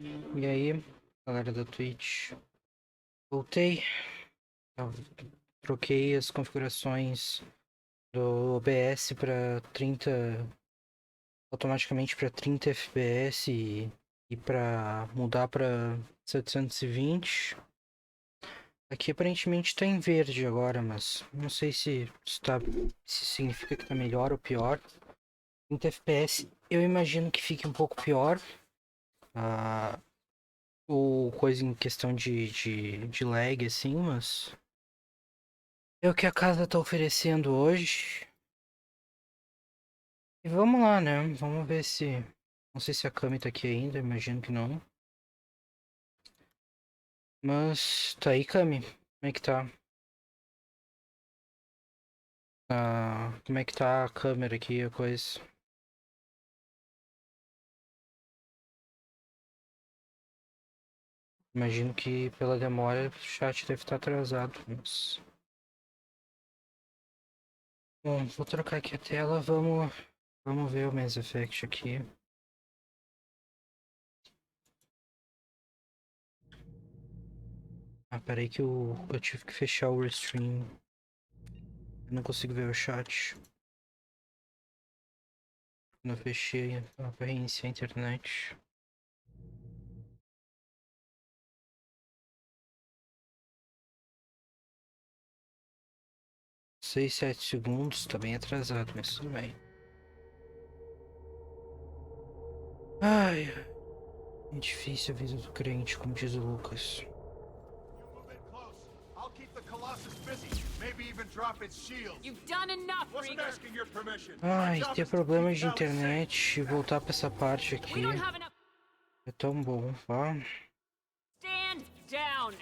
E aí, galera da Twitch, voltei, eu troquei as configurações do OBS para 30, automaticamente para 30 FPS e para mudar para 720. Aqui aparentemente está em verde agora, mas não sei se significa que está melhor ou pior. 30 FPS eu imagino que fique um pouco pior. Ou coisa em questão de lag, assim, mas é o que a casa tá oferecendo hoje. E vamos lá, né? Vamos ver se... Não sei se a Cami tá aqui ainda, imagino que não. Mas tá aí, Cami. Como é que tá? Como é que tá a câmera aqui, a coisa? Imagino que pela demora o chat deve estar atrasado, mas... Bom, vou trocar aqui a tela, vamos ver o Mass Effect aqui. Peraí que eu tive que fechar o restream. Eu não consigo ver o chat. Quando eu fechei, pra reiniciar a internet. Seis, 7 segundos, tá bem atrasado, mas tudo bem. Ai, é difícil a vida do crente, como diz o Lucas. Ai, ter problemas de internet e voltar pra essa parte aqui é tão bom, tá? Stand down.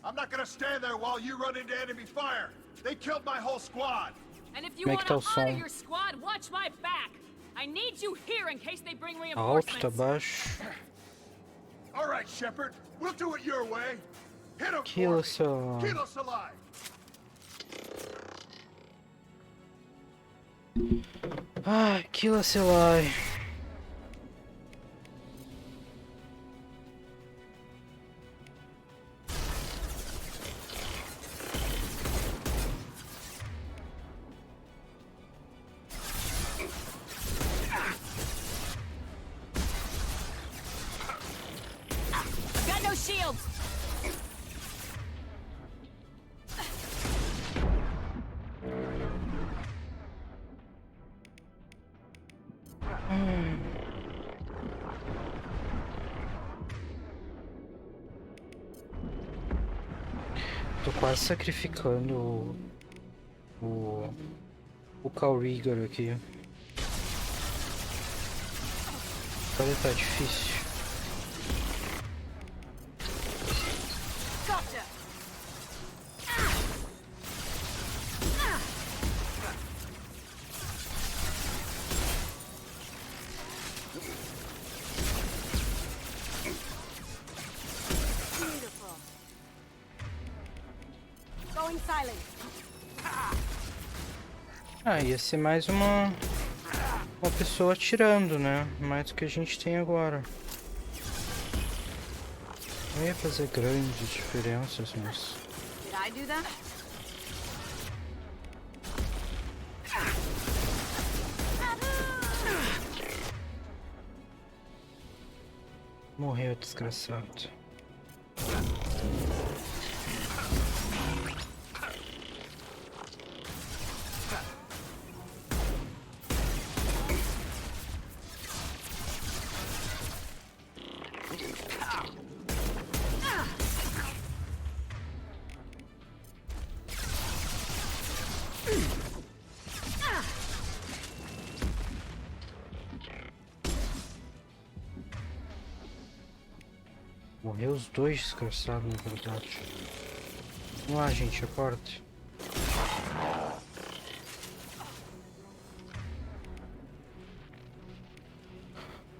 I'm not gonna stand there while you run into enemy fire. They killed my whole squad. And if you want to honor your squad, watch my back. I need you here in case they bring reinforcements. Alto, tá baixo. All right, Shepard. We'll do it your way. Hit him Kill for me. Keep us alive. Ai, kill us alive. Got no shields. Tô quase sacrificando o Call Rigor aqui. Olha, tá difícil. Ia ser mais uma pessoa atirando, né? Mais do que a gente tem agora. Não ia fazer grandes diferenças, mas... Morreu, desgraçado. Morreu os dois desgraçados, na verdade. Vamos lá, gente, acorda.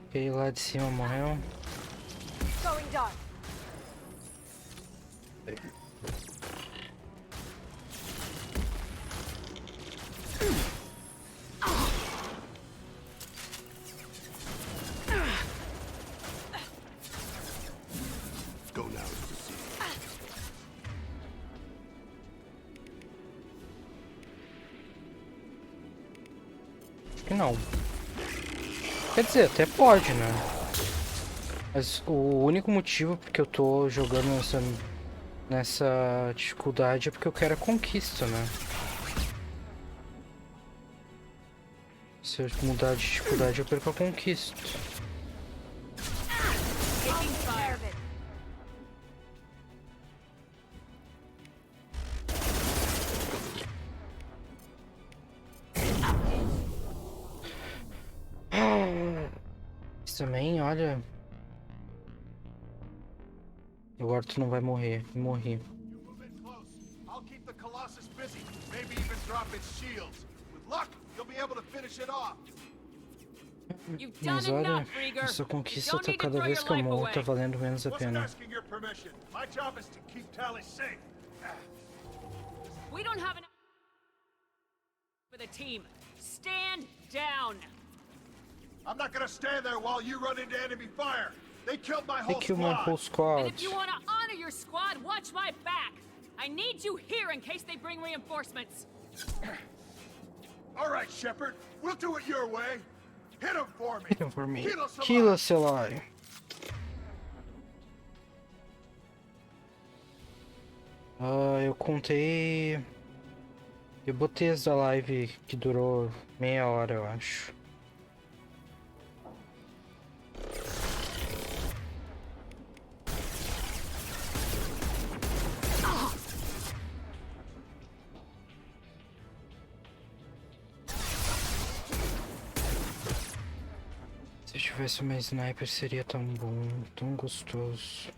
Aquele lá de cima morreu. não. Quer dizer, até pode, né? Mas o único motivo porque eu tô jogando nessa dificuldade é porque eu quero a conquista, né? Se eu mudar de dificuldade, eu perco a conquista. Isso também, olha... Agora tu não vai morrer. Eu morri. Mas olha, essa conquista tá cada vez que eu morro, tá valendo menos a pena. We don't have enough for the team. Stand down. I'm not gonna stand there while you run into enemy fire. They killed my whole squad. And if you want to honor your squad, watch my back. I need you here in case they bring reinforcements. All right, Shepard. We'll do it your way. Hit him for me. Hit him for me. Kill us alive. Eu contei... Eu botei essa live que durou meia hora, eu acho. Se eu tivesse uma sniper seria tão bom, tão gostoso.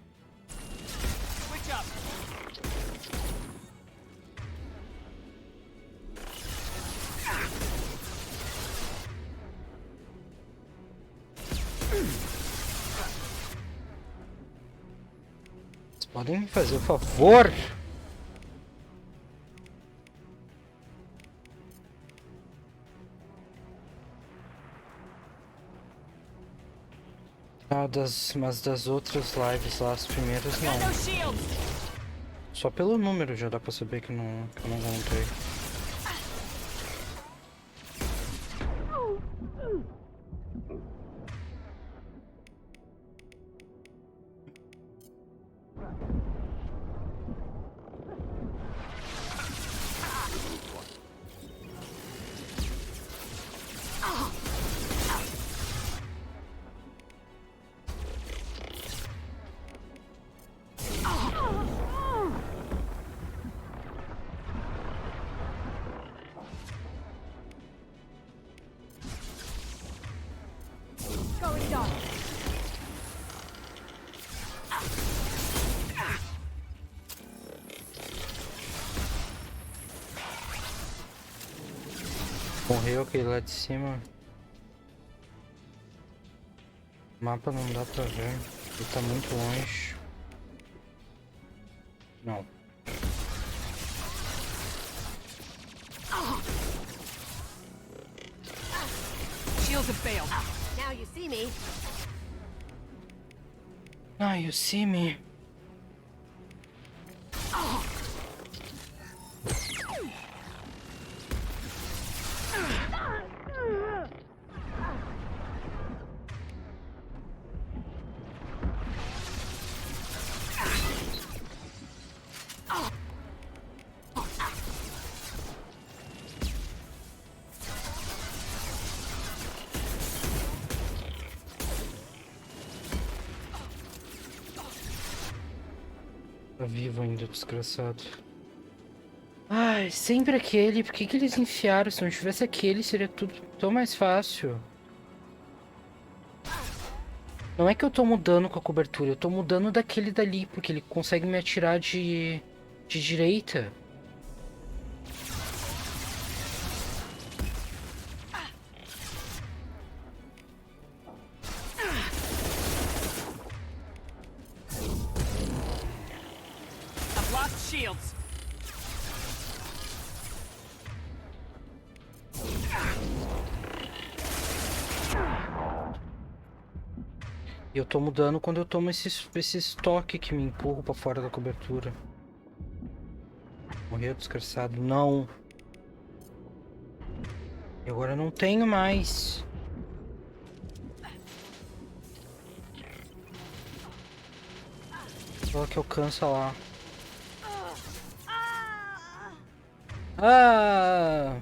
Vocês podem me fazer o favor? Mas das outras lives lá, as primeiras não. Só pelo número já dá pra saber que eu não contei. Morreu aquele lá de cima. O mapa não dá pra ver. Ele tá muito longe. Não. Shields have failed. Now you see me. Now you see me. Tá vivo ainda, desgraçado. Ai, sempre aquele. Por que eles enfiaram? Se não tivesse aquele, seria tudo tão mais fácil. Não é que eu tô mudando com a cobertura, eu tô mudando daquele dali, porque ele consegue me atirar de direita. Shields. E eu tô mudando quando eu tomo esse toque que me empurra pra fora da cobertura. Morreu, desgraçado. Não. E agora eu não tenho mais. Só que alcança lá. Ah!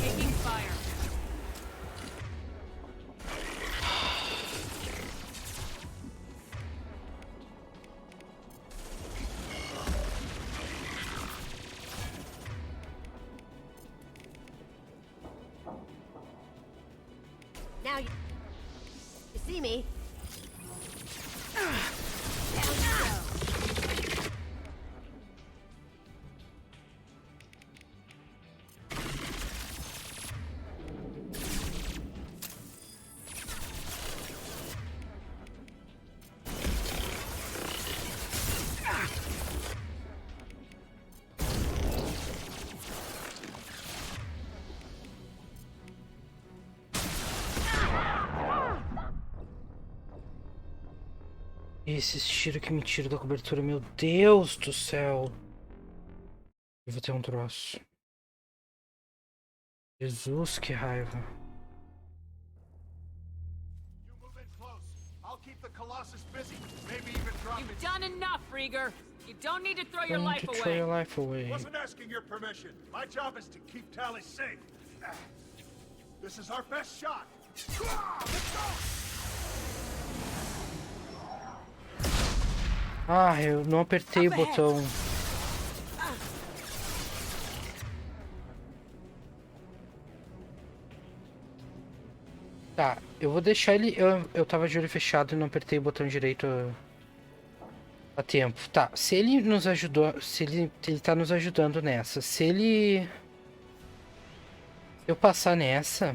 Taking fire. Now you see me. Esses tiros que me tiram da cobertura, meu Deus do céu. Eu vou ter um troço. Jesus, que raiva. You've done enough, Rieger. You don't need to throw your Don't life throw away. your life away. Wasn't asking your permission. My job is to keep Tally safe. This is our best shot. Let's go! Ah, eu não apertei o botão. Tá, eu vou deixar ele... Eu tava de olho fechado e não apertei o botão direito a tempo. Tá, se ele nos ajudou... Se ele tá nos ajudando nessa. Se ele... Eu passar nessa...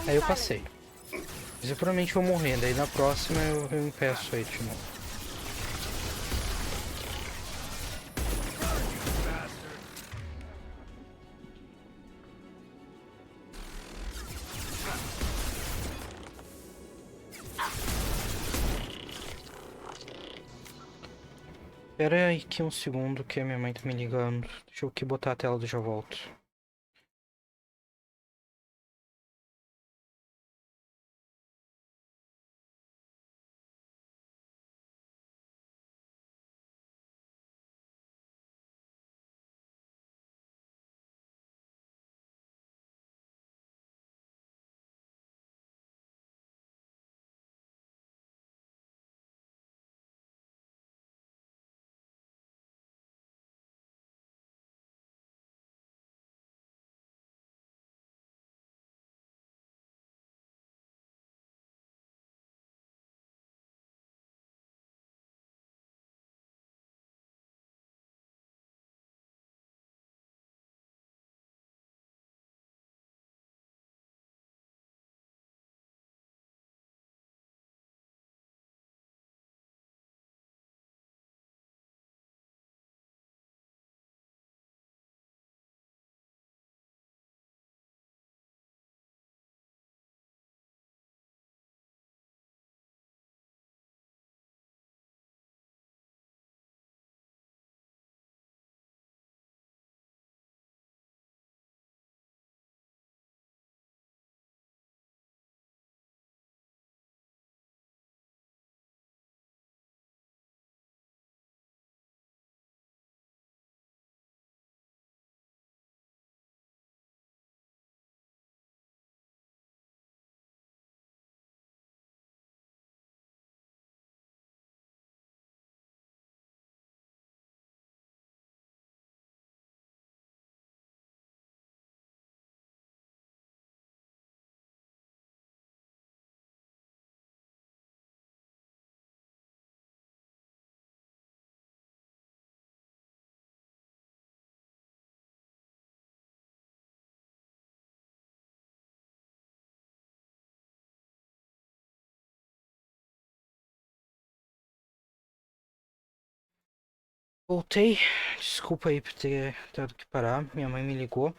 Aí eu passei. Mas eu provavelmente vou morrer. Daí na próxima eu impeço aí de novo. Espera aí que um segundo que a minha mãe tá me ligando. Deixa eu aqui botar a tela e já volto. Voltei. Desculpa aí por ter tendo que parar. Minha mãe me ligou.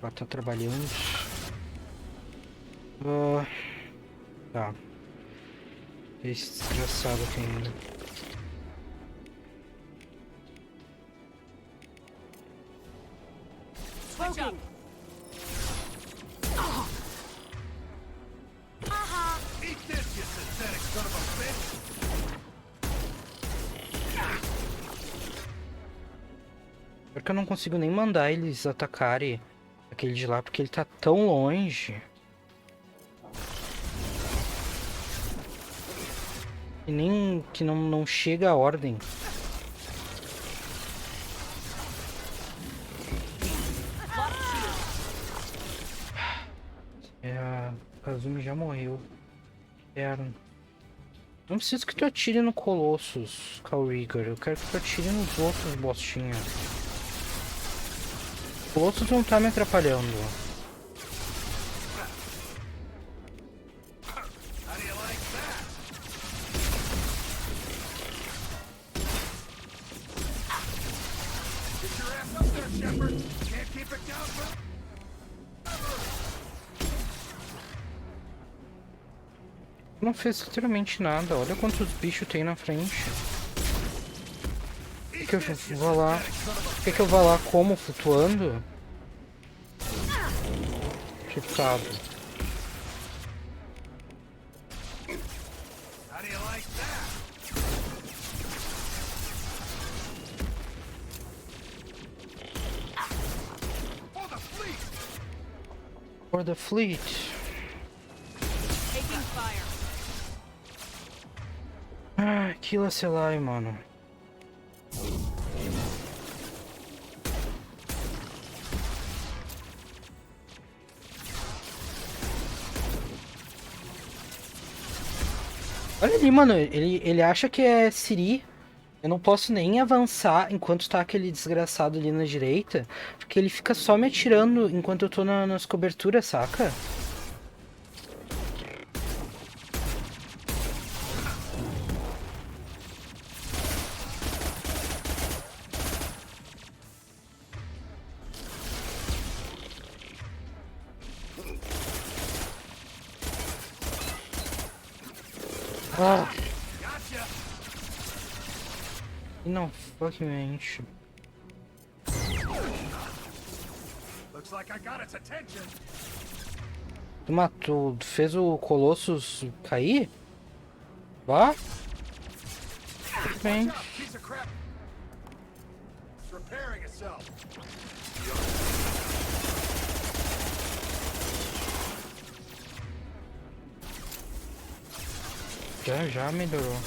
Ela tá trabalhando. Tá. Esse desgraçado aqui ainda. Switch up. Eat this, you synthetic son of a bitch! Pior que eu não consigo nem mandar eles atacarem aquele de lá, porque ele tá tão longe. E nem que não chega a ordem. A Kazumi já morreu. Quero. Não preciso que tu atire no Colossus, Kalrigor. Eu quero que tu atire nos outros bostinhos. O Colossus não tá me atrapalhando. How do you like that? Get your ass up there, Shepard! Can't keep it down for... Não fez literalmente nada. Olha quantos bichos tem na frente. Por que eu vou lá? Por que eu vou lá como? Flutuando? Chutado. How do you like that? For the fleet! For the fleet. Taking fire. Ah, Killa Selai, mano. Olha ali, mano. Ele acha que é Siri. Eu não posso nem avançar enquanto tá aquele desgraçado ali na direita. Porque ele fica só me atirando enquanto eu tô nas coberturas, saca? Ah! Gotcha! E não, fucking. Looks like I got its attention. Tu matou, tu fez o Colossus cair? Vá? Bem. Watch out, piece of crap! It's repairing itself. Já melhorou.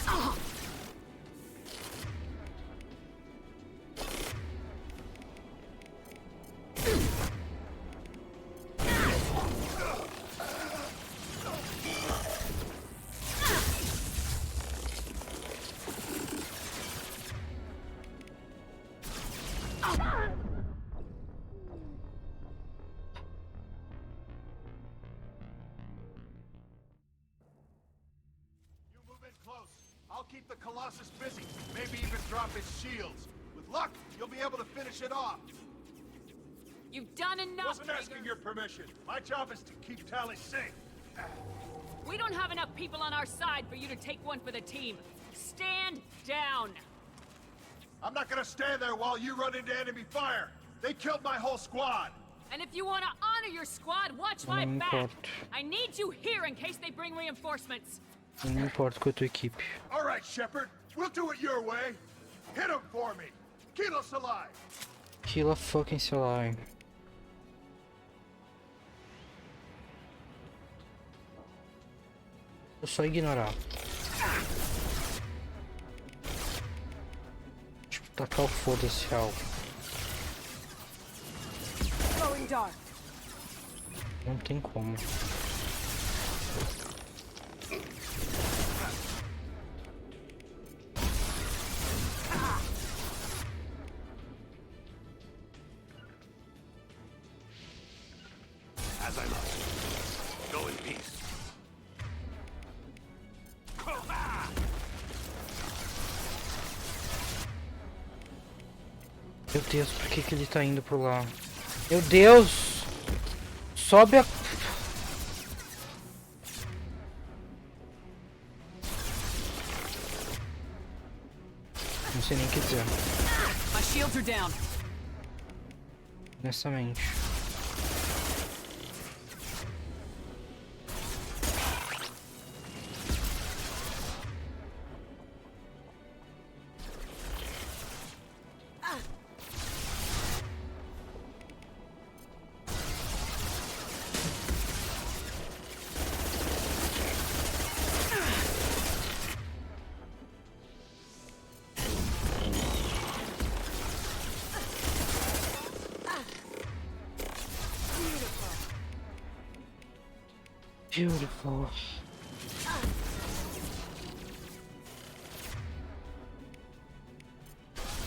I'll keep the Colossus busy, maybe even drop his shields. With luck, you'll be able to finish it off. You've done enough, Wasn't asking your permission. My job is to keep Tally safe. We don't have enough people on our side for you to take one for the team. Stand down. I'm not gonna stand there while you run into enemy fire. They killed my whole squad. And if you want to honor your squad, watch my Não back. importa. I need you here in case they bring reinforcements. Não importa com a tua equipe. All right, Shepard. We'll do it your way. Hit him for me. Kilo Salai. Killa fucking Selai. Vou só ignorar. Tipo, tacar o foda-se algo. Going dark. Não tem como. As I must. Go in peace. Meu Deus, por que ele tá indo pro lá? Meu Deus! Sobe a... Não sei nem o que dizer. My shields are down. Honestamente. Beautiful.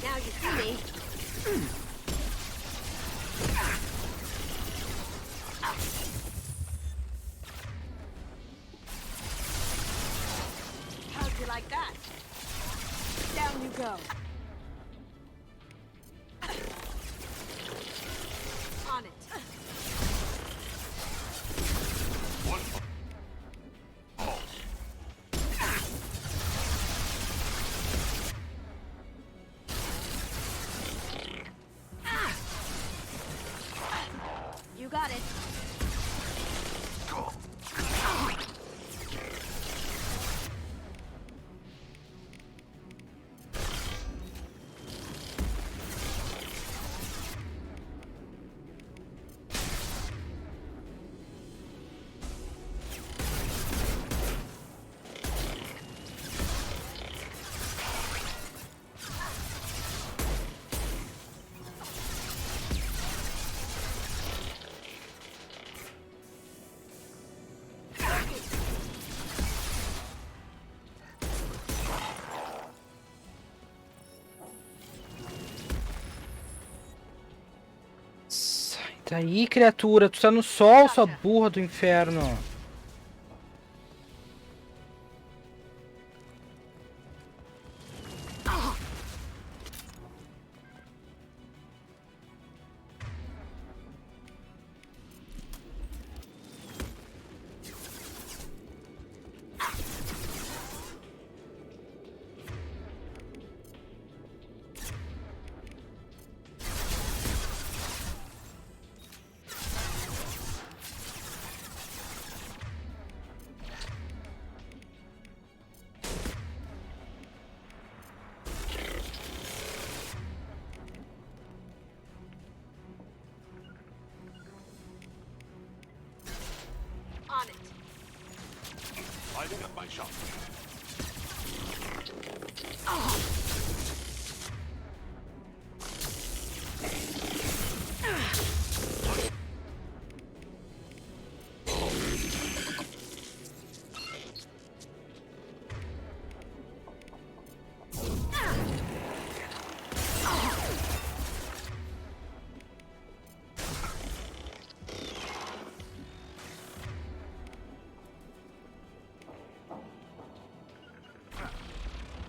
Now you see me. How'd you like that? Down you go. On it. You got it. Sai daí, criatura. Tu tá no sol, sua burra do inferno. On it. Lighting up my shop.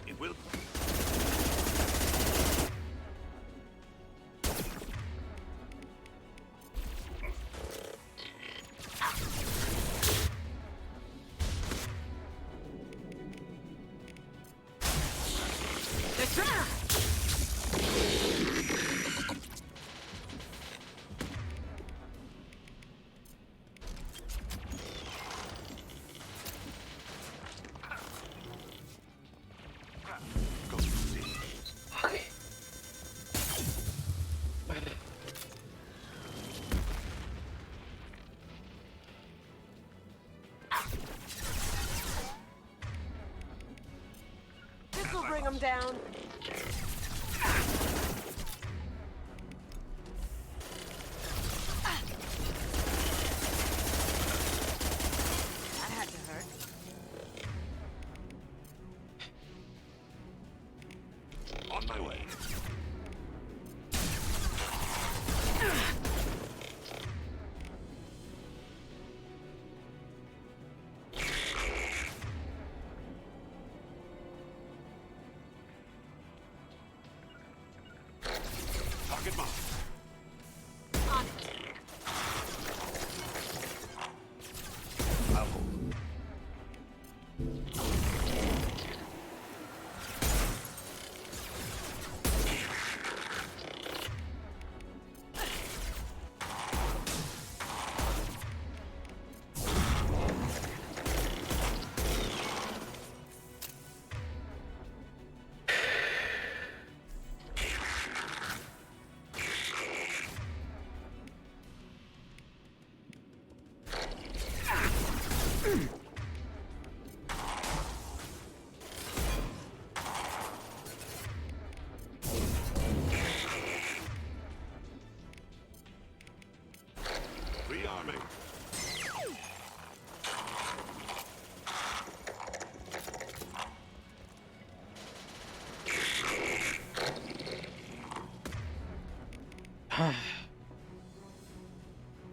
It will. This will bring them down. That had to hurt. On my way.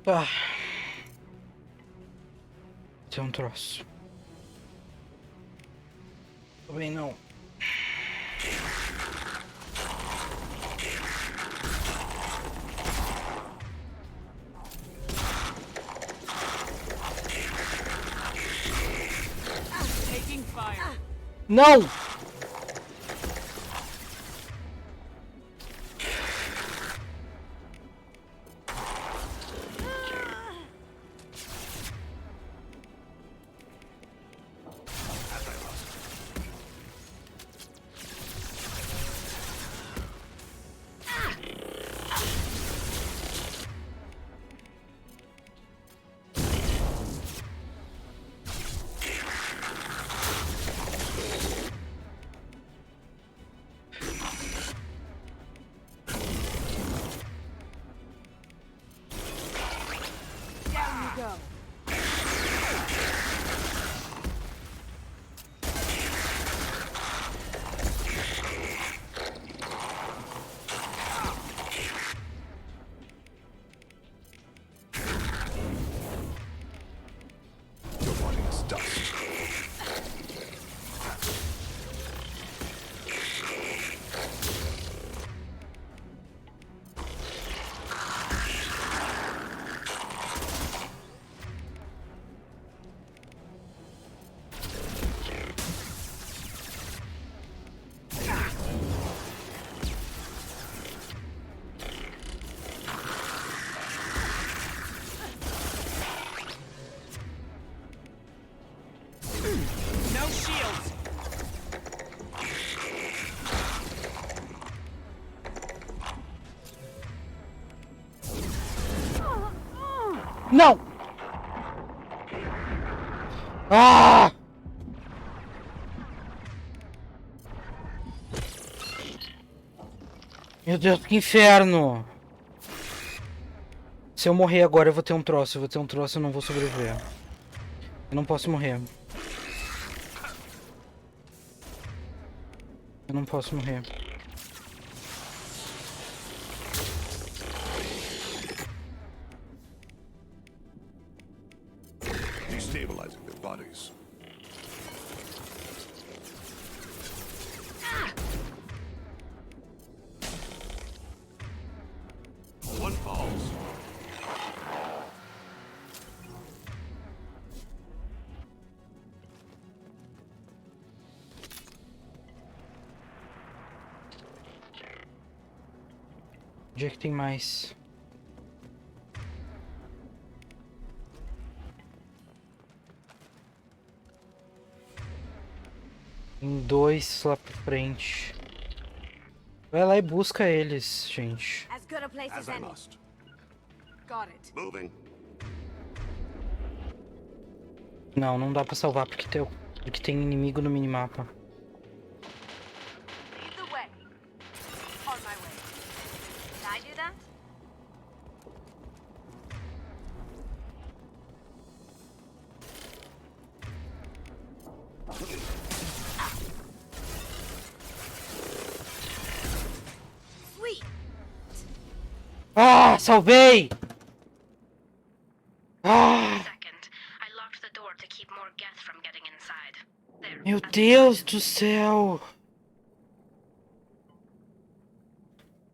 Tá. Tem um troço. Também não. Não! Não! Ah! Meu Deus, que inferno! Se eu morrer agora, eu vou ter um troço. Eu vou ter um troço e eu não vou sobreviver. Eu não posso morrer. Eu não posso morrer. Destabilizing their bodies. One falls. Onde é que tem mais? Tem dois lá pra frente. Vai lá e busca eles, gente. As good a place as As I any. must. Got it. Moving. Não, não dá pra salvar porque tem inimigo no minimapa. Lead the way. On my way. Did I do that? Sweet. Ah, salvei! Ah, Second, I locked the door to keep more geth from getting inside. There. meu that's Deus fine. do céu!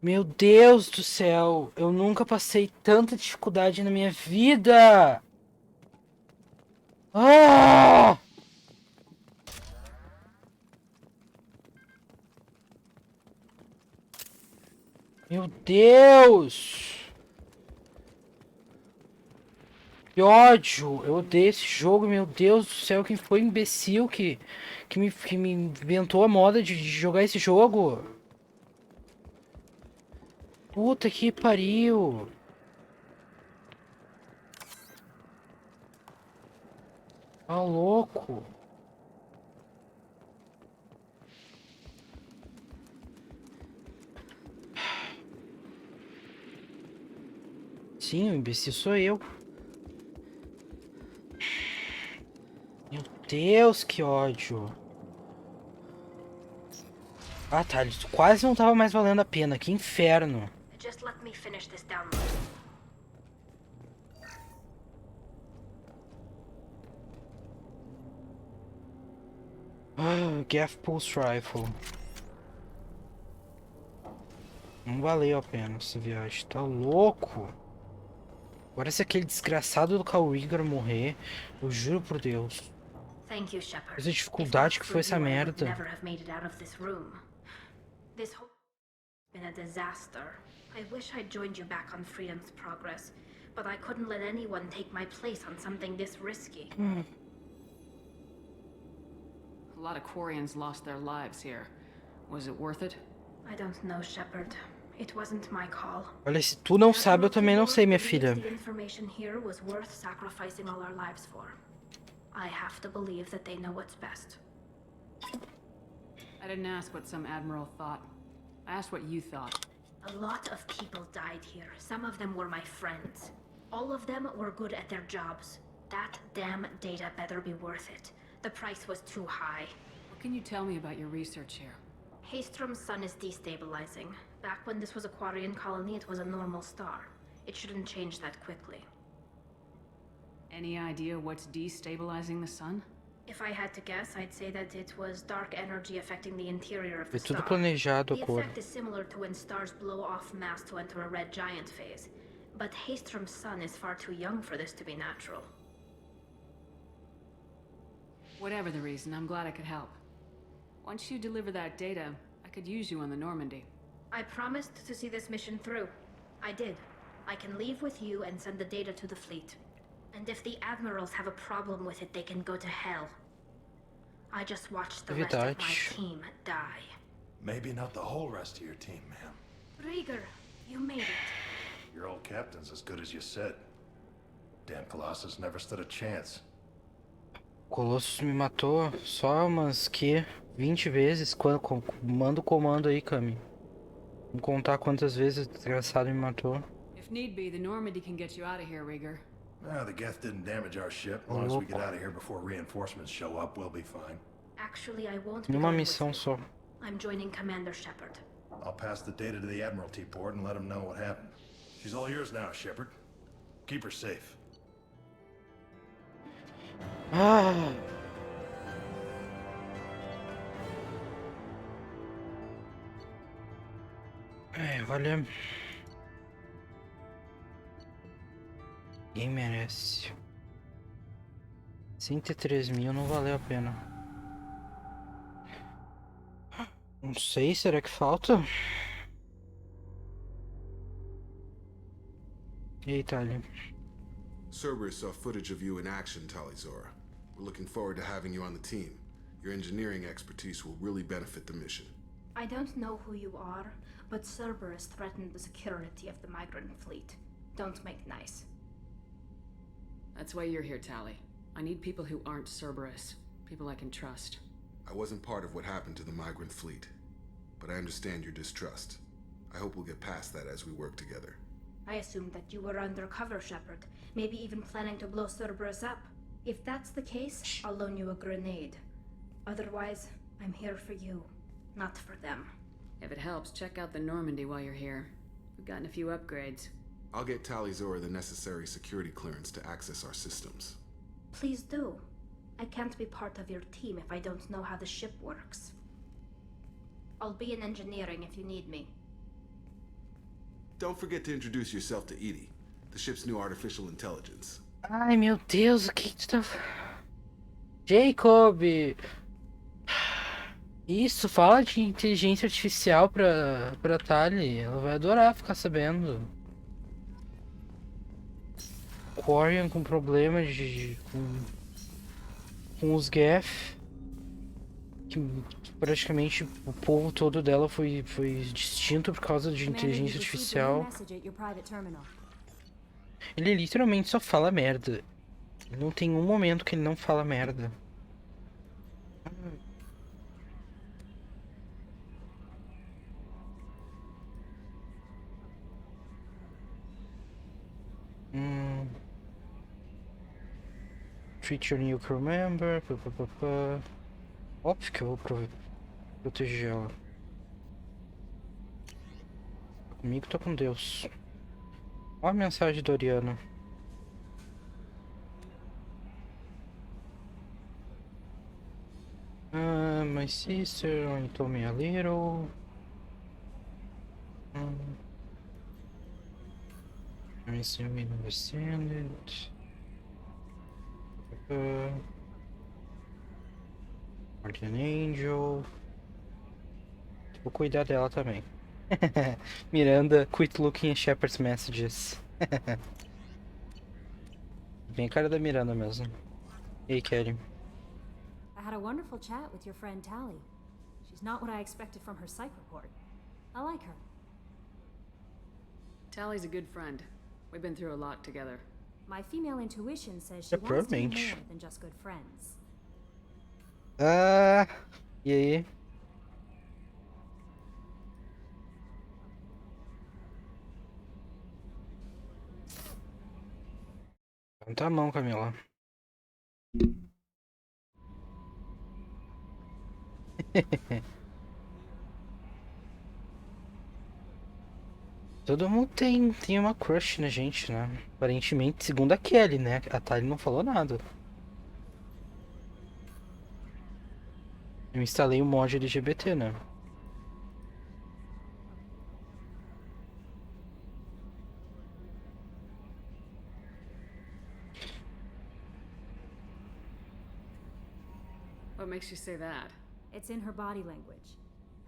Meu Deus do céu! Eu nunca passei tanta dificuldade na minha vida! Ah! Meu Deus! Que ódio! Eu odeio esse jogo, meu Deus do céu, quem foi o imbecil que me inventou a moda de jogar esse jogo? Puta que pariu! Tá louco! Sim, o imbecil sou eu. Meu Deus, que ódio! Ah, tá, quase não tava mais valendo a pena, que inferno! It just let me finish this download. Gaff Pulse Rifle. Não valeu a pena essa viagem, tá louco? Agora se aquele desgraçado do Rigger morrer, eu juro por Deus. Thank you, Shepard. Essa dificuldade que foi essa merda. Never have made it out of this room. This whole been a disaster. I wish I'd joined you back on Freedom's Progress, but I couldn't let anyone take my place on something this risky. A lot of Quarians lost their lives here. Was it worth it? I don't know, Shepard. It wasn't my call. Olha, se tu não sabe, eu também não sei, minha filha. The information here was worth sacrificing all our lives for. I have to believe that they know what's best. I didn't ask what some admiral thought. I asked what you thought. A lot of people died here. Some of them were my friends. All of them were good at their jobs. That damn data better be worth it. The price was too high. What can you tell me about your research here? Haestrom's sun is destabilizing. Back when this was a Quarian colony, it was a normal star. It shouldn't change that quickly. Any idea what's destabilizing the sun? If I had to guess, I'd say that it was dark energy affecting the interior of the É tudo star. planejado, The a cor. effect is similar to when stars blow off mass to enter a red giant phase. But Haestrom's sun is far too young for this to be natural. Whatever the reason, I'm glad I could help. Once you deliver that data, I could use you on the Normandy. I promised to see this mission through. I did. I can leave with you and send the data to the fleet. And if the admirals have a problem with it, they can go to hell. I just watched the rest of my team die. Maybe not the whole rest of your team, ma'am. Rieger, you made it. Your old captain's as good as you said. Damn Colossus never stood a chance. Colossus me matou só umas 20 vezes. Manda o comando aí, Cami. Vamos contar quantas vezes o desgraçado me matou. If need be, the Normandy can get you out of here, Rieger. The Geth didn't damage our ship. As long as we get out of here before reinforcements show up, we'll be fine. Actually, I won't be Uma going missão with só. you. I'm joining Commander Shepard. I'll pass the data to the Admiralty port and let them know what happened. She's all yours now, Shepard. Keep her safe. Ah! Olha. Ninguém merece. 103 mil não valeu a pena. Não sei, será que falta? Eita, ali. Cerberus saw footage of you in action, Talizora. We're looking forward to having you on the team. Your engineering expertise will really benefit the mission. I don't know who you are, but Cerberus threatened the security of the migrant fleet. Don't make nice. That's why you're here, Tali. I need people who aren't Cerberus. People I can trust. I wasn't part of what happened to the migrant fleet, but I understand your distrust. I hope we'll get past that as we work together. I assumed that you were undercover, Shepard. Maybe even planning to blow Cerberus up. If that's the case, I'll loan you a grenade. Otherwise, I'm here for you, not for them. If it helps, check out the Normandy while you're here. We've gotten a few upgrades. I'll get Talizora the necessary security clearance to access our systems. Please do. I can't be part of your team if I don't know how the ship works. I'll be in engineering if you need me. Don't forget to introduce yourself to Edie, the ship's new artificial intelligence. Ai, meu Deus, o que tu tá... Jacob! Isso, fala de inteligência artificial pra Tali. Ela vai adorar ficar sabendo. Quarian com problema com os Geth. Que praticamente o povo todo dela foi distinto por causa de inteligência artificial. Ele literalmente só fala merda. Não tem um momento que ele não fala merda. Treat your new crew member. Óbvio que eu vou proteger ela. Comigo tô com Deus. Olha a mensagem do Oriano. My sister only told me a little. I assume you understand it. Guardian Angel. Vou cuidar dela também. Miranda, quit looking at Shepard's messages. Bem cara da Miranda mesmo. E aí, Kelly? I had a wonderful chat with your friend Tally. She's not what I expected from her psych report. I like her. Tally's a good friend. We've been through a lot together. My female intuition says she wants to be Provavelmente. more than just good friends. E aí? Levanta a mão, Camila. Todo mundo tem uma crush na gente, né? Aparentemente, segundo a Kelly, né? A Tali não falou nada. Eu instalei o mod LGBT, né? What makes you say that? It's in her body language.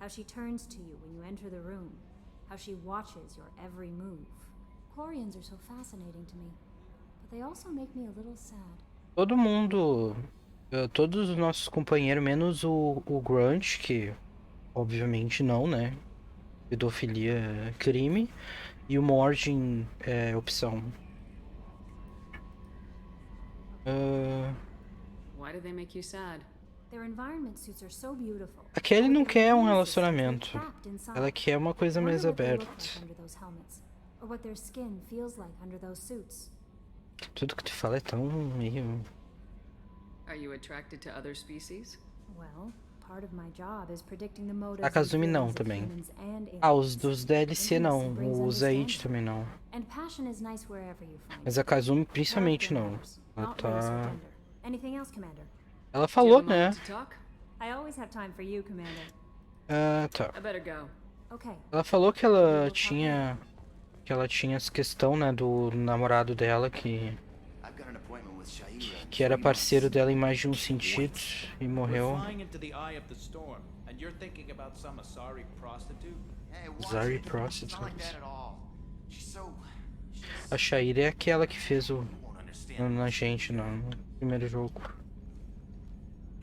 How she turns to you when you enter the room. How she watches your every move. Quarians are so fascinating to me, but they also make me a little sad. Todo mundo... Todos os nossos companheiros, menos o Grunt, que obviamente não, né? Pedofilia é crime. E o Morgan é opção. Why do they make you sad? Their environment suits are so beautiful. A Kelly não But their quer um immune relacionamento. systems are trapped inside. Ela quer uma coisa I wonder mais what they look aberta. like under those helmets, or what their skin feels like under those suits. Tudo que tu fala é tão meio... Are you attracted to other species? Well, part of my job is predicting the motives A and Kazumi não feelings of também. humans and Os aliens. dos DLC não. O Zaid também não. And passion is nice wherever you find Mas it. a Kazumi principalmente Character não. matters, Ela not race or tá... gender. Anything else, Commander? Ela Do you falou, have a né? moment to talk? I always have time for you, Commander. Tá. I better go. Okay. Ela falou que ela tinha... Que ela tinha essa questão, né? Do namorado dela que... Que era parceiro dela em mais de um sentido. E morreu. Zari Prostitute. A Shaira é aquela que fez o... Na gente, no primeiro jogo.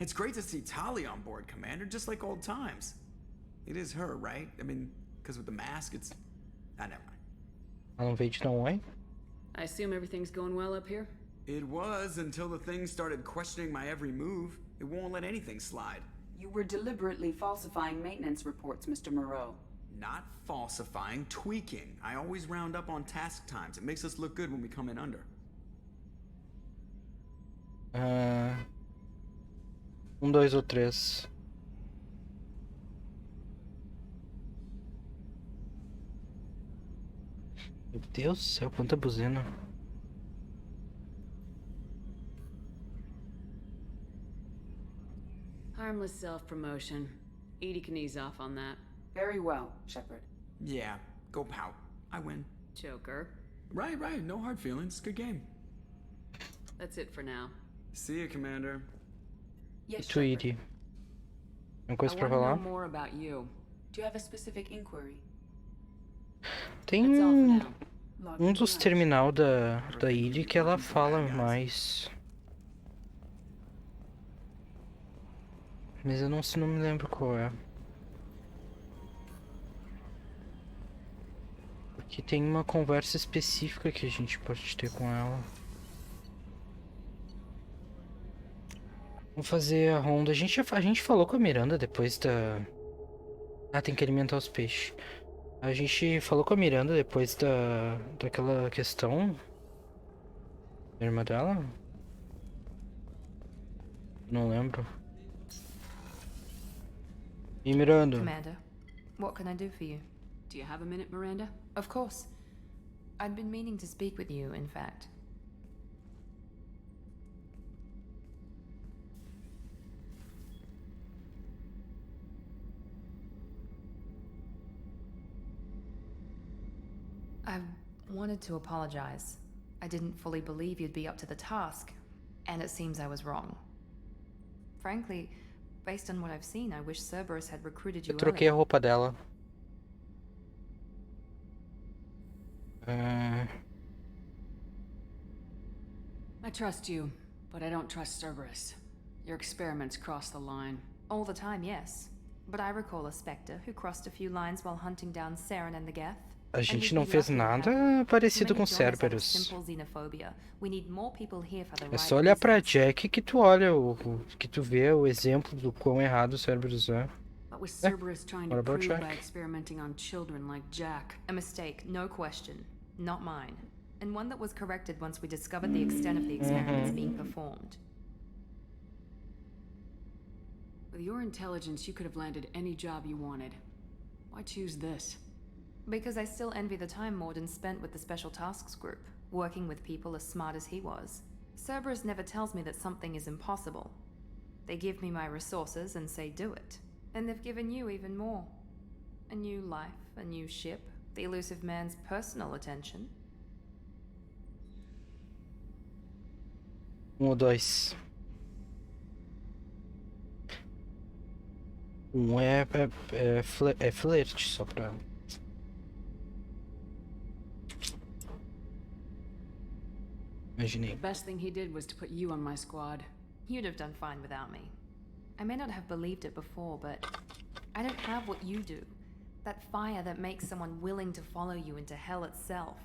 It's great to see Tali on board, Commander, just like old times. It is her, right? I mean, because with the mask, it's... Ah, never mind. Ela não veio de não, hein? I assume everything's going well up here? It was until the thing started questioning my every move. It won't let anything slide. You were deliberately falsifying maintenance reports, Mr. Moreau. Not falsifying, tweaking. I always round up on task times. It makes us look good when we come in under. 1, 2 ou 3. Meu Deus do céu, quanta buzina. Harmless self-promotion. Edie can ease off on that. Very well, Shepard. Yeah, go pout. I win. Joker. Right, no hard feelings. Good game. That's it for now. See you, Commander. Yes, Tweety. Uma I coisa pra want to falar? know more about you. Do you have a specific inquiry? Tem That's all for now. um dos terminal da ilha que ela fala mais. Mas eu não me lembro qual é. Porque tem uma conversa específica que a gente pode ter com ela. Vamos fazer a ronda. A gente falou com a Miranda depois da... Ah, tem que alimentar os peixes. A gente falou com a Miranda depois daquela questão. Da irmã dela? Não lembro. E Miranda? Commander, what can I do for you? Do you have a minute, Miranda? Of course. I'd been meaning to speak with you, in fact. I wanted to apologize. I didn't fully believe you'd be up to the task, and it seems I was wrong. Frankly, based on what I've seen, I wish Cerberus had recruited you Eu troquei a earlier. roupa dela. I trust you, but I don't trust Cerberus. Your experiments cross the line. All the time, yes. But I recall a Spectre who crossed a few lines while hunting down Saren and the Geth. A gente não fez nada parecido com Cerberus. É só olhar pra Jack que tu olha que tu vê o exemplo do quão errado o Cerberus é. What was Cerberus trying to prove by experimenting on children like Jack? A mistake, no question. Not mine. And one that was corrected once we discovered the extent of the experiments being performed. With your intelligence, you could have landed any job you wanted. Why choose this? Because I still envy the time Morden spent with the Special Tasks Group, working with people as smart as he was. Cerberus never tells me that something is impossible. They give me my resources and say do it. And they've given you even more. A new life, a new ship, the elusive man's personal attention. 1 ou 2. 1 é flerte, só pra... Imaginei. The best thing he did was to put you on my squad. You'd have done fine without me. I may not have believed it before, but I don't have what you do. That fire that makes someone willing to follow you into hell itself.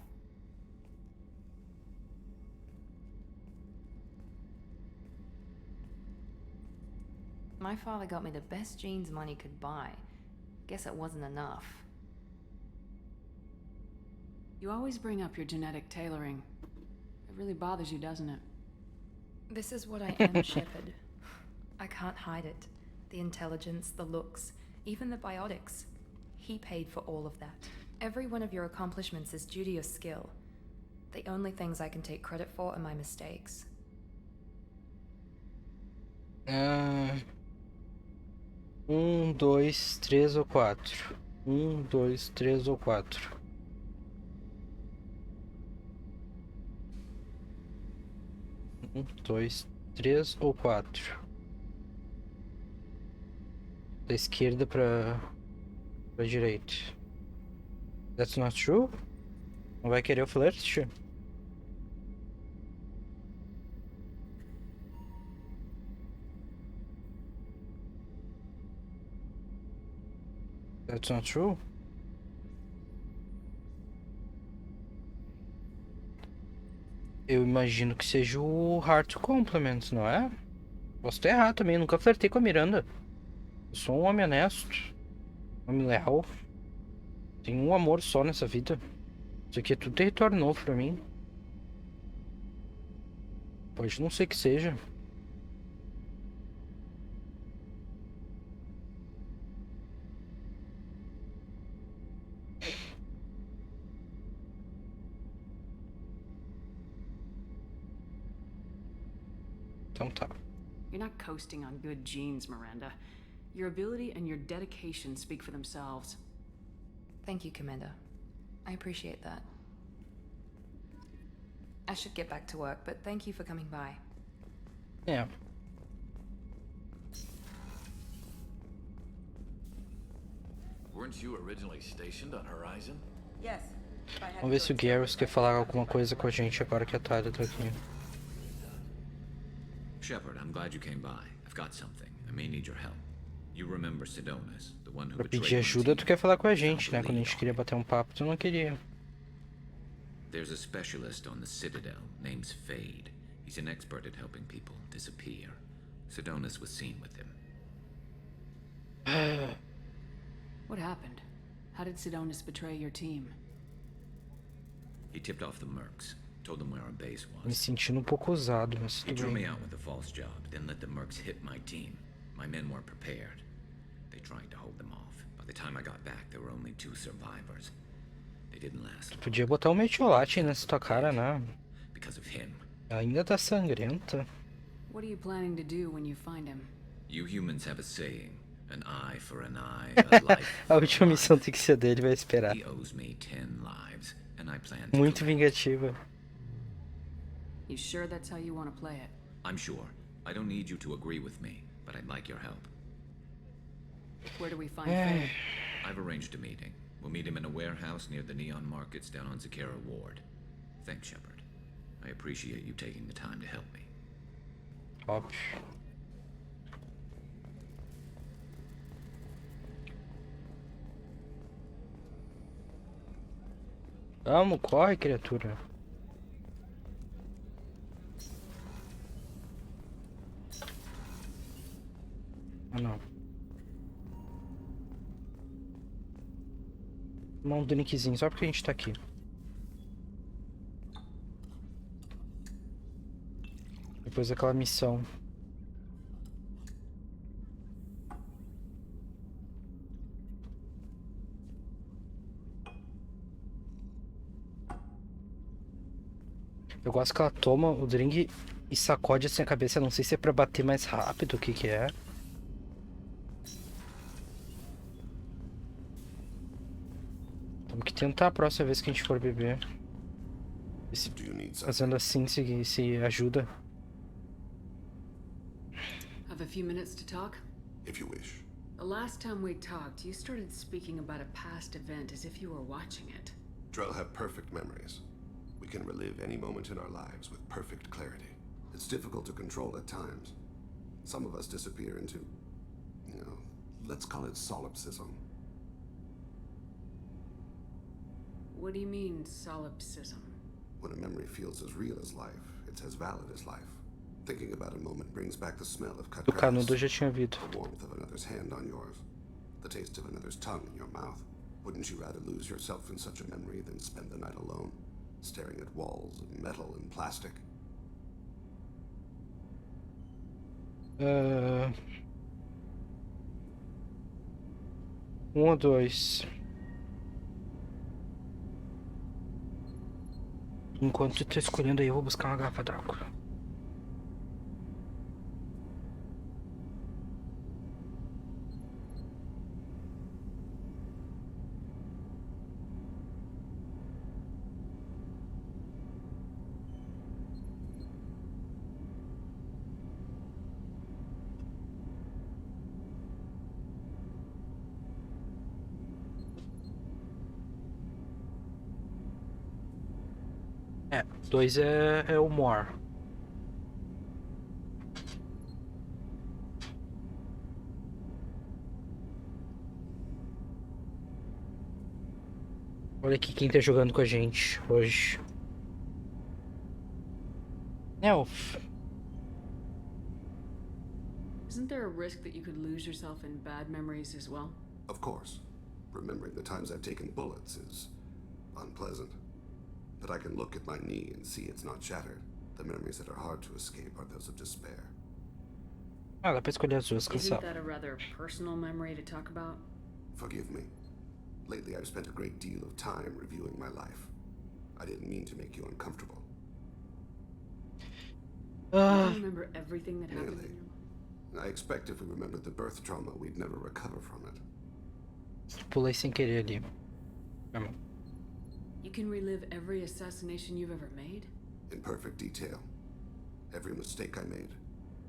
My father got me the best genes money could buy. Guess it wasn't enough. You always bring up your genetic tailoring. It really bothers you, doesn't it? This is what I am, Shepard. I can't hide it. The intelligence, the looks, even the biotics. He paid for all of that. Every one of your accomplishments is due to your skill. The only things I can take credit for are my mistakes. 1, 2, 3 ou 4. 1, 2, 3 ou 4. 1, 2, 3 ou 4. Da esquerda pra direita. That's not true? Não vai querer o flerte? That's not true? Eu imagino que seja o Hard to Complement, não é? Posso estar errado também, nunca flertei com a Miranda. Eu sou um homem honesto. Um homem leal. Tenho um amor só nessa vida. Isso aqui é tudo território novo pra mim. Pode não ser que seja. Então tá. You're not coasting on good genes, Miranda. Your ability and your dedication speak for themselves. Thank you, Commander. I appreciate that. I should get back to work, but thank you for coming by. É. Weren't you originally stationed on Horizon? Yes. Vamos ver se o Garrus quer falar alguma coisa com a gente agora que a Talia tá aqui. Shepard, I'm glad you came by. I've got something. I may need your help. You remember Sidonis, the one who Pra betrayed pedir my ajuda, team? tu quer falar com a gente, né? Quando a gente queria bater um papo, tu não queria. There's a specialist on the Citadel, name's Fade. He's an expert at helping people disappear. Sidonis was seen with him. What happened? How did Sidonis betray your team? He tipped off the mercs, told them where our base Me was. sentindo um pouco usado, mas He tudo drew me bem. out with a false job, then let the mercs hit my team. My men weren't prepared. They tried to hold them off. By the time I got back, there were only 2 survivors. They didn't last long. Podia botar um metiolate nessa tua cara, né? Because of him. Ainda tá sangrenta. What are you planning to do when you find him? You humans have a saying. An eye for an eye, a life A for última a missão life. tem que ser dele, vai esperar. He owes me 10 lives, and I plan to Muito collect. vingativa. You sure that's how you want to play it? I'm sure. I don't need you to agree with me, but I'd like your help. Where do we find Faye? I've arranged a meeting. We'll meet him in a warehouse near the neon markets down on Zakera Ward. Thanks, Shepard. I appreciate you taking the time to help me. Óbvio. Vamos, corre, criatura. Ah, não. Tomar um drinkzinho só porque a gente tá aqui. Depois daquela missão. Eu gosto que ela toma o drink e sacode assim a cabeça. Não sei se é pra bater mais rápido, o que que é. Temos que tentar a próxima vez que a gente for beber. Fazendo assim se ajuda. Have a few minutes to talk? If you wish. The last time we talked, you started speaking about a past event as if you were watching it. Drell have perfect memories. We can relive any moment in our lives with perfect clarity. It's difficult to control at times. Some of us disappear into, let's call it solipsism. What do you mean, solipsism? When a memory feels as real as life, it's as valid as life. Thinking about a moment brings back the smell of cut Do grass, canudo eu já tinha ouvido. the warmth of another's hand on yours, the taste of another's tongue in your mouth. Wouldn't you rather lose yourself in such a memory than spend the night alone, staring at walls of metal and plastic? Um ou dois. Enquanto tu tá escolhendo aí, eu vou buscar uma garrafa d'água. É, 2 é o more. Olha aqui quem tá jogando com a gente hoje. Elf. Isn't there a risk that you could lose yourself in bad memories as well? Of course. Remembering the times I've taken bullets is unpleasant. But I can look at my knee and see it's not shattered. The memories that are hard to escape are those of despair. Ah, dá pra escolher as duas, Isn't cansado. that a rather personal memory to talk about? Forgive me. Lately I've spent a great deal of time reviewing my life. I didn't mean to make you uncomfortable. Do you remember everything that happened in your life? I expect if we remembered the birth trauma, we'd never recover from it. Pulei sem querer ali. Vamos. You can relive every assassination you've ever made? In perfect detail. Every mistake I made.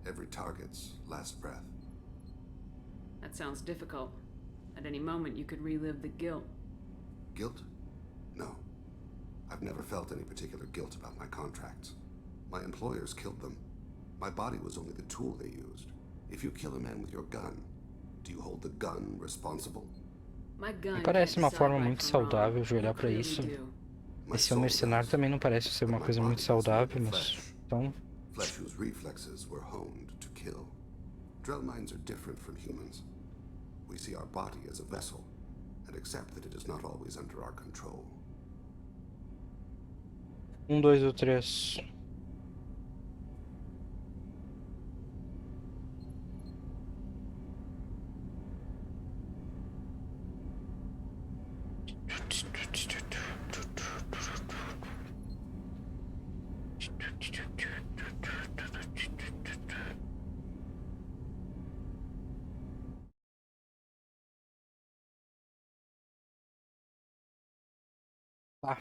Every target's last breath. That sounds difficult. At any moment, you could relive the guilt. Guilt? No. I've never felt any particular guilt about my contracts. My employers killed them. My body was only the tool they used. If you kill a man with your gun, do you hold the gun responsible? My gun Parece uma can't forma decide muito right from wrong. saudável de olhar You pra clearly isso. do. My Esse é um soul mercenário does, também não parece ser but uma my coisa muito body is made saudável, of mas... flesh. Então... Flesh whose reflexes were honed to kill. Drell minds are different from humans. We see our body as a vessel, and accept that it is not always under our control. 1, 2 ou 3. Tá.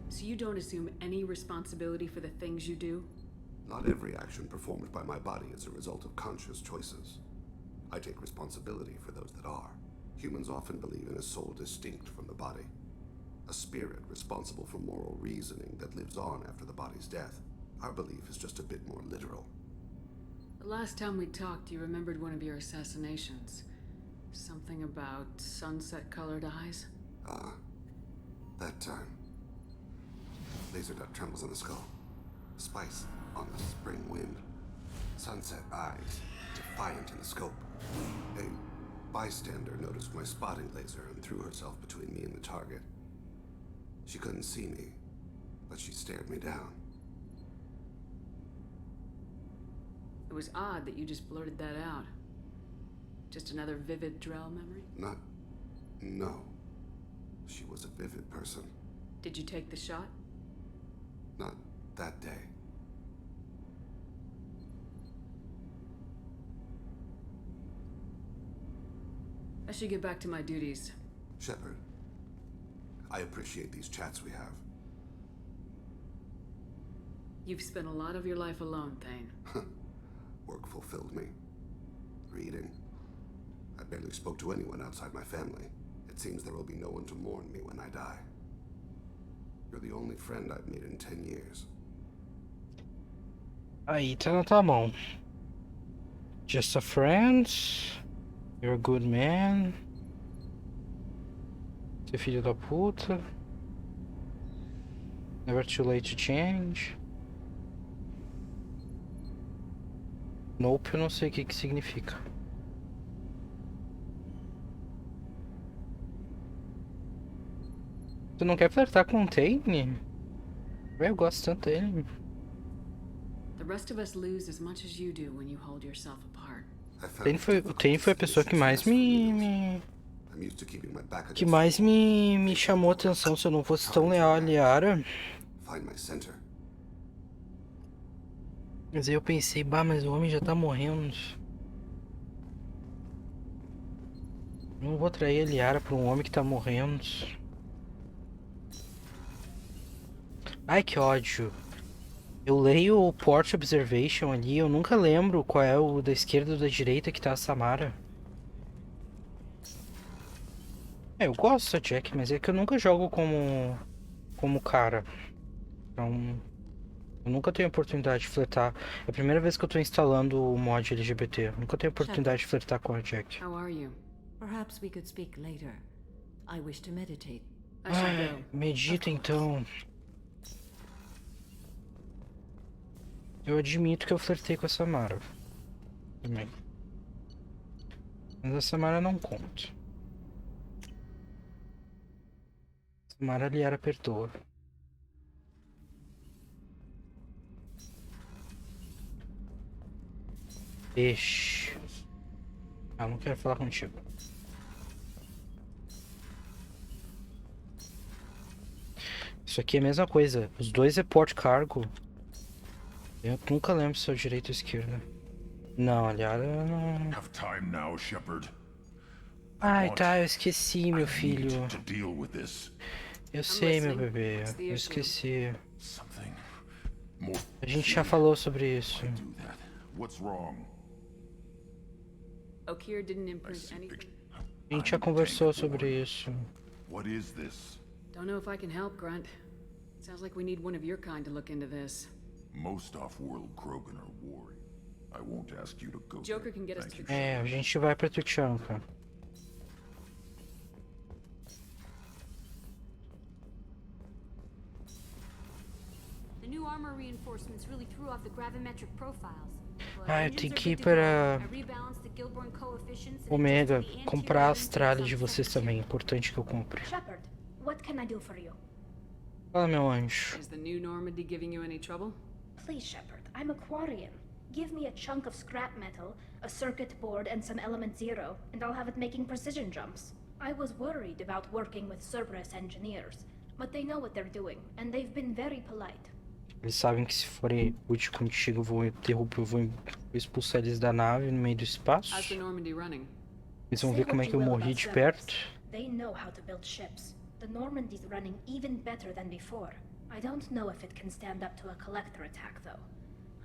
So you don't assume any responsibility for the things you do? Not every action performed by my body is a result of conscious choices. I take responsibility for those that are. Humans often believe in a soul distinct from the body. A spirit responsible for moral reasoning that lives on after the body's death. Our belief is just a bit more literal. The last time we talked, you remembered one of your assassinations. Something about sunset-colored eyes? That time. Laser dot trembles on the skull. Spice on the spring wind. Sunset eyes, defiant in the scope. A bystander noticed my spotting laser and threw herself between me and the target. She couldn't see me, but she stared me down. It was odd that you just blurted that out. Just another vivid Drell memory? No. She was a vivid person. Did you take the shot? Not that day. I should get back to my duties. Shepard, I appreciate these chats we have. You've spent a lot of your life alone, Thane. Work fulfilled me. Reading. I barely spoke to anyone outside my family. It seems there will be no one to mourn me when I die. You're the only friend I've made in 10 years. Aí tá bom. Just a friend. You're a good man. Seu filho da puta. Never too late to change. Nope, eu não sei o que significa. Tu não quer flertar com o Tane? Eu gosto tanto dele. The rest of us lose as much as you do when you hold yourself apart. O Tane foi a pessoa que mais me chamou a atenção. Se eu não fosse tão leal a Liara. Mas aí eu pensei, mas o homem já tá morrendo. Não vou trair a Liara pra um homem que tá morrendo. Ai, que ódio. Eu leio o Port Observation ali, eu nunca lembro qual é o da esquerda ou da direita que tá a Samara. Eu gosto da Jack, mas é que eu nunca jogo como cara. Então, eu nunca tenho oportunidade de flertar. É a primeira vez que eu tô instalando o mod LGBT. Eu nunca tenho oportunidade de flertar com a Jack. How are you? Perhaps we could speak later. I wish to meditate. Medita então. Eu admito que eu flertei com a Samara. Também. Mas a Samara não conta. Samara Liara perdoa. Peixe. Ah, não quero falar contigo. Isso aqui é a mesma coisa. Os dois é port cargo. Eu nunca lembro se é o direito ou esquerda. Não, aliás, não. Ai, tá, eu esqueci, meu filho. Eu sei, meu bebê. Eu esqueci. A gente já falou sobre isso. A gente já conversou sobre isso. Don't know if I can help, Grunt. Sounds like we need one of your kind to look into this. Most off-world Krogan are warring. I won't ask you to go. Joker can get us to the É, a gente vai pra Tuchanka. The new armor reinforcements really threw off the gravimetric profiles. Ah, eu tenho que ir para Omega comprar as tralhas de vocês também. É importante que eu compre. Shepard, what can I do for you? Fala, meu anjo. Is the new Normandy giving you any trouble? Please, Shepard, I'm a Quarian. Give me a chunk of scrap metal, a circuit board, and some element zero, and I'll have it making precision jumps. I was worried about working with Cerberus engineers, but they know what they're doing, and they've been very polite. Eles sabem que se forem rude contigo, eu vou expulsar eles da nave no meio do espaço. How's the Normandy running? Eles vão ver como é que eu morri de perto. They know how to build ships. The Normandy's running even better than before. I don't know if it can stand up to a collector attack, though.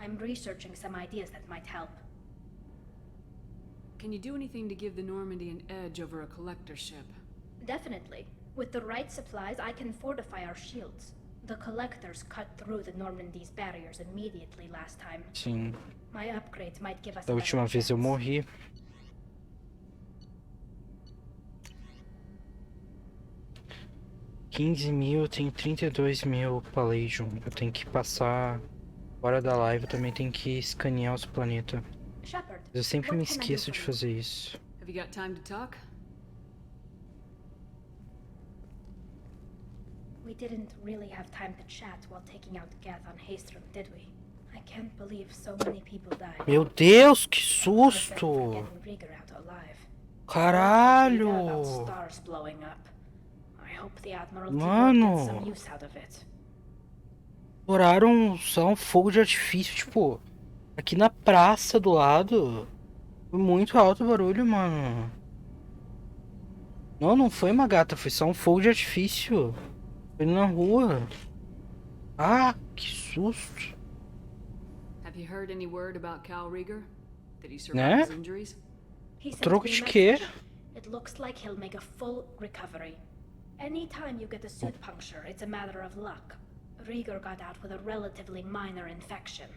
I'm researching some ideas that might help. Can you do anything to give the Normandy an edge over a collector ship? Definitely. With the right supplies, I can fortify our shields. The collectors cut through the Normandy's barriers immediately last time. Sim. My upgrades might give us Da última vez eu morri. $15.000, eu tenho 32.000 Palladium. Eu tenho que passar fora da live, eu também tenho que escanear os planetas. Shepard, Eu sempre me esqueço de fazer isso. Have you got time to talk? We didn't really have time to chat while taking out Gath on Haestrom, did we? I can't believe so many people died. Meu Deus, que susto! Caralho! Mano! Estouraram só um fogo de artifício, tipo, aqui na praça do lado. Foi muito alto o barulho, mano. Não, não foi uma gata, foi só um fogo de artifício. Foi na rua. Ah, que susto. Have you heard any word about Cal Rieger? Did he survive his injuries? Troco de quê? It looks like he'll make a full recovery. Anytime you get a suit puncture, it's a matter of luck. Rieger got out with a relatively minor infection.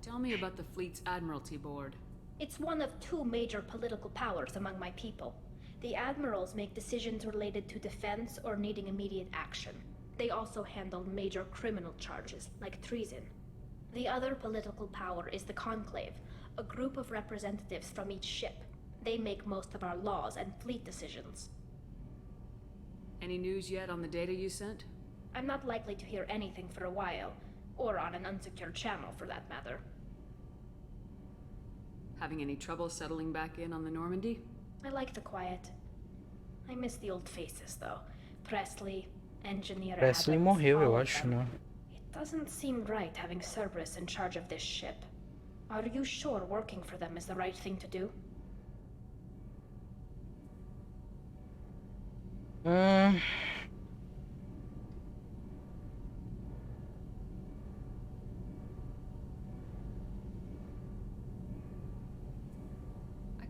Tell me about the fleet's Admiralty Board. It's one of two major political powers among my people. The admirals make decisions related to defense or needing immediate action. They also handle major criminal charges, like treason. The other political power is the Conclave, a group of representatives from each ship. They make most of our laws and fleet decisions. Any news yet on the data you sent? I'm not likely to hear anything for a while, or on an unsecured channel for that matter. Having any trouble settling back in on the Normandy? I like the quiet. I miss the old faces, though. Presley, Engineer Presley morreu, eu acho, né? It doesn't seem right having Cerberus in charge of this ship. Are you sure working for them is the right thing to do? I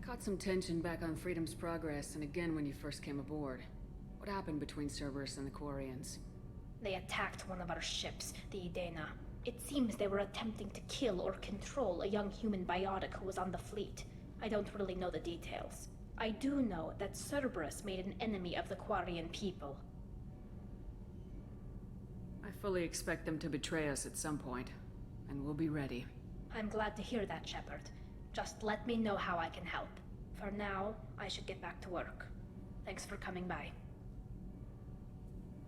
caught some tension back on Freedom's Progress and again when you first came aboard. What happened between Cerberus and the Quarians? They attacked one of our ships, the Idena. It seems they were attempting to kill or control a young human biotic who was on the fleet. I don't really know the details. I do know that Cerberus made an enemy of the Quarian people. I fully expect them to betray us at some point, and we'll be ready. I'm glad to hear that, Shepard. Just let me know how I can help. For now, I should get back to work. Thanks for coming by.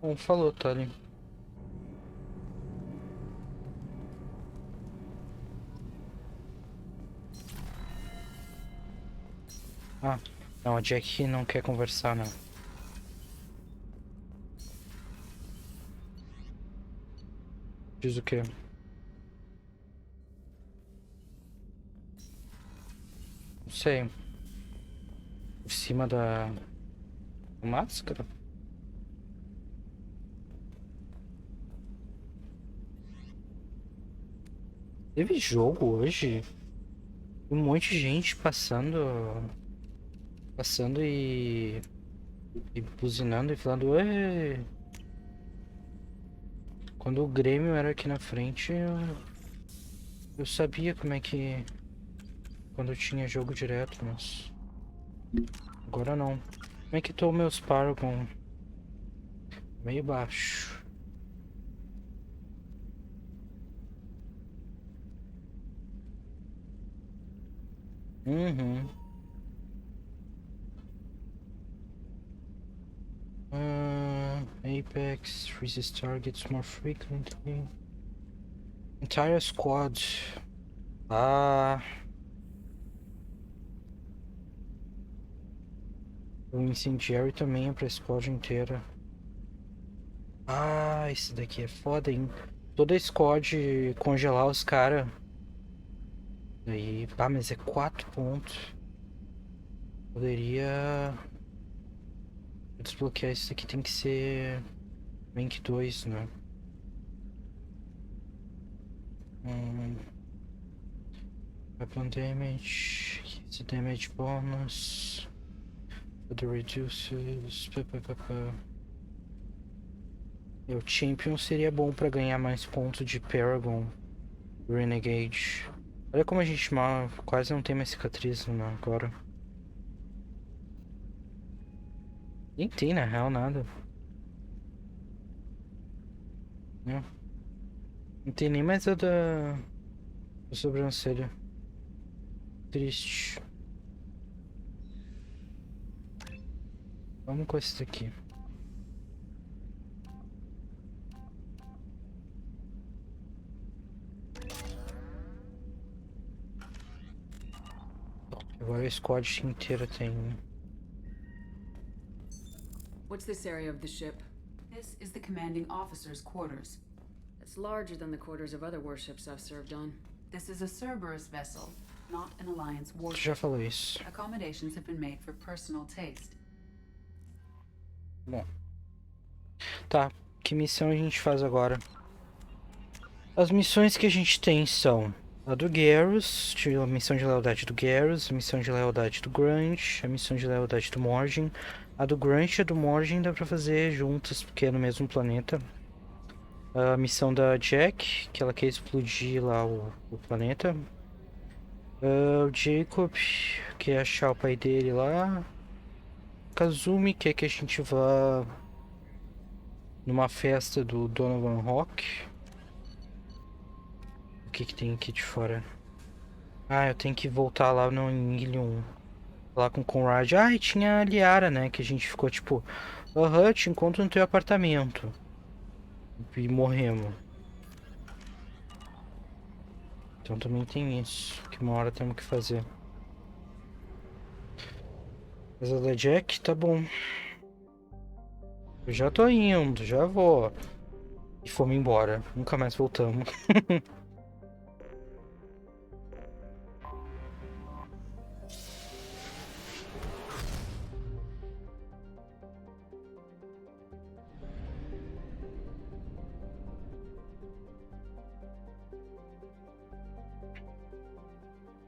Bom, falou, Tali. Ah, não, a Jack não quer conversar, não. Diz o quê? Não sei. Por cima da máscara? Teve jogo hoje? Um monte de gente passando e buzinando e falando "Ê!". Quando o Grêmio era aqui na frente, eu sabia como é que... Quando eu tinha jogo direto, mas... Agora não. Como é que estão meus Paragon? Meio baixo. Apex freezes targets more frequently. Entire squad. Ah. O incendiário também é pra squad inteira. Ah, esse daqui é foda, hein? Toda squad congelar os caras. Aí, pá, mas é 4 pontos. Poderia desbloquear isso aqui, tem que ser rank 2, né? Weapon damage, the damage bonus, the reduces. O Champion seria bom pra ganhar mais pontos de Paragon, Renegade. Olha como a gente quase não tem mais cicatriz, né, agora. Nem tem, na real, nada. Não tem nem mais a da sobrancelha. Triste. Vamos com esse daqui. Agora a squad inteira tem. What's this area of the ship? This is the commanding officer's quarters. It's larger than the quarters of other warships I've served on. This is a Cerberus vessel, not an Alliance Tu warship. já falou isso. Accommodations have been made for personal taste. Bom. Tá, que missão a gente faz agora? As missões que a gente tem são a do Garrus, a missão de lealdade do Garrus, a missão de lealdade do Grunge, a missão de lealdade do Morgan. A do Grunge e a do Morgan dá pra fazer juntas, porque é no mesmo planeta. A missão da Jack, que ela quer explodir lá o planeta. O Jacob, que é achar o pai dele lá. Kazumi quer que a gente vá numa festa do Donovan Rock. O que tem aqui de fora? Ah, eu tenho que voltar lá no Ilium. Falar com o Conrad. Ah, e tinha a Liara, né? Que a gente ficou tipo... Aham, te encontro no teu apartamento. E morremos. Então também tem isso. Que uma hora temos que fazer. Mas a da Jack, tá bom. Eu já tô indo, já vou. E fomos embora. Nunca mais voltamos.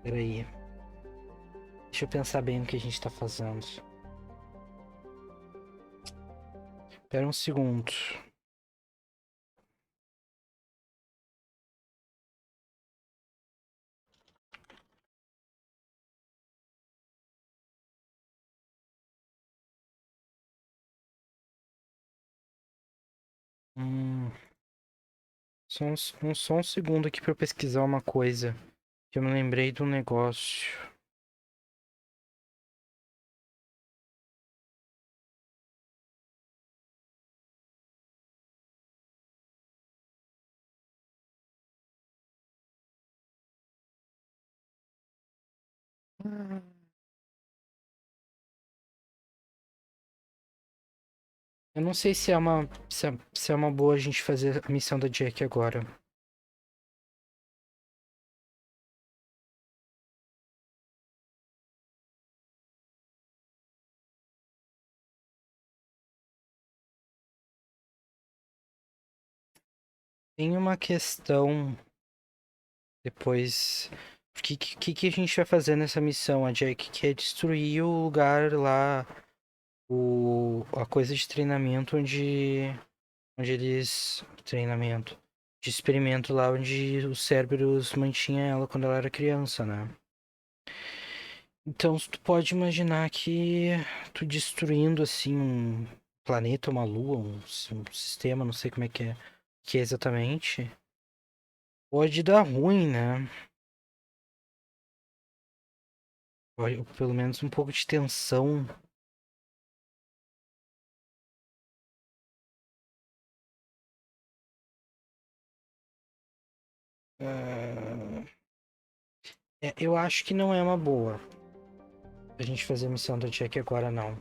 Peraí. Deixa eu pensar bem no que a gente tá fazendo. Espera um segundo. Só um segundo aqui pra eu pesquisar uma coisa. Que eu me lembrei de um negócio. Eu não sei se é se é uma boa a gente fazer a missão da Jack agora. Tem uma questão depois. O que a gente vai fazer nessa missão, a Jack? Que é destruir o lugar lá, a coisa de treinamento onde eles. Treinamento. De experimento lá onde os Cerberus mantinha ela quando ela era criança, né? Então, tu pode imaginar que tu destruindo assim um planeta, uma lua, um sistema, não sei como é que é exatamente, pode dar ruim, né? Pode, pelo menos um pouco de tensão. Eu acho que não é uma boa a gente fazer a missão da Jack agora, não.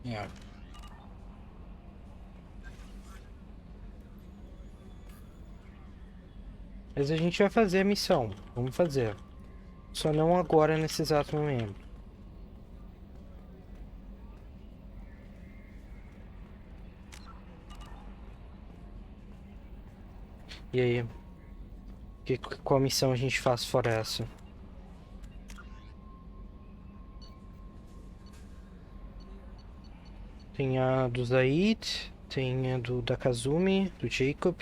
É. Mas a gente vai fazer a missão. Vamos fazer. Só não agora, nesse exato momento. E aí? Qual missão a gente faz fora essa? Tem a do Zaid, tem a da Kazumi, do Jacob,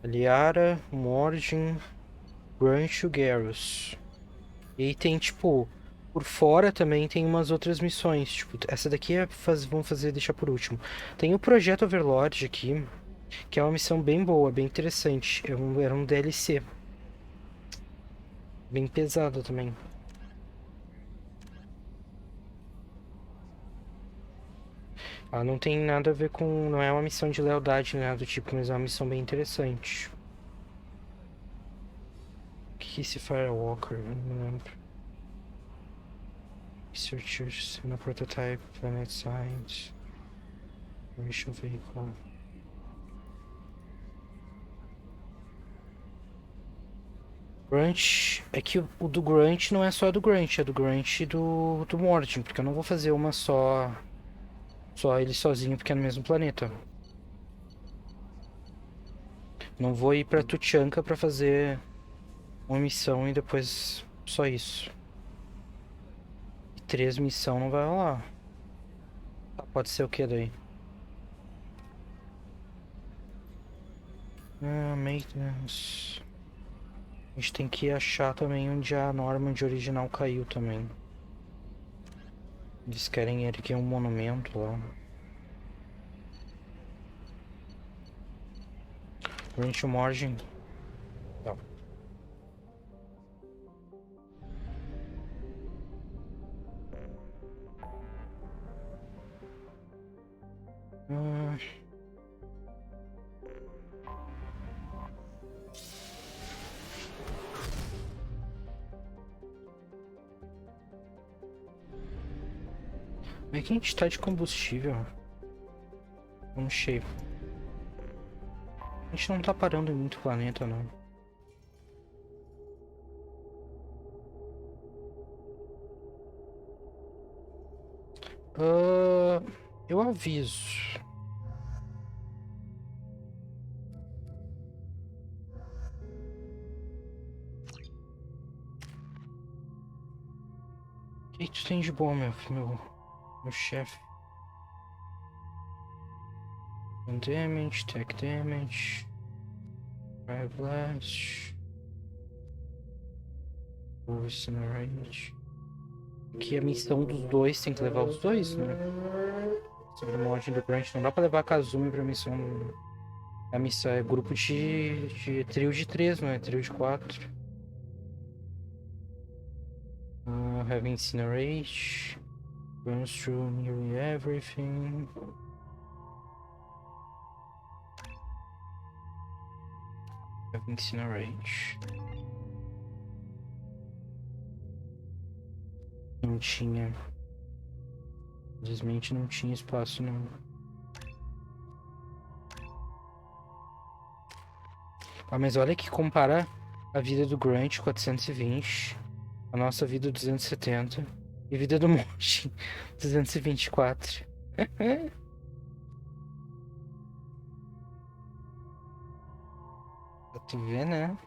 a Liara, o Morgan, Grant e o Garrus. E aí tem, tipo, por fora também tem umas outras missões. Tipo, essa daqui vamos fazer, deixar por último. Tem o Projeto Overlord aqui, que é uma missão bem boa, bem interessante. Era um DLC. Bem pesado também. Ela não tem nada a ver com... Não é uma missão de lealdade, nada do tipo, mas é uma missão bem interessante. O que é esse Firewalker? Eu não lembro. Researchers in a prototype, planet science. Mission vehicle. Grunt, é que o do Grunt não é só do Grunt, é do Grunt e do Morgan, porque eu não vou fazer uma só ele sozinho, porque é no mesmo planeta. Não vou ir pra Tuchanka pra fazer uma missão e depois só isso. E 3 missões não vai rolar. Tá, pode ser o que daí? Maintenance. A gente tem que achar também onde a Norma de original caiu também. Eles querem erguer um monumento lá. Grant Morgan. Tá. Como é que a gente tá de combustível? Vamos cheio. A gente não tá parando em muito planeta, não. Eu aviso. O que tu tem de bom, meu chefe? Damage, tech damage. Fire blast. Incinerate. Aqui a missão dos dois, tem que levar os dois, né? Sobre o mod do Grant, não dá pra levar a Kazumi pra missão. A missão é grupo de trio de 3, não é? Trio de 4. Have incinerate. Runs through nearly everything. Have incinerate. Não tinha. Infelizmente não tinha espaço não. Mas olha que compara a vida do Grant 420, a nossa vida 270 e a vida do Monte 224. Pra tu ver, né?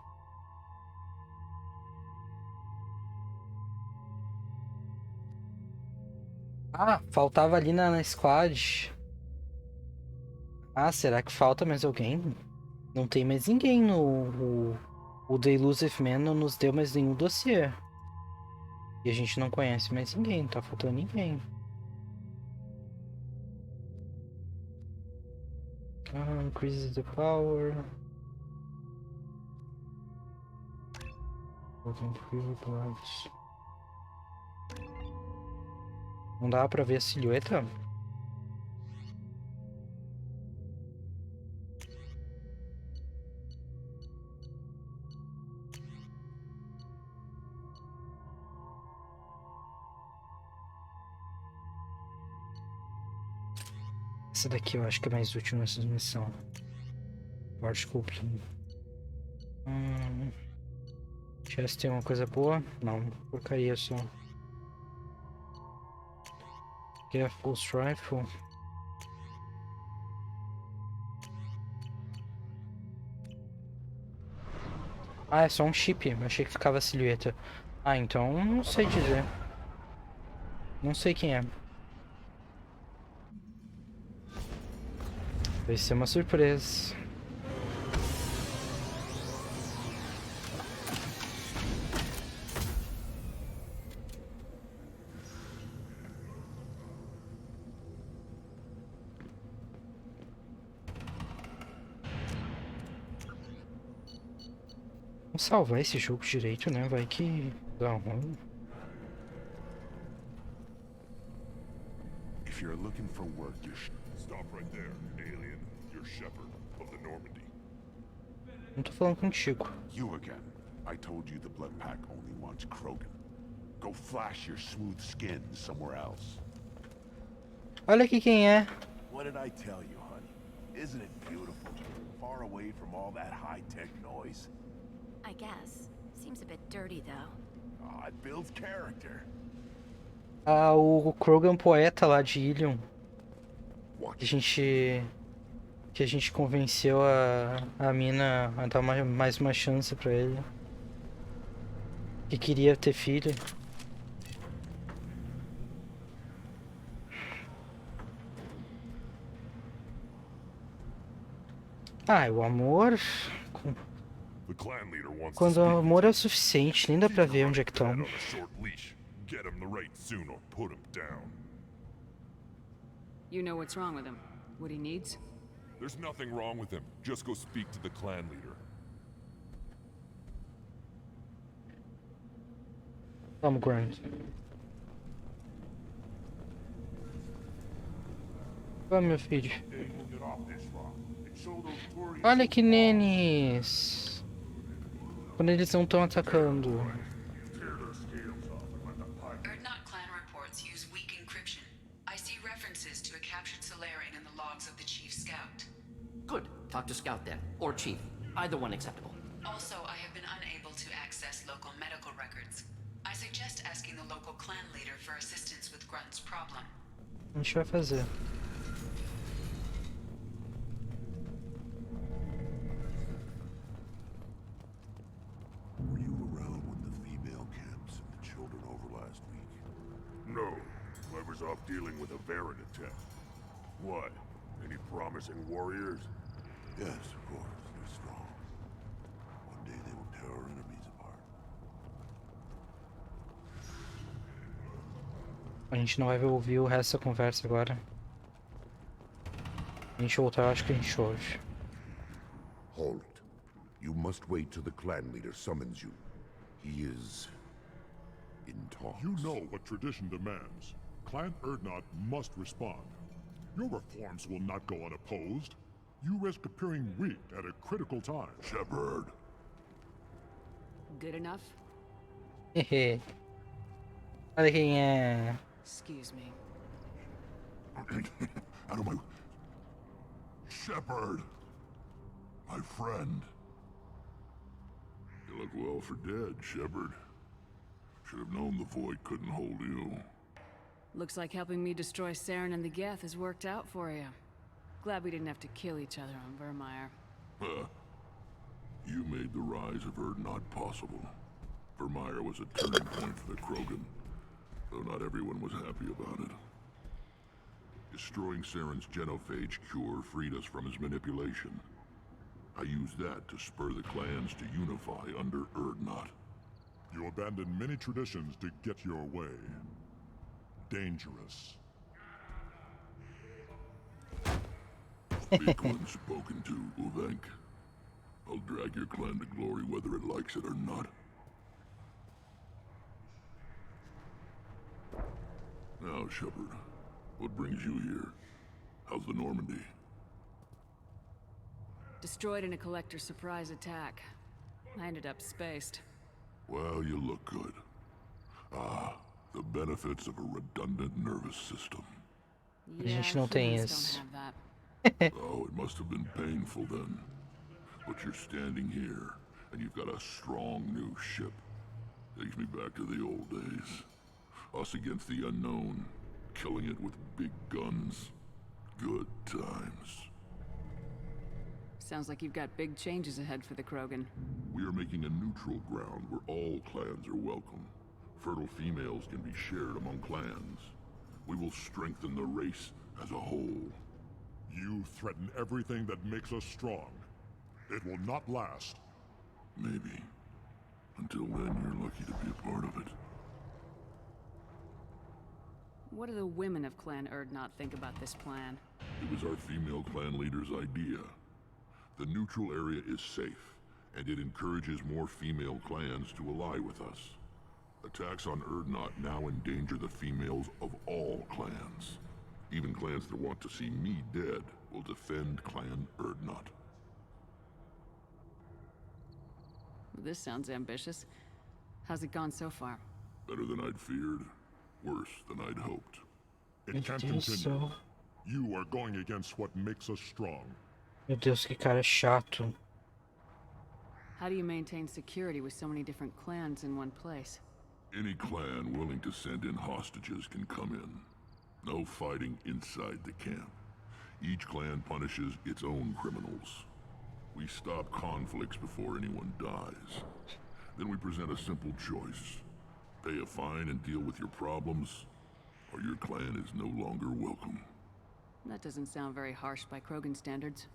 Faltava ali na squad. Será que falta mais alguém? Não tem mais ninguém o The Elusive Man não nos deu mais nenhum dossiê. E a gente não conhece mais ninguém, tá faltando ninguém. Increases the power. Não dá pra ver a silhueta? Essa daqui eu acho que é mais útil nessa missão. Forte cúpula. Chest tem uma coisa boa? Não, porcaria só. Aqui é full rifle. Ah, é só um chip. Eu achei que ficava a silhueta. Ah, então não sei dizer. Não sei quem é. Vai ser uma surpresa. Vamos salvar esse jogo direito, né? Vai que dá ruim. If you're looking for work, you should stop right there, alien. You're Shepard of the Normandy. Não tô falando contigo. You again. I told you the Blood Pack only wants Krogan. Go flash your smooth skin somewhere else. Olha aqui quem é. What did I tell you, honey? Isn't it beautiful? Far away from all that high-tech noise. I guess. Seems a bit dirty, though. Oh, it builds character. Ah, o Krogan poeta lá de Ilion. Que a gente convenceu a mina a dar mais uma chance pra ele. Que queria ter filho. Ah, o amor... Quando o amor é o suficiente, nem dá pra ver onde é que estão. You know what's wrong with him? What he needs? There's nothing wrong with him. Just go speak to the clan leader. Vamos, Grant. Vamos, meu filho. Olha que nenes! Quando eles não estão atacando. Erdnot clan reports use weak encryption. I see references to a captured Solarian in the logs of the Chief Scout. Good. Talk to Scout then. Or Chief. Either one acceptable. Also, I have been unable to access local medical records. I suggest asking the local clan leader for assistance with Grunt's problem. A gente vai fazer. Were you around when the female camps and the children over last week? No. I was off dealing with a Varren attack. What? Any promising warriors? Yes, of course. They're strong. One day they will tear our enemies apart. A gente não vai ouvir o resto da conversa agora. A gente voltar, eu acho que a gente ouve. Halt. You must wait till the clan leader summons you. He is... in talks. You know what tradition demands. Clan Erdnot must respond. Your reforms will not go unopposed. You risk appearing weak at a critical time. Shepard. Good enough? Hehe. Olha quem é. Excuse me. Out of my... Shepard. My friend. You look well for dead, Shepard. Should have known the void couldn't hold you. Looks like helping me destroy Saren and the Geth has worked out for you. Glad we didn't have to kill each other on Vermeer. Huh. You made the rise of Erdnot possible. Vermeer was a turning point for the Krogan, though not everyone was happy about it. Destroying Saren's genophage cure freed us from his manipulation. I used that to spur the clans to unify under Erdnot. You abandoned many traditions to get your way. Dangerous. Speak when spoken to, Uvenk. I'll drag your clan to glory whether it likes it or not. Now, Shepard, what brings you here? How's the Normandy? Destroyed in a collector surprise attack. I ended up spaced. Well, you look good. Ah, the benefits of a redundant nervous system. A gente não tem isso. Oh, it must have been painful then. But you're standing here, and you've got a strong new ship. Takes me back to the old days. Us against the unknown, killing it with big guns. Good times. Sounds like you've got big changes ahead for the Krogan. We are making a neutral ground where all clans are welcome. Fertile females can be shared among clans. We will strengthen the race as a whole. You threaten everything that makes us strong. It will not last. Maybe. Until then, you're lucky to be a part of it. What do the women of Clan Urdnot think about this plan? It was our female clan leader's idea. The neutral area is safe, and it encourages more female clans to ally with us. Attacks on Urdnot now endanger the females of all clans. Even clans that want to see me dead will defend Clan Urdnot. This sounds ambitious. How's it gone so far? Better than I'd feared. Worse than I'd hoped. It can't continue. You are going against what makes us strong. Meu Deus, que cara chato. How do you maintain security with so many different clans in one place? Any clan willing to send in hostages can come in. No fighting inside the camp. Each clan punishes its own criminals. We stop conflicts before anyone dies. Then we present a simple choice. Pay a fine and deal with your problems, or your clan is no longer welcome. That doesn't sound very harsh by Krogan standards.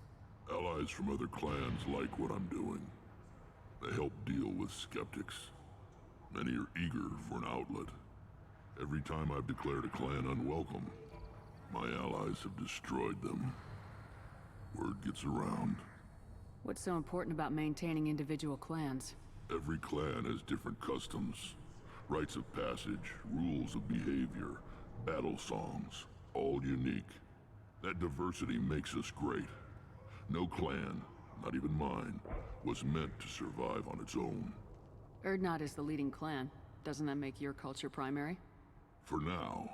Allies from other clans like what I'm doing. They help deal with skeptics. Many are eager for an outlet. Every time I've declared a clan unwelcome, my allies have destroyed them. Word gets around. What's so important about maintaining individual clans? Every clan has different customs, rites of passage, rules of behavior, battle songs, all unique. That diversity makes us great. No clan, not even mine, was meant to survive on its own. Urdnot is the leading clan. Doesn't that make your culture primary? For now.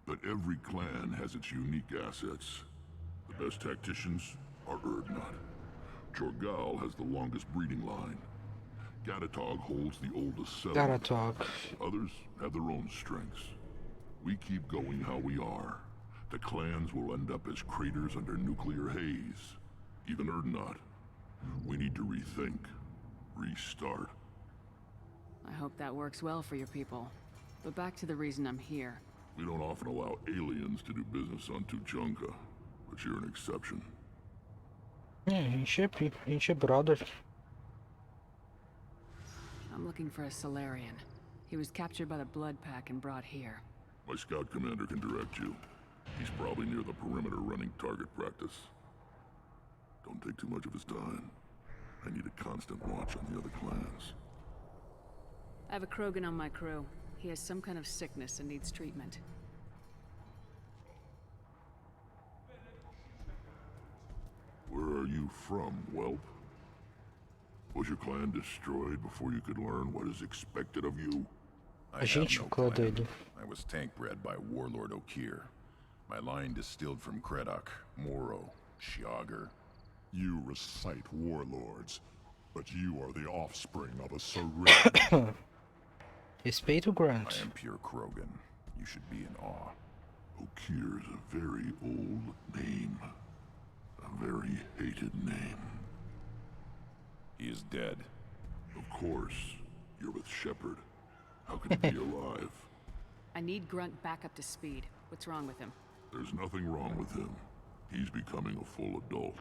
But every clan has its unique assets. The best tacticians are Urdnot. Jorgal has the longest breeding line. Gatatog holds the oldest settlement. Gatatog. Others have their own strengths. We keep going how we are. The clans will end up as craters under nuclear haze. Even Urdnot. We need to rethink. Restart. I hope that works well for your people. But back to the reason I'm here. We don't often allow aliens to do business on Tuchanka, but you're an exception. A gente é brother. I'm looking for a Solarian. He was captured by the Blood Pack and brought here. My scout commander can direct you. He's probably near the perimeter running target practice. Don't take too much of his time. I need a constant watch on the other clans. I have a Krogan on my crew. He has some kind of sickness and needs treatment. Where are you from, whelp? Was your clan destroyed before you could learn what is expected of you? A gente ficou doido. I was tank bred by Warlord Okir. My line distilled from Kredok, Moro, Shiagar. You recite warlords, but you are the offspring of a Sarin. Respeito o Grunt. I am pure Krogan. You should be in awe. Okir's a very old name. A very hated name. He is dead. Of course. You're with Shepard. How could he be alive? I need Grunt back up to speed. What's wrong with him? There's nothing wrong with him. He's becoming a full adult.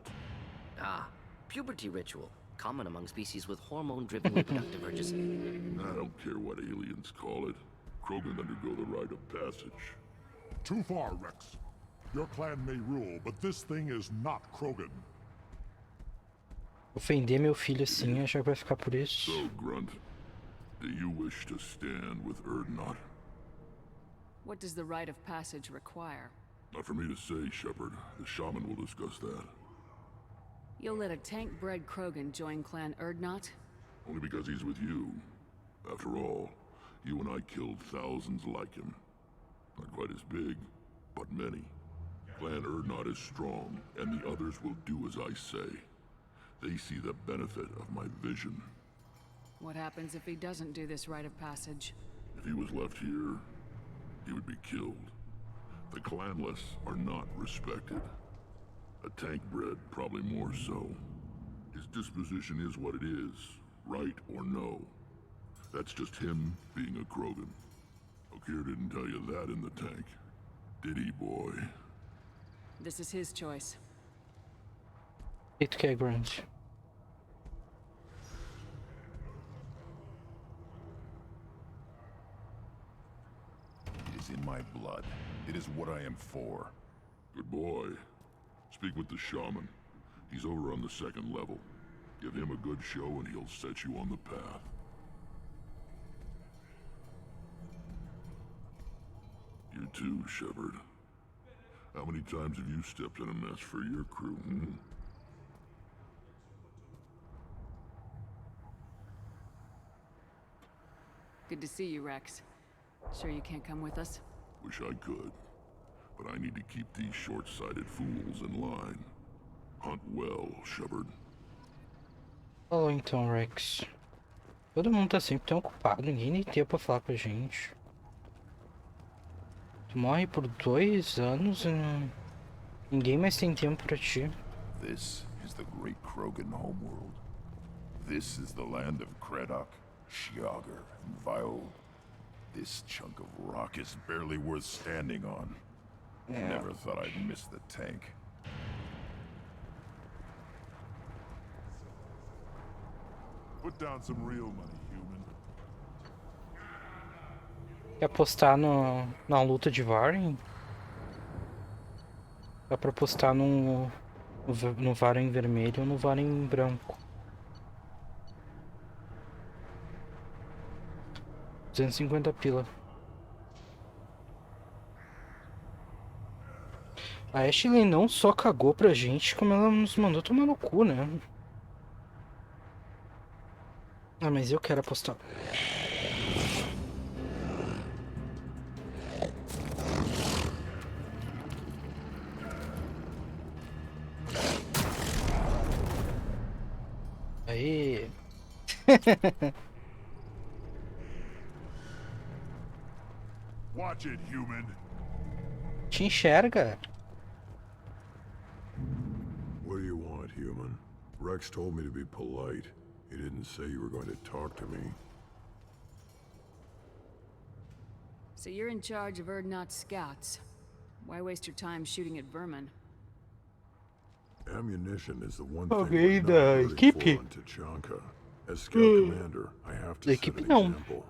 Ah, puberty ritual. Common among species with hormone-driven reproductive urges. I don't care what aliens call it. Krogan undergo the rite of passage. Too far, Rex. Your clan may rule, but this thing is not Krogan. Ofender meu filho assim, achar que vai ficar por isso. So, Grunt, do you wish to stand with Urdnot? What does the rite of passage require? Not for me to say, Shepard. The shaman will discuss that. You'll let a tank-bred Krogan join Clan Urdnot? Only because he's with you. After all, you and I killed thousands like him. Not quite as big, but many. Clan Urdnot is strong, and the others will do as I say. They see the benefit of my vision. What happens if he doesn't do this rite of passage? If he was left here, he would be killed. The clanless are not respected. A tank bred, probably more so. His disposition is what it is, right or no. That's just him being a Krogan. Okeer didn't tell you that in the tank, did he, boy? This is his choice. 8k grand. It is in my blood. It is what I am for. Good boy. Speak with the shaman. He's over on the 2nd level. Give him a good show and he'll set you on the path. You too, Shepard. How many times have you stepped in a mess for your crew, hmm? Good to see you, Rex. Sure you can't come with us? Wish I could. But I need to keep these short-sighted fools in line. Hunt well, Shepard. Falou então, Rex. Todo mundo tá sempre tão ocupado, ninguém tem tempo pra falar com a gente. Tu morre por 2 anos e ninguém mais tem tempo pra ti. This is the great Krogan homeworld. This is the land of Kredok, Shiagar, and Vio. This chunk of rock is barely worth standing on. Yeah. Never thought I'd miss the tank. Put down some real money, human. Quer apostar na luta de Varen? Dá pra apostar no Varen vermelho ou no Varen branco. 250 pila. A Ashley não só cagou pra gente, como ela nos mandou tomar no cu, né? Ah, mas eu quero apostar. Aí. Watch it, human. Te enxerga. What do you want, human? Rex told me to be polite. He didn't say you were going to talk to me. So you're in charge of Urdnot's scouts. Why waste your time shooting at vermin? Ammunition is the one thing Alguém we're da not rooting equipe? for on Tachanka. As scout commander, I have to Da set equipe an não. example.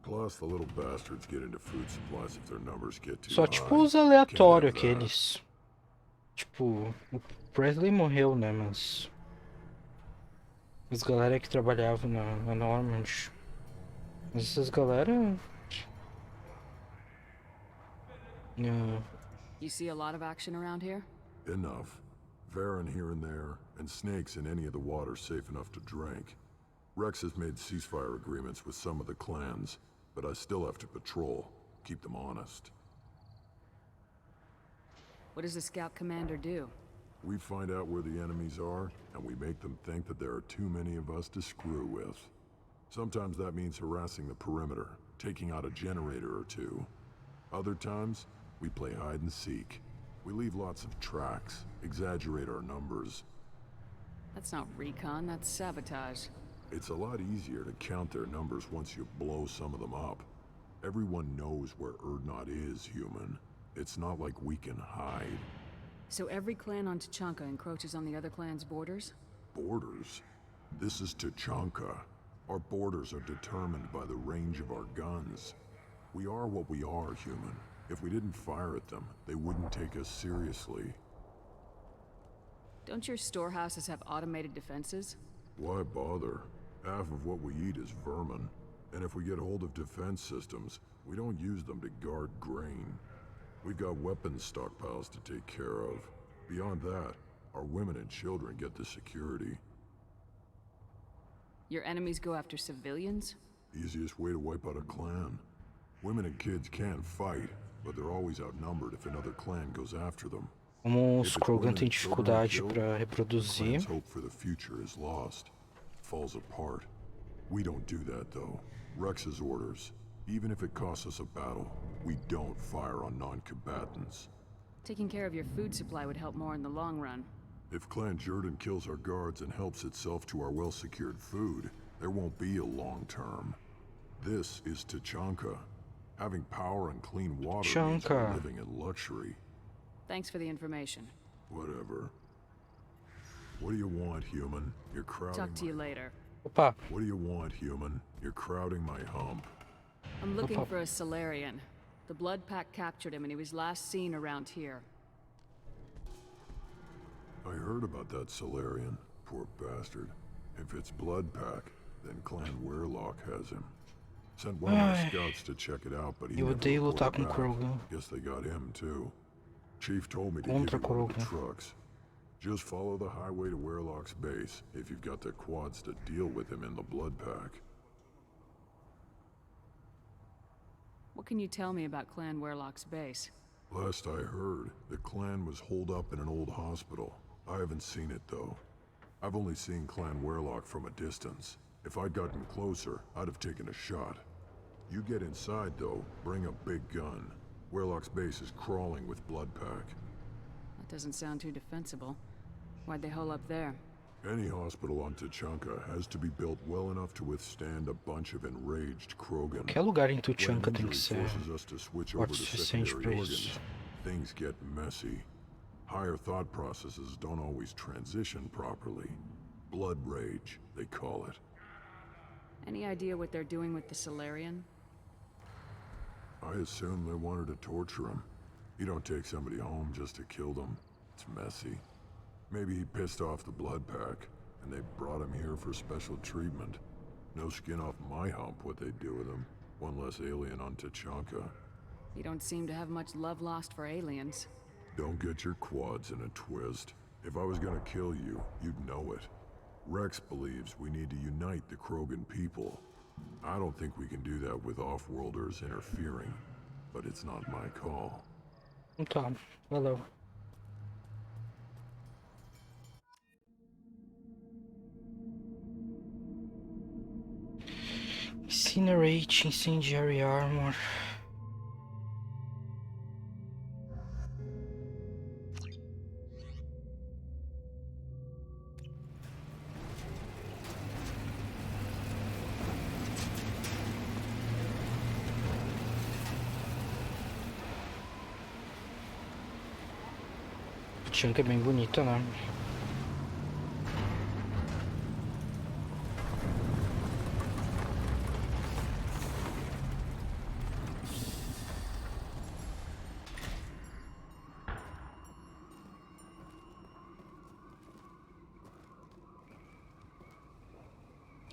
Plus, the little bastards get into food supplies if their numbers get too Só high. tipo os Can't aleatórios have that. aqueles. Tipo, o Presley morreu, né? Mas. As galera que trabalhavam na Normand. Mas essas galera. You see a lot of action around here? Enough. Varen here and there, and snakes in any of the water safe enough to drink. Rex has made ceasefire agreements with some of the clans, but I still have to patrol, keep them honest. What does the scout commander do? We find out where the enemies are, and we make them think that there are too many of us to screw with. Sometimes that means harassing the perimeter, taking out a generator or two. Other times, we play hide and seek. We leave lots of tracks, exaggerate our numbers. That's not recon, that's sabotage. It's a lot easier to count their numbers once you blow some of them up. Everyone knows where Urdnot is, human. It's not like we can hide. So every clan on Tachanka encroaches on the other clan's borders? Borders? This is Tachanka. Our borders are determined by the range of our guns. We are what we are, human. If we didn't fire at them, they wouldn't take us seriously. Don't your storehouses have automated defenses? Why bother? Half of what we eat is vermin. And if we get hold of defense systems, we don't use them to guard grain. We've got weapons stockpiles to take care of. Beyond that, our women and children get the security. Your enemies go after civilians? Easiest way to wipe out a clan. Women and kids can't fight. but they're always outnumbered if another clan goes after them. Como os Krogan têm dificuldade para reproduzir. Hope for the future is lost, falls apart. We don't do that though. Rex's orders. Even if it costs us a battle, we don't fire on non-combatants. Taking care of your food supply would help more in the long run. If Clan Jordan kills our guards and helps itself to our well-secured food, there won't be a long term. This is Tachanka. Having power and clean water means we're living in luxury. Thanks for the information. Whatever. What do you want, human? You're crowding. Talk to you later. Opa. What do you want, human? You're crowding my hump. I'm looking for a Solarian. The Blood Pack captured him and he was last seen around here. I heard about that Solarian. Poor bastard. If it's Blood Pack, then Clan Werlock has him. Sent one of my scouts to check it out, but he never reported back. Guess they got him too. Chief told me to give you one of the trucks. Just follow the highway to Werlock's base if you've got the quads to deal with him in the Blood Pack. What can you tell me about Clan Werlock's base? Last I heard, the clan was holed up in an old hospital. I haven't seen it though. I've only seen Clan Werlock from a distance. If I'd gotten closer, I'd have taken a shot. You get inside though, bring a big gun. Werlock's base is crawling with Blood Pack. That doesn't sound too defensible. Why'd they hole up there? Any hospital on Tachanka has to be built well enough to withstand a bunch of enraged Krogan. Qualquer lugar em Tachanka tem que ser forces us to switch over to secondary organs. Things get messy. Higher thought processes don't always transition properly. Blood rage, they call it. Any idea what they're doing with the Solarian? I assume they wanted to torture him. You don't take somebody home just to kill them. It's messy. Maybe he pissed off the Blood Pack, and they brought him here for special treatment. No skin off my hump what they'd do with him. One less alien on Tachanka. You don't seem to have much love lost for aliens. Don't get your quads in a twist. If I was gonna kill you, you'd know it. Rex believes we need to unite the Krogan people. I don't think we can do that with off-worlders interfering, but it's not my call. Então, valeu. Incinerate, incendiary armor. Tachanka é bem bonita, né?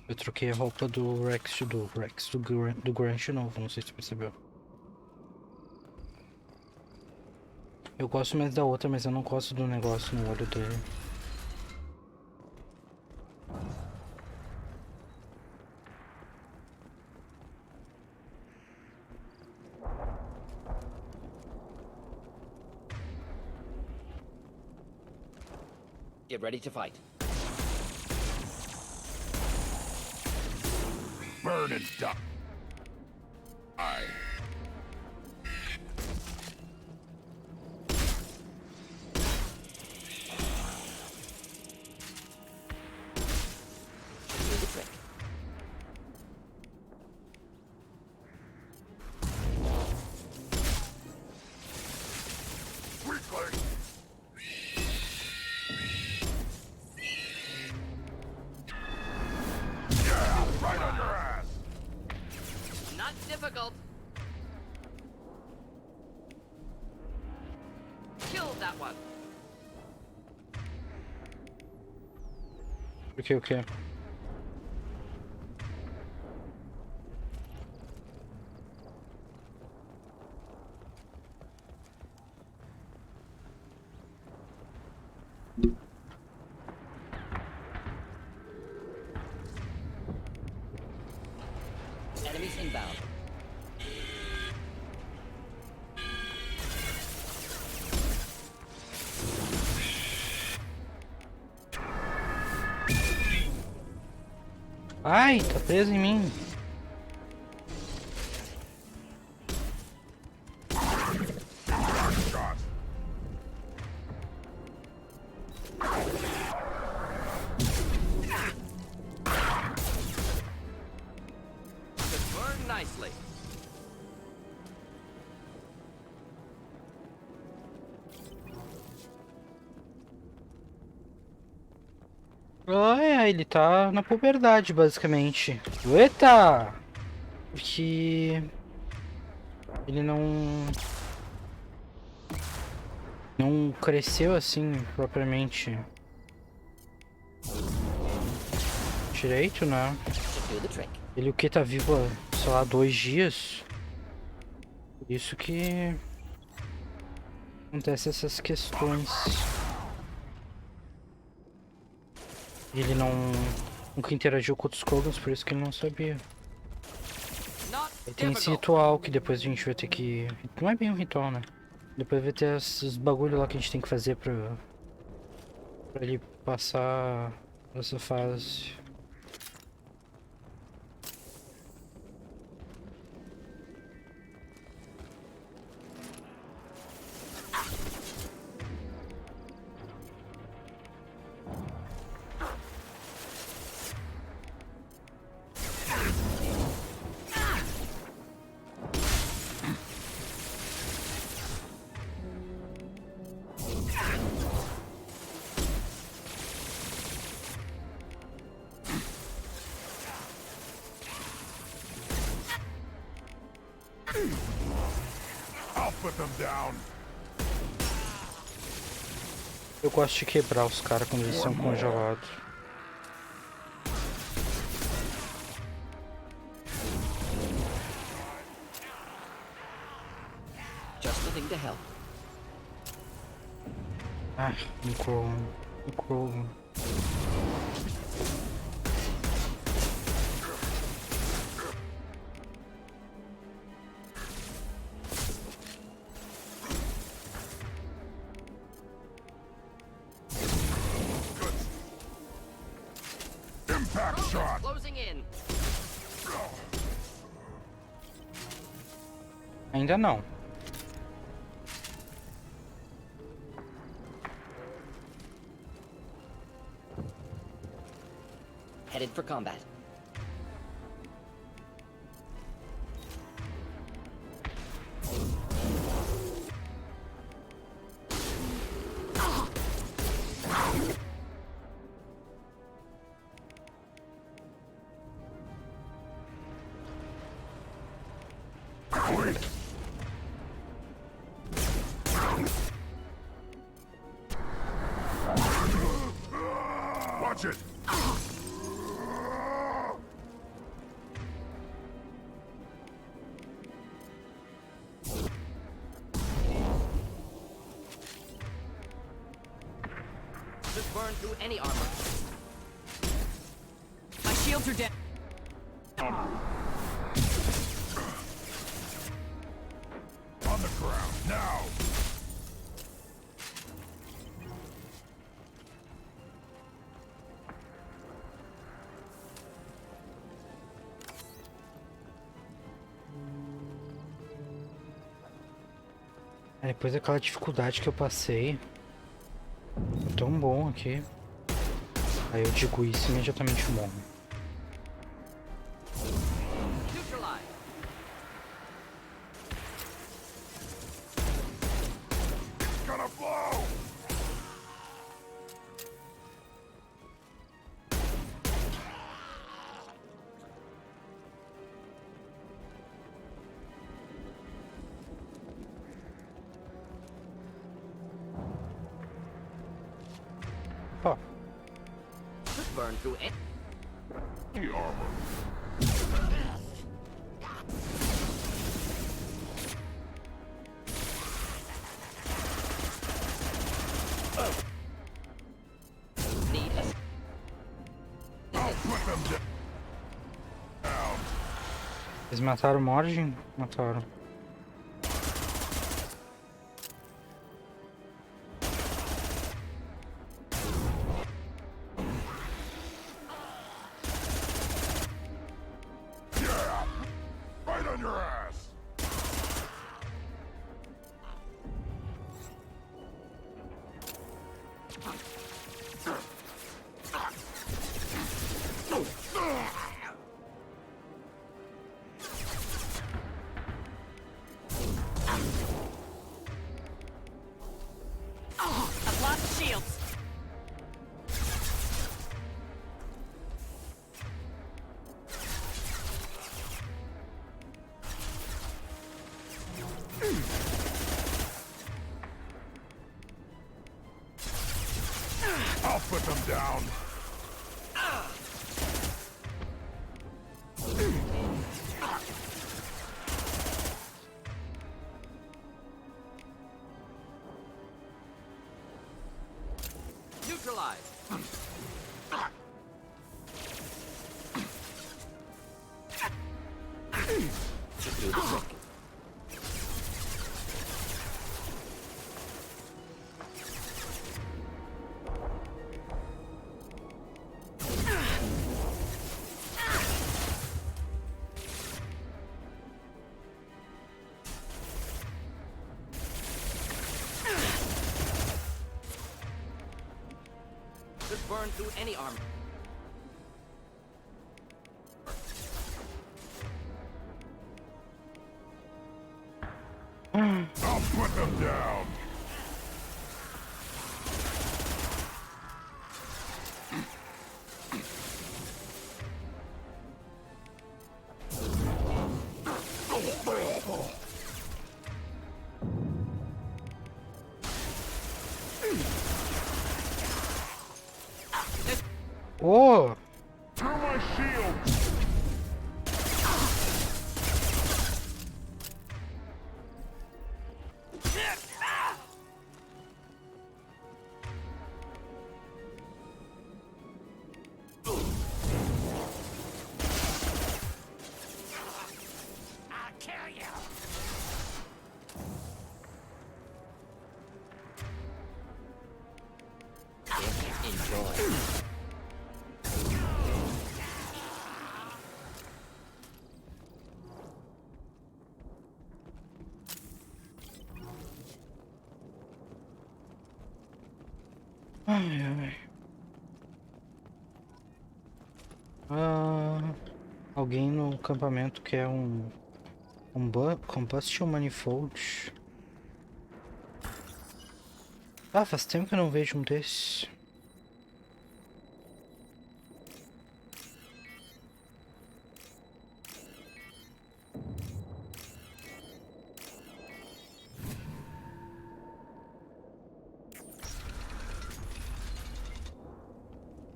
Eu troquei a roupa do do Grant novo, não sei se você percebeu. Eu gosto mais da outra, mas eu não gosto do negócio no olho dele. Get ready to fight. Burn and die. Difficult. Kill that one. Okay. Enemies inbound. Ai, tá preso em mim. Ah, ele tá na puberdade, basicamente. Eita! Que ele não cresceu assim propriamente direito, né? Ele o que tá vivo há, sei lá, 2 dias. Por isso que acontece essas questões. Ele nunca interagiu com outros Krogans, por isso que ele não sabia. E tem esse ritual que depois a gente vai ter que... Não é bem um ritual, né? Depois vai ter esses bagulho lá que a gente tem que fazer pra ele passar essa fase. Eu gosto de quebrar os caras quando eles são congelados. Ah, um Krogan. Ainda não. Headed for combat. Watch it! Just burn through any armor. My shields are down. On the ground, now! Depois daquela dificuldade que eu passei, tão bom aqui. Aí eu digo isso e imediatamente morro. Ó. Burn through any armor. Need a... I'll put them down. Eles mataram o Morgan? Mataram. I've lost shields. I'll put them down. Neutralized. Should do the trick. Should burn through any armor. I'll put them down. Oh! Through my shield. I'll kill you. Enjoy. Ai, ai. Alguém no acampamento quer um combustion manifold. Ah, faz tempo que eu não vejo um desses.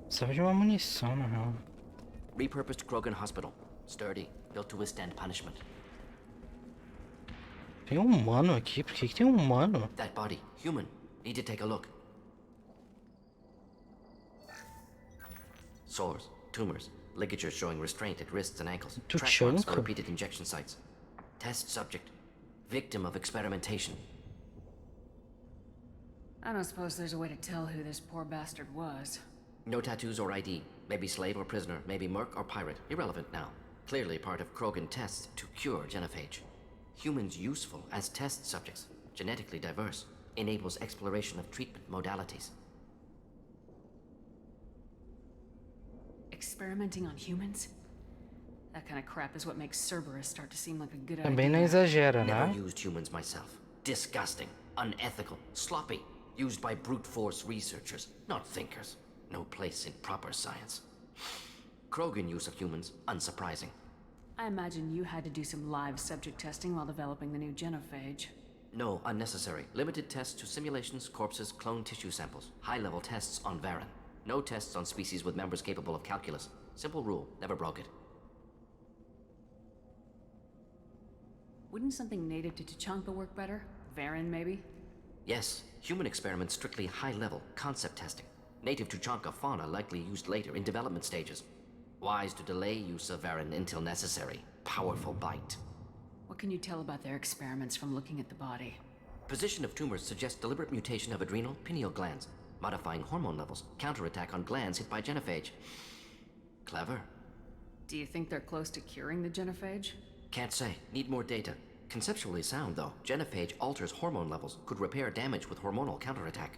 Precisava de uma munição, na real. Repurposed Krogan Hospital. Sturdy, built to withstand punishment. Tem um humano aqui? Por que tem um humano? That body, human. Need to take a look. Sores, tumors, ligatures showing restraint at wrists and ankles. Track marks for repeated injection sites. Test subject. Victim of experimentation. I don't suppose there's a way to tell who this poor bastard was. No tattoos or ID. Maybe slave or prisoner, maybe merc or pirate. Irrelevant now. Clearly part of Krogan tests to cure genophage. Humans useful as test subjects. Genetically diverse. Enables exploration of treatment modalities. Experimenting on humans? That kind of crap is what makes Cerberus start to seem like a good Também não idea. exagera, Never né? used humans myself. Disgusting, unethical, sloppy. Used by brute force researchers, not thinkers. No place in proper science. Krogan use of humans, unsurprising. I imagine you had to do some live subject testing while developing the new genophage. No, unnecessary. Limited tests to simulations, corpses, cloned tissue samples. High-level tests on Varen. No tests on species with members capable of calculus. Simple rule, never broke it. Wouldn't something native to Tuchanka work better? Varen, maybe? Yes, human experiments strictly high-level, concept testing. Native Tuchanka fauna likely used later in development stages. Wise to delay use of Varen until necessary. Powerful bite. What can you tell about their experiments from looking at the body? Position of tumors suggests deliberate mutation of adrenal, pineal glands, modifying hormone levels, counterattack on glands hit by genophage. Clever. Do you think they're close to curing the genophage? Can't say. Need more data. Conceptually sound, though. Genophage alters hormone levels, could repair damage with hormonal counterattack.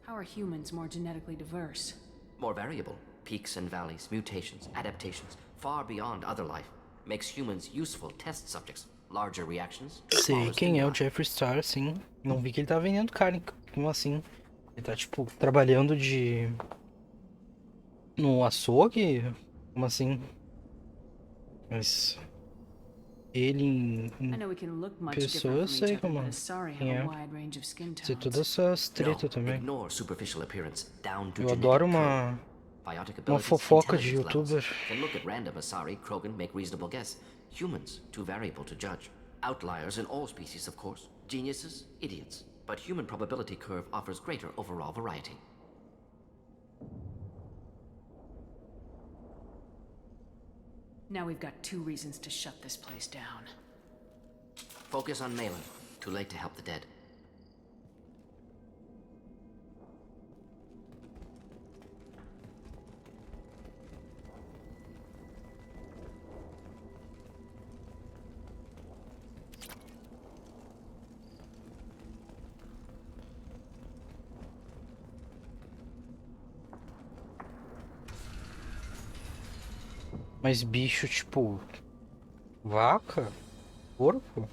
How are humans more genetically diverse? More variable. Peaks and valleys, mutations, adaptations, far beyond other life. Makes humans useful test subjects. Larger reactions. Sei quem é o Jeffree Star, assim. Não vi que ele tá vendendo carne. Como assim? Ele tá, tipo, trabalhando de... no açougue? Como assim? Mas... ele em pessoa, sei como quem é. Sei todas essas treta também. Eu adoro uma fofoca de youtuber. Can look at random Asari, Krogan, make reasonable guess. Humans, too variable to judge. Outliers in all species, of course. Geniuses, idiots. But human probability curve offers greater overall variety. Now we've got 2 reasons to shut this place down. Focus on Malin. Too late to help the dead. Mas bicho, tipo... vaca? Porco?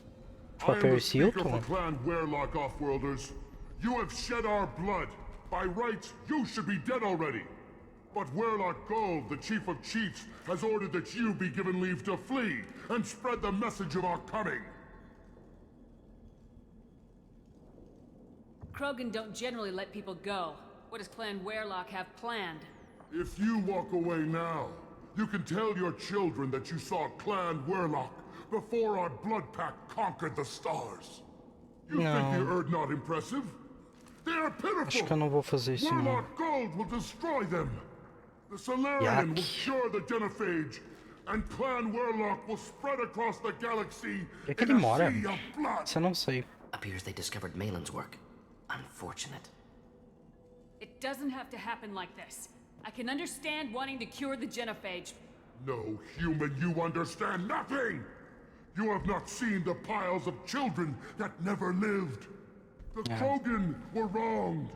Tipo a Paris Hilton? Clan Werlock Offworlders. You have shed our blood. By rights, you should be dead already. But Werlock Gold, the Chief of Chiefs, has ordered that you be given leave to flee and spread the message of our coming. Krogan don't generally let people go. What does Clan Werlock have planned? If you walk away now, you can tell your children that you saw Clan Werlock before our blood pact conquered the stars. You think the Erd not impressive? They are pitiful. Acho que eu não vou fazer isso não. Werlock Gold will destroy them. The Solarian will cure the genophage, and Clan Werlock will spread across the galaxy é que ele mora? Isso eu não sei. Appears they discovered Malin's work. Unfortunate. It doesn't have to happen like this. I can understand wanting to cure the genophage. No, human, you understand nothing! You have not seen the piles of children that never lived. The Krogan were wronged.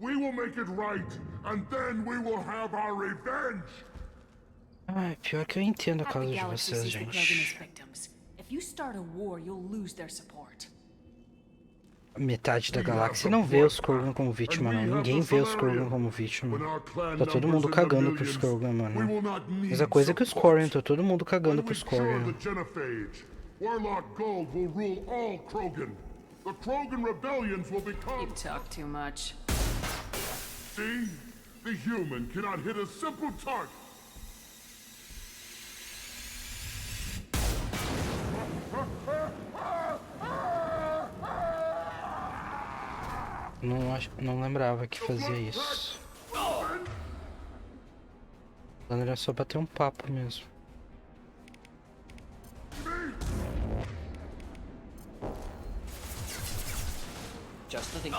We will make it right, and then we will have our revenge! Ai, pior que eu entendo a causa de vocês, gente. If you start a war, you'll lose their support. Metade da galáxia não vê os Krogan como vítima, não. Ninguém vê os Krogan como vítima. Tá todo mundo cagando pros Krogan, mano. Mas a coisa é que os Quarian, tá todo mundo cagando pros Quarian. Warlock Gold will rule all Krogan. The Krogan rebellions will become... You talk too much. See? The human cannot hit a simple target. Não lembrava que fazia isso. Era só bater um papo mesmo. Just the thing.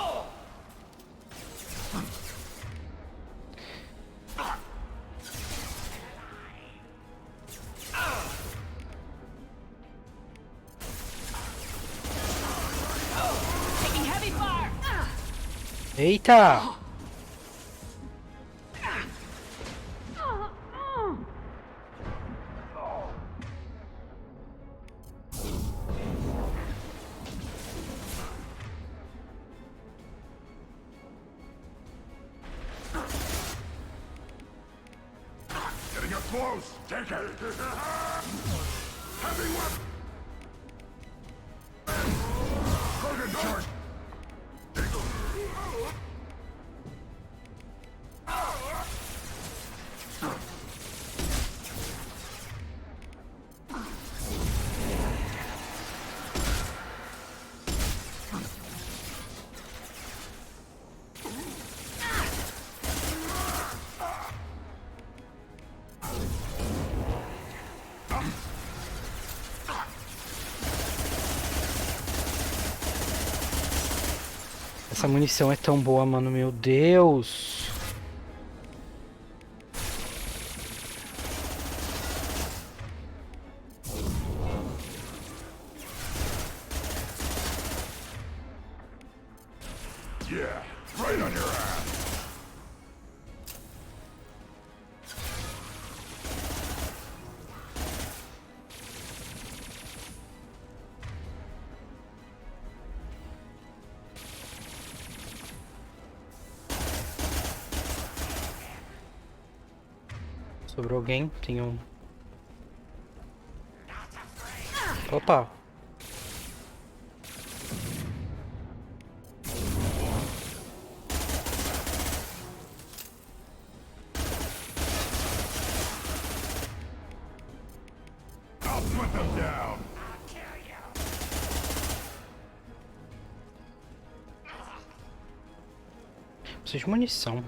Taking heavy fire. Eita! Getting up close! Take it! Heavy weapon! Krogan charge! Essa munição é tão boa, mano, meu Deus! Yeah, Right on your ass. Sobrou alguém? Tem um. Opa! I'll put them down. Preciso de munição.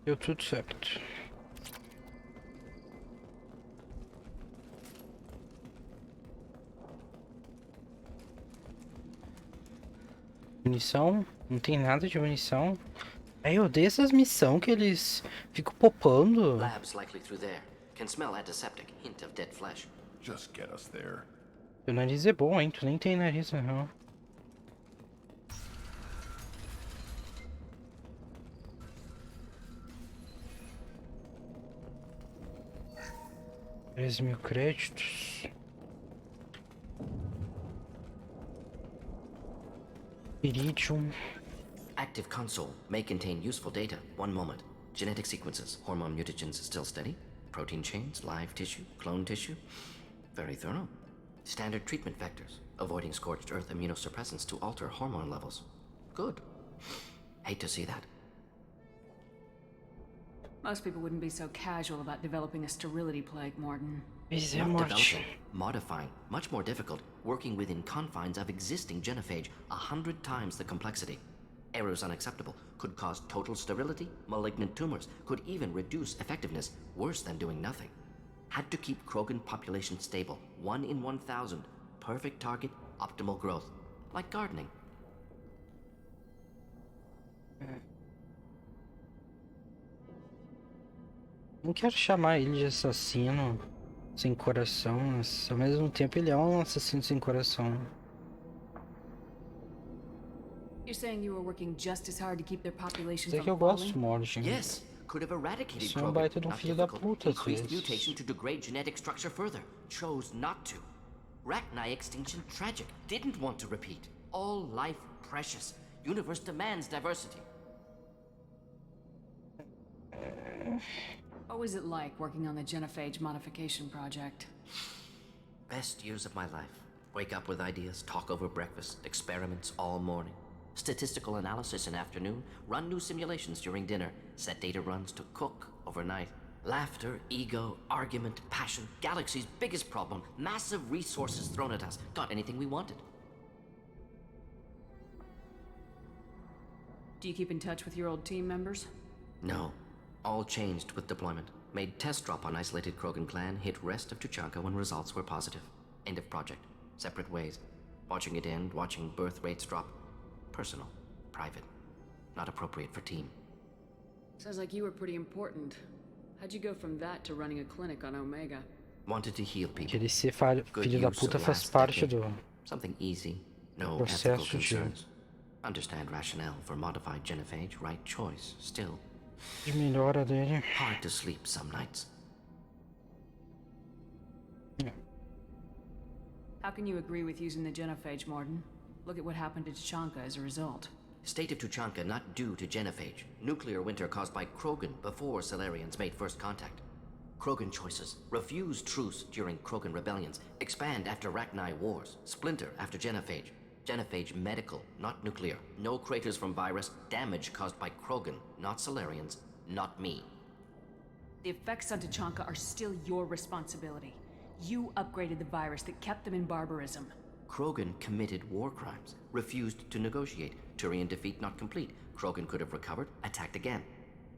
Deu tudo certo. Munição? Não tem nada de munição. Aí eu odeio essas missões que eles ficam popando. Labs likely through there. Can smell antiseptic, hint of dead flesh. Just get us there. Teu nariz é bom, hein? Tu nem tem nariz, não. $13.000 créditos. Iridium. Active console may contain useful data. One moment. Genetic sequences, hormone mutagens still steady. Protein chains, live tissue, clone tissue. Very thorough. Standard treatment vectors, avoiding scorched earth immunosuppressants to alter hormone levels. Good. Hate to see that. Most people wouldn't be so casual about developing a sterility plague, Morton. Not developing, modifying, much more difficult, working within confines of existing genophage, 100 times the complexity. Errors unacceptable, could cause total sterility, malignant tumors, could even reduce effectiveness, worse than doing nothing. Had to keep Krogan population stable, 1 in 1,000, perfect target, optimal growth, like gardening. Não quero chamar ele de assassino sem coração, mas ao mesmo tempo ele é um assassino sem coração. You're saying you were working just as hard to keep their population Isso é from que eu gosto de falling? Mordin. Yes, could have eradicated Isso é um Krogan. baita de um Not filho da difficult. puta às Increased vezes. mutation to degrade genetic structure further. Chose not to. Rachni extinction tragic. Didn't want to repeat. All life precious. Universe demands diversity. What was it like working on the genophage modification project? Best years of my life. Wake up with ideas, talk over breakfast, experiments all morning. Statistical analysis in afternoon, run new simulations during dinner, set data runs to cook overnight. Laughter, ego, argument, passion, galaxy's biggest problem, massive resources thrown at us. Got anything we wanted. Do you keep in touch with your old team members? No. All changed with deployment. Made test drop on isolated Krogan clan, hit rest of Tuchanka when results were positive. End of project. Separate ways. Watching it end, watching birth rates drop. Personal. Private. Not appropriate for team. Sounds like you were pretty important. How'd you go from that to running a clinic on Omega? Wanted to heal people. Querer ser filho da puta faz parte do Something easy. No ethical processo de concerns. Understand rationale for modified genophage. Right choice. Still. melhora dele. Hard to sleep some nights. How can you agree with using the genophage, Morton? Look at what happened to Tuchanka as a result. State of Tuchanka not due to genophage. Nuclear winter caused by Krogan before Solarians made first contact. Krogan choices. Refuse truce during Krogan rebellions. Expand after Rachni wars. Splinter after genophage. Genophage medical, not nuclear. No craters from virus. Damage caused by Krogan, not Solarians, not me. The effects on Tuchanka are still your responsibility. You upgraded the virus that kept them in barbarism. Krogan committed war crimes. Refused to negotiate. Turian defeat not complete. Krogan could have recovered, attacked again.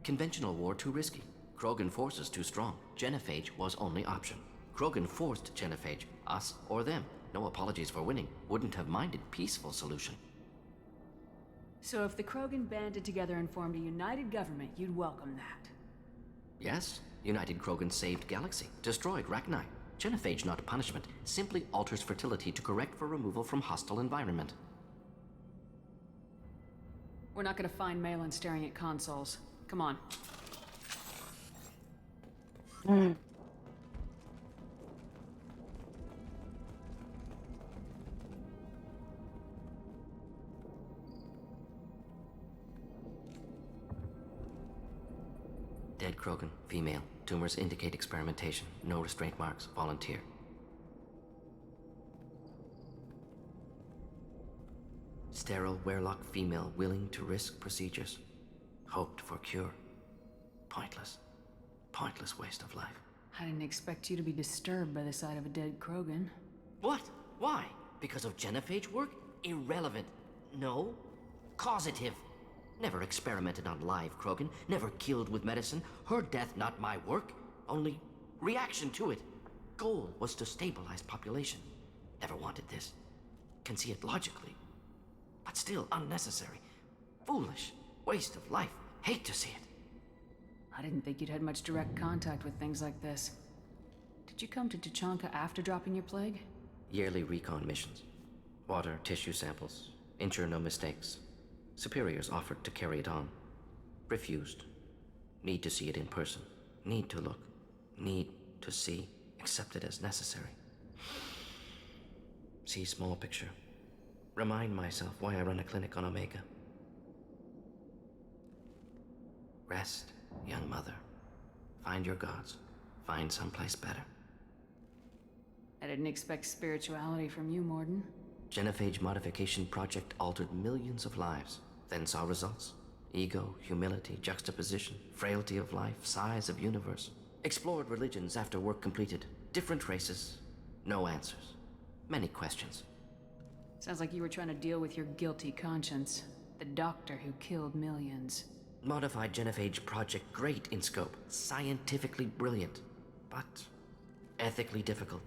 Conventional war too risky. Krogan forces too strong. Genophage was only option. Krogan forced genophage, us or them. No apologies for winning. Wouldn't have minded peaceful solution. So if the Krogan banded together and formed a united government, you'd welcome that? Yes, United Krogan saved Galaxy, destroyed Rachni. Genophage, not a punishment, simply alters fertility to correct for removal from hostile environment. We're not gonna find Malin staring at consoles. Come on. Dead Krogan, female. Tumors indicate experimentation. No restraint marks. Volunteer. Sterile Werelock female willing to risk procedures. Hoped for cure. Pointless. Pointless waste of life. I didn't expect you to be disturbed by the sight of a dead Krogan. What? Why? Because of genophage work? Irrelevant. No. Causative. Never experimented on live Krogan. Never killed with medicine. Her death not my work. Only reaction to it. Goal was to stabilize population. Never wanted this. Can see it logically. But still unnecessary. Foolish. Waste of life. Hate to see it. I didn't think you'd had much direct contact with things like this. Did you come to Tuchanka after dropping your plague? Yearly recon missions. Water, tissue samples. Ensure no mistakes. Superiors offered to carry it on. Refused. Need to see it in person. Need to look. Need to see. Accept it as necessary. See small picture. Remind myself why I run a clinic on Omega. Rest, young mother. Find your gods. Find someplace better. I didn't expect spirituality from you, Morden. Genophage modification project altered millions of lives. Then saw results. Ego, humility, juxtaposition, frailty of life, size of universe. Explored religions after work completed. Different races. No answers. Many questions. Sounds like you were trying to deal with your guilty conscience. The doctor who killed millions. Modified genophage project great in scope. Scientifically brilliant. But ethically difficult.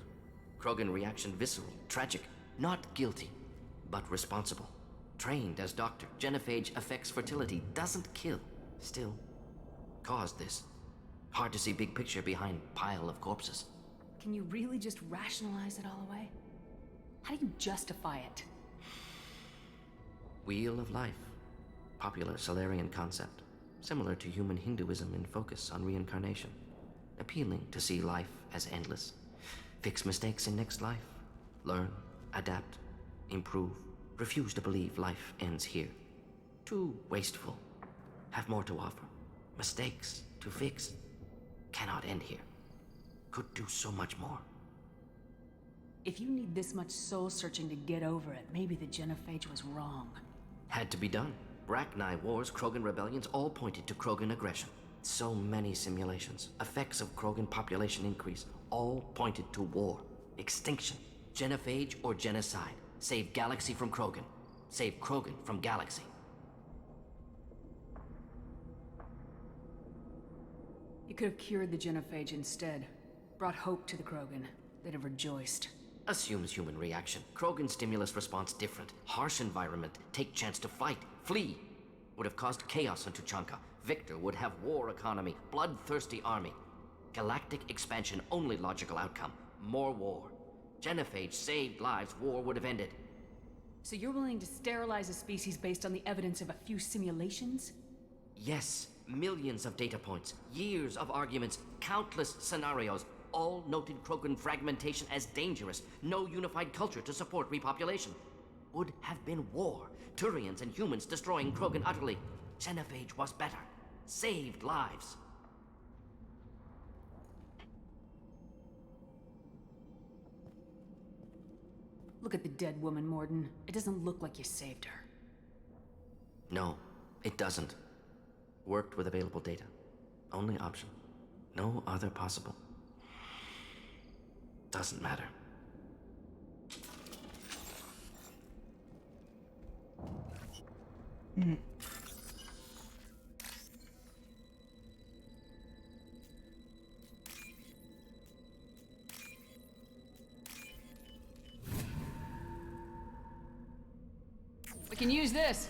Krogan reaction visceral, tragic. Not guilty, but responsible. Trained as doctor, genophage affects fertility, doesn't kill. Still, caused this. Hard to see big picture behind pile of corpses. Can you really just rationalize it all away? How do you justify it? Wheel of life. Popular Solarian concept. Similar to human Hinduism in focus on reincarnation. Appealing to see life as endless. Fix mistakes in next life. Learn, adapt, improve. Refuse to believe life ends here. Too wasteful. Have more to offer. Mistakes to fix. Cannot end here. Could do so much more. If you need this much soul-searching to get over it, maybe the genophage was wrong. Had to be done. Rachni wars, Krogan rebellions, all pointed to Krogan aggression. So many simulations. Effects of Krogan population increase. All pointed to war. Extinction. Genophage or genocide. Save Galaxy from Krogan. Save Krogan from Galaxy. You could have cured the genophage instead. Brought hope to the Krogan. They'd have rejoiced. Assumes human reaction. Krogan stimulus response different. Harsh environment. Take chance to fight. Flee. Would have caused chaos on Tuchanka. Victor would have war economy. Bloodthirsty army. Galactic expansion only logical outcome. More war. Genophage saved lives. War would have ended. So you're willing to sterilize a species based on the evidence of a few simulations? Yes. Millions of data points. Years of arguments. Countless scenarios. All noted Krogan fragmentation as dangerous. No unified culture to support repopulation. Would have been war. Turians and humans destroying Krogan utterly. Genophage was better. Saved lives. Look at the dead woman, Morden. It doesn't look like you saved her. No, it doesn't. Worked with available data. Only option. No other possible. Doesn't matter. We can use this.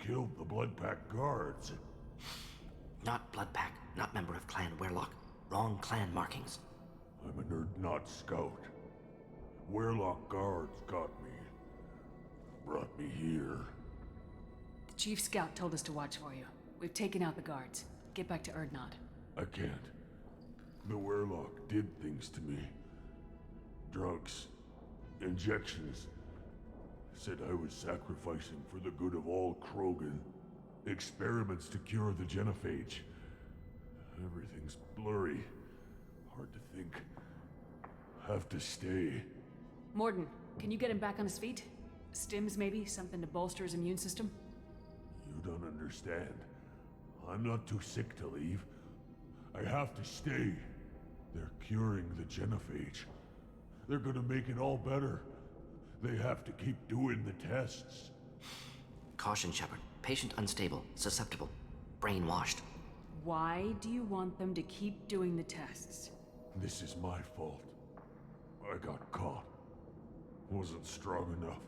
killed the Bloodpack guards. Not Bloodpack, not member of Clan Werlock. Wrong clan markings. I'm a Urdnot scout. Werlock guards got me. Brought me here. The chief scout told us to watch for you. We've taken out the guards. Get back to Urdnot. I can't. The Werlock did things to me. Drugs. Injections. Said I was sacrificing for the good of all Krogan. Experiments to cure the genophage. Everything's blurry. Hard to think. Have to stay. Morden, can you get him back on his feet? Stims, maybe? Something to bolster his immune system? You don't understand. I'm not too sick to leave. I have to stay. They're curing the genophage. They're gonna make it all better. They have to keep doing the tests. Caution, Shepard. Patient unstable, susceptible, brainwashed. Why do you want them to keep doing the tests? This is my fault. I got caught. Wasn't strong enough.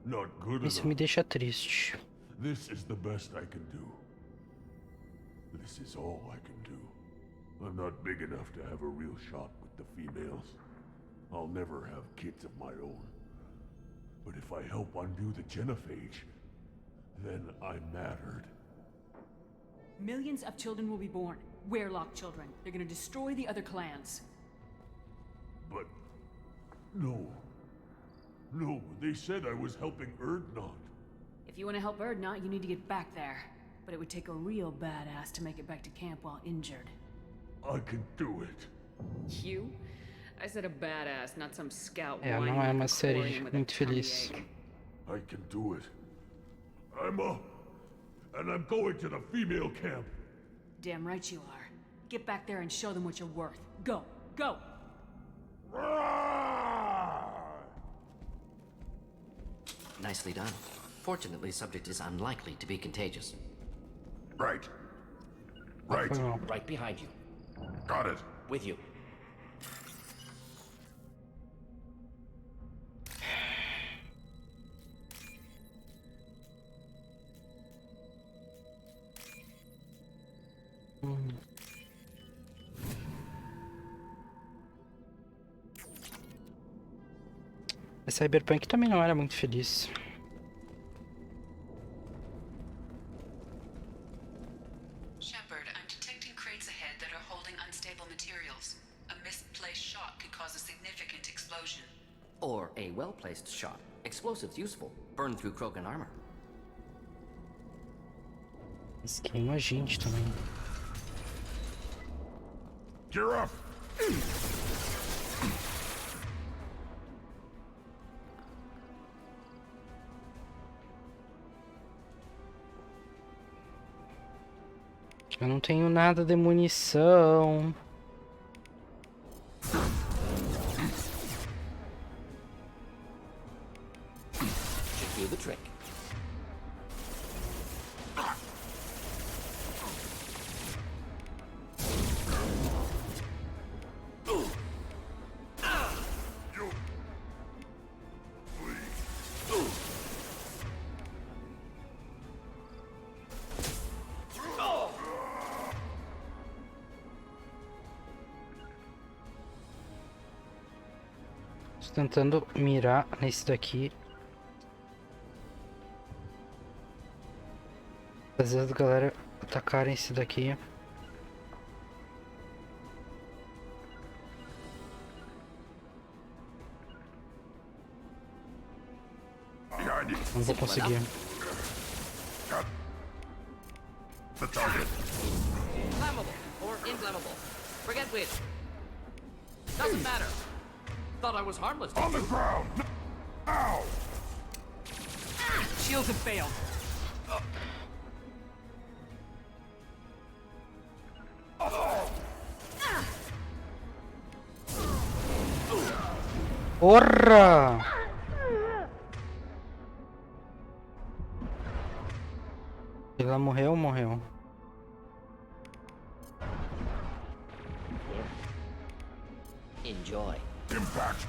Not good Isso enough. me deixa triste. This is the best I can do. This is all I can do. I'm not big enough to have a real shot with the females. I'll never have kids of my own. But if I help undo the genophage, then I mattered. Millions of children will be born. Werlock children. They're gonna destroy the other clans. But... no. No, they said I was helping Urdnot. If you want to help Urdnot, you need to get back there. But it would take a real badass to make it back to camp while injured. I can do it. You? I said a badass, not some scout. Não é uma série muito feliz. I can do it. I'm up. And I'm going to the female camp. Damn right you are. Get back there and show them what you're worth. Go! Go! Nicely done. Fortunately, subject is unlikely to be contagious. Right. Right. Right behind you. Got it. With you. A Cyberpunk também não era muito feliz. Shepard, I'm detecting crates ahead that are holding unstable materials. A misplaced shot could cause a significant explosion. Or a well-placed shot. Explosives useful. Burn through Krogan armor. Mas queima a gente também. Gear up! Eu não tenho nada de munição. Should do the trick. Tô tentando mirar nesse daqui. Às vezes a galera atacarem esse daqui. Não vou conseguir. The target. Flammable or inflammable. Forget which. Doesn't matter. Thought I was harmless. On the ground! Ow! Shields have failed. Porra! Ela morreu? Morreu. Enjoy. Impact.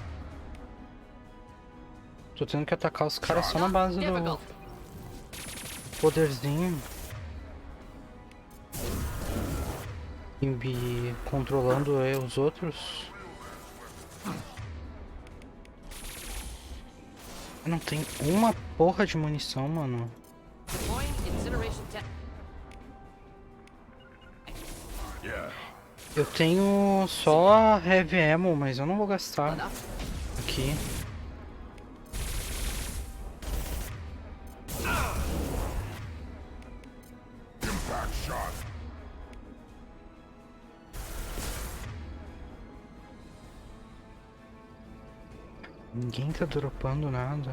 Tô tendo que atacar os caras só na base do... poderzinho e me controlando os outros. Não tem uma porra de munição, mano. Eu tenho só a Heavy Ammo, mas eu não vou gastar aqui. Ninguém tá dropando nada.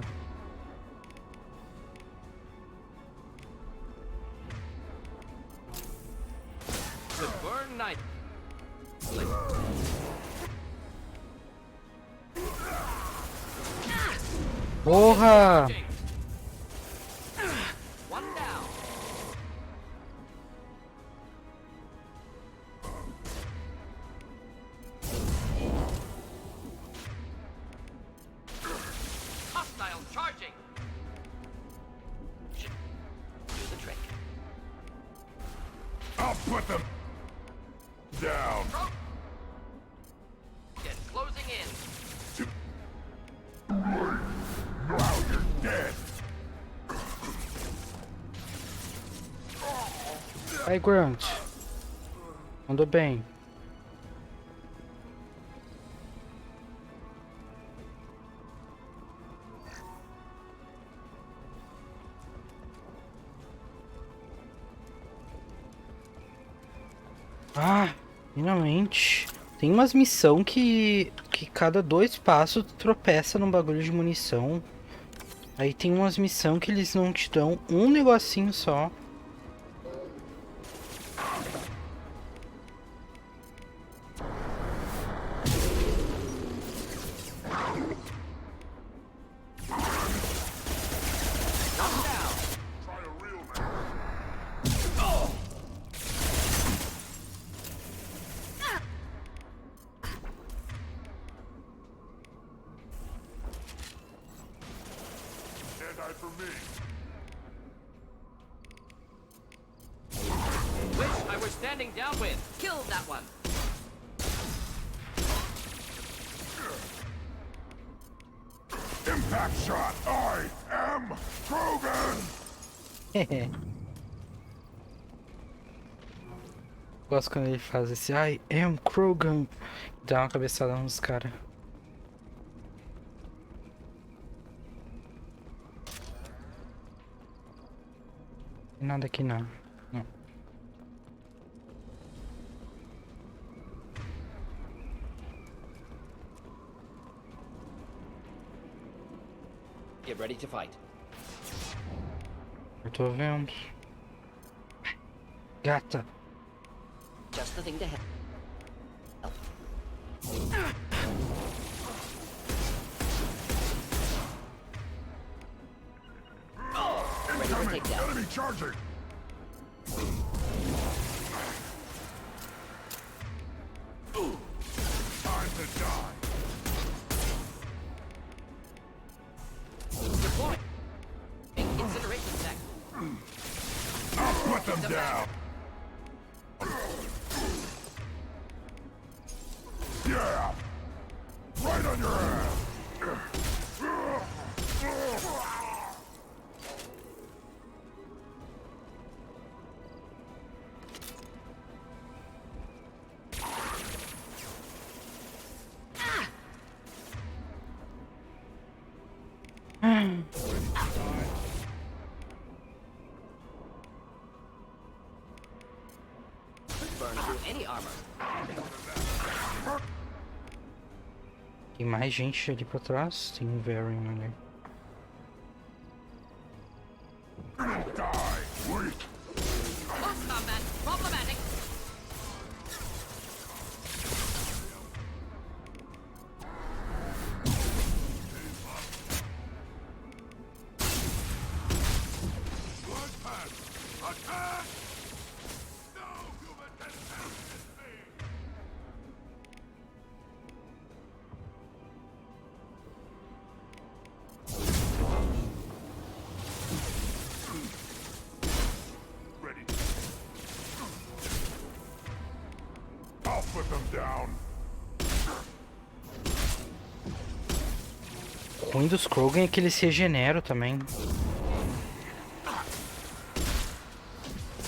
Porra! I'll put them down. Get closing in. Now you're dead. Aí, Grunt. Mandou bem. Ah, finalmente. Tem umas missão que cada 2 passos tu tropeça num bagulho de munição. Aí tem umas missão que eles não te dão um negocinho só. Standing down with. Kill that one. Impact shot. I am Krogan. Gosto quando ele faz esse I am Krogan. Dá uma cabeçada nos caras. Tem nada aqui não. Não. Get ready to fight. Eu tô vendo. Gata. Just the thing to help. Ready for takedown. Enemy charging. Time to die. Deploy. Incineration tech. I'll put them down. Yeah. Right on your ass. Burn through any armor. Tem mais gente ali pra trás. Tem um Varian ali. Close combat. Problematic. Attack! No human can stand this me! O ruim dos Krogan é que eles se regeneram também.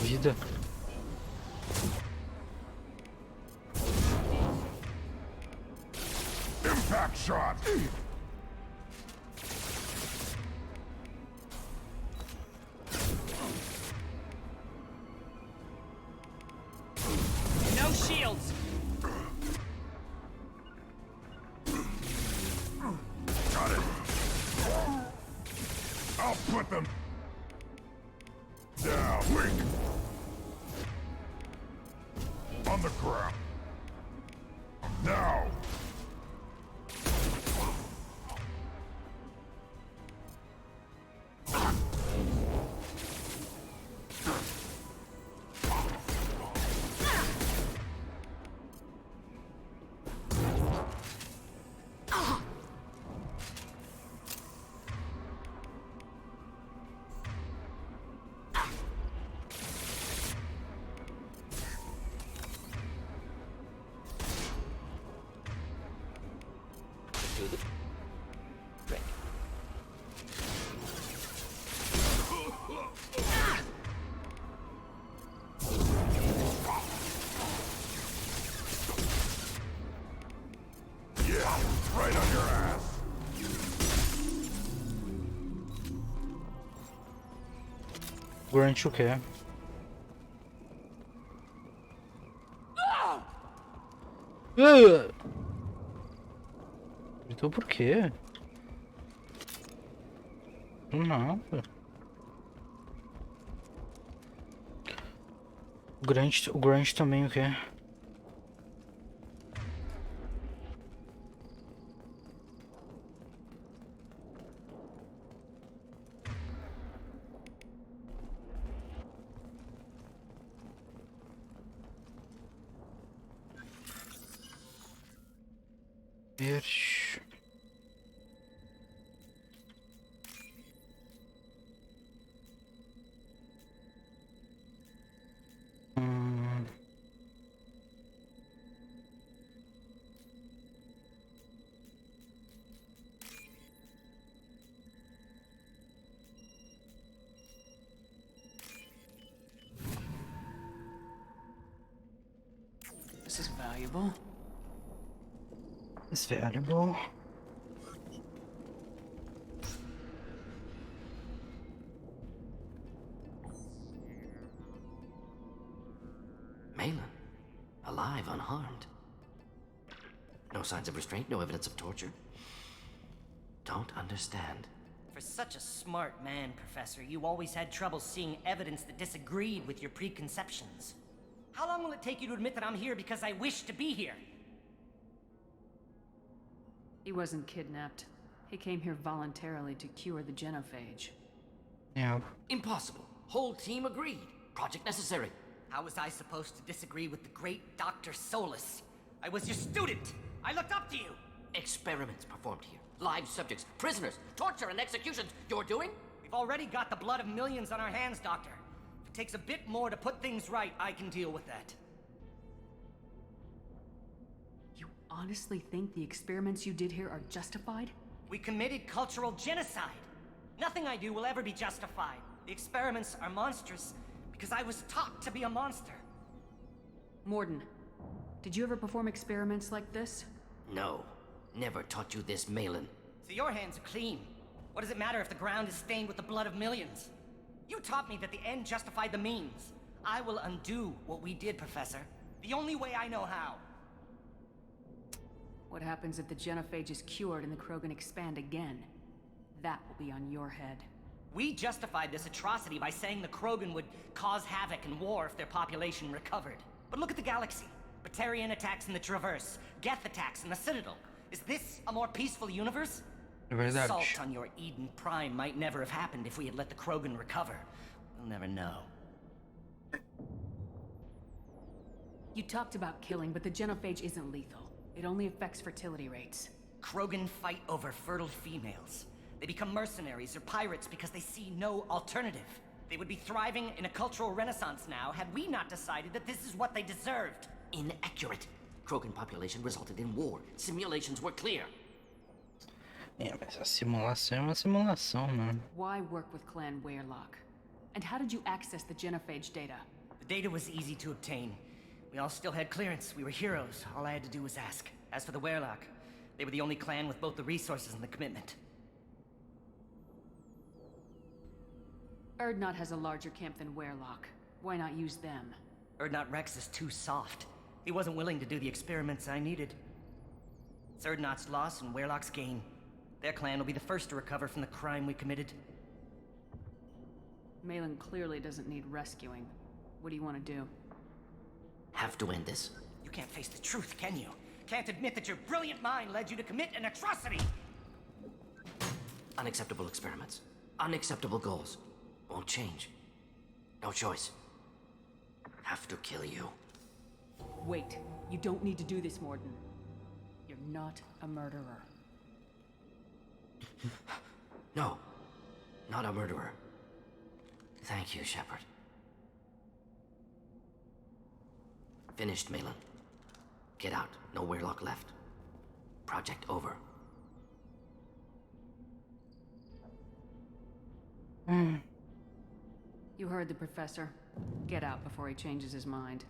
Vida. Impact shot. No shields. Got it. I'll put them down. Weak. On the ground. Now. Right on your ass. Grunt o quê? Gritou por quê? Nada. O Grunt também o quê? This is valuable. It's valuable. Malin, alive, unharmed. No signs of restraint, no evidence of torture. Don't understand. For such a smart man, Professor, you always had trouble seeing evidence that disagreed with your preconceptions. How long will it take you to admit that I'm here because I wish to be here? He wasn't kidnapped. He came here voluntarily to cure the genophage. Yeah. Impossible. Whole team agreed. Project necessary. How was I supposed to disagree with the great Dr. Solus? I was your student. I looked up to you. Experiments performed here. Live subjects, prisoners, torture and executions. You're doing? We've already got the blood of millions on our hands, Doctor. If it takes a bit more to put things right, I can deal with that. You honestly think the experiments you did here are justified? We committed cultural genocide. Nothing I do will ever be justified. The experiments are monstrous because I was taught to be a monster. Morden, did you ever perform experiments like this? No. Never taught you this, Malin. So your hands are clean. What does it matter if the ground is stained with the blood of millions? You taught me that the end justified the means. I will undo what we did, Professor. The only way I know how. What happens if the genophage is cured and the Krogan expand again? That will be on your head. We justified this atrocity by saying the Krogan would cause havoc and war if their population recovered. But look at the galaxy. Batarian attacks in the Traverse, Geth attacks in the Citadel. Is this a more peaceful universe? Assault on your Eden Prime might never have happened if we had let the Krogan recover. We'll never know. You talked about killing, but the genophage isn't lethal. It only affects fertility rates. Krogan fight over fertile females. They become mercenaries or pirates because they see no alternative. They would be thriving in a cultural renaissance now had we not decided that this is what they deserved. Inaccurate. Krogan population resulted in war. Simulations were clear. É, mas a simulação é uma simulação, né? Why work with Clan Weyrloc? And how did you access the genophage data? The data was easy to obtain. We all still had clearance. We were heroes. All I had to do was ask. As for the Weyrloc, they were the only clan with both the resources and the commitment. Erdnot has a larger camp than Weyrloc. Why not use them? Erdnot Rex is too soft. He wasn't willing to do the experiments I needed. It's Erdnot's loss and Weyrloc's gain. Their clan will be the first to recover from the crime we committed. Malin clearly doesn't need rescuing. What do you want to do? Have to end this. You can't face the truth, can you? Can't admit that your brilliant mind led you to commit an atrocity! Unacceptable experiments. Unacceptable goals. Won't change. No choice. Have to kill you. Wait. You don't need to do this, Morden. You're not a murderer. No. Not a murderer. Thank you, Shepard. Finished, Malin. Get out. No Weyrloc left. Project over. You heard the professor. Get out before he changes his mind.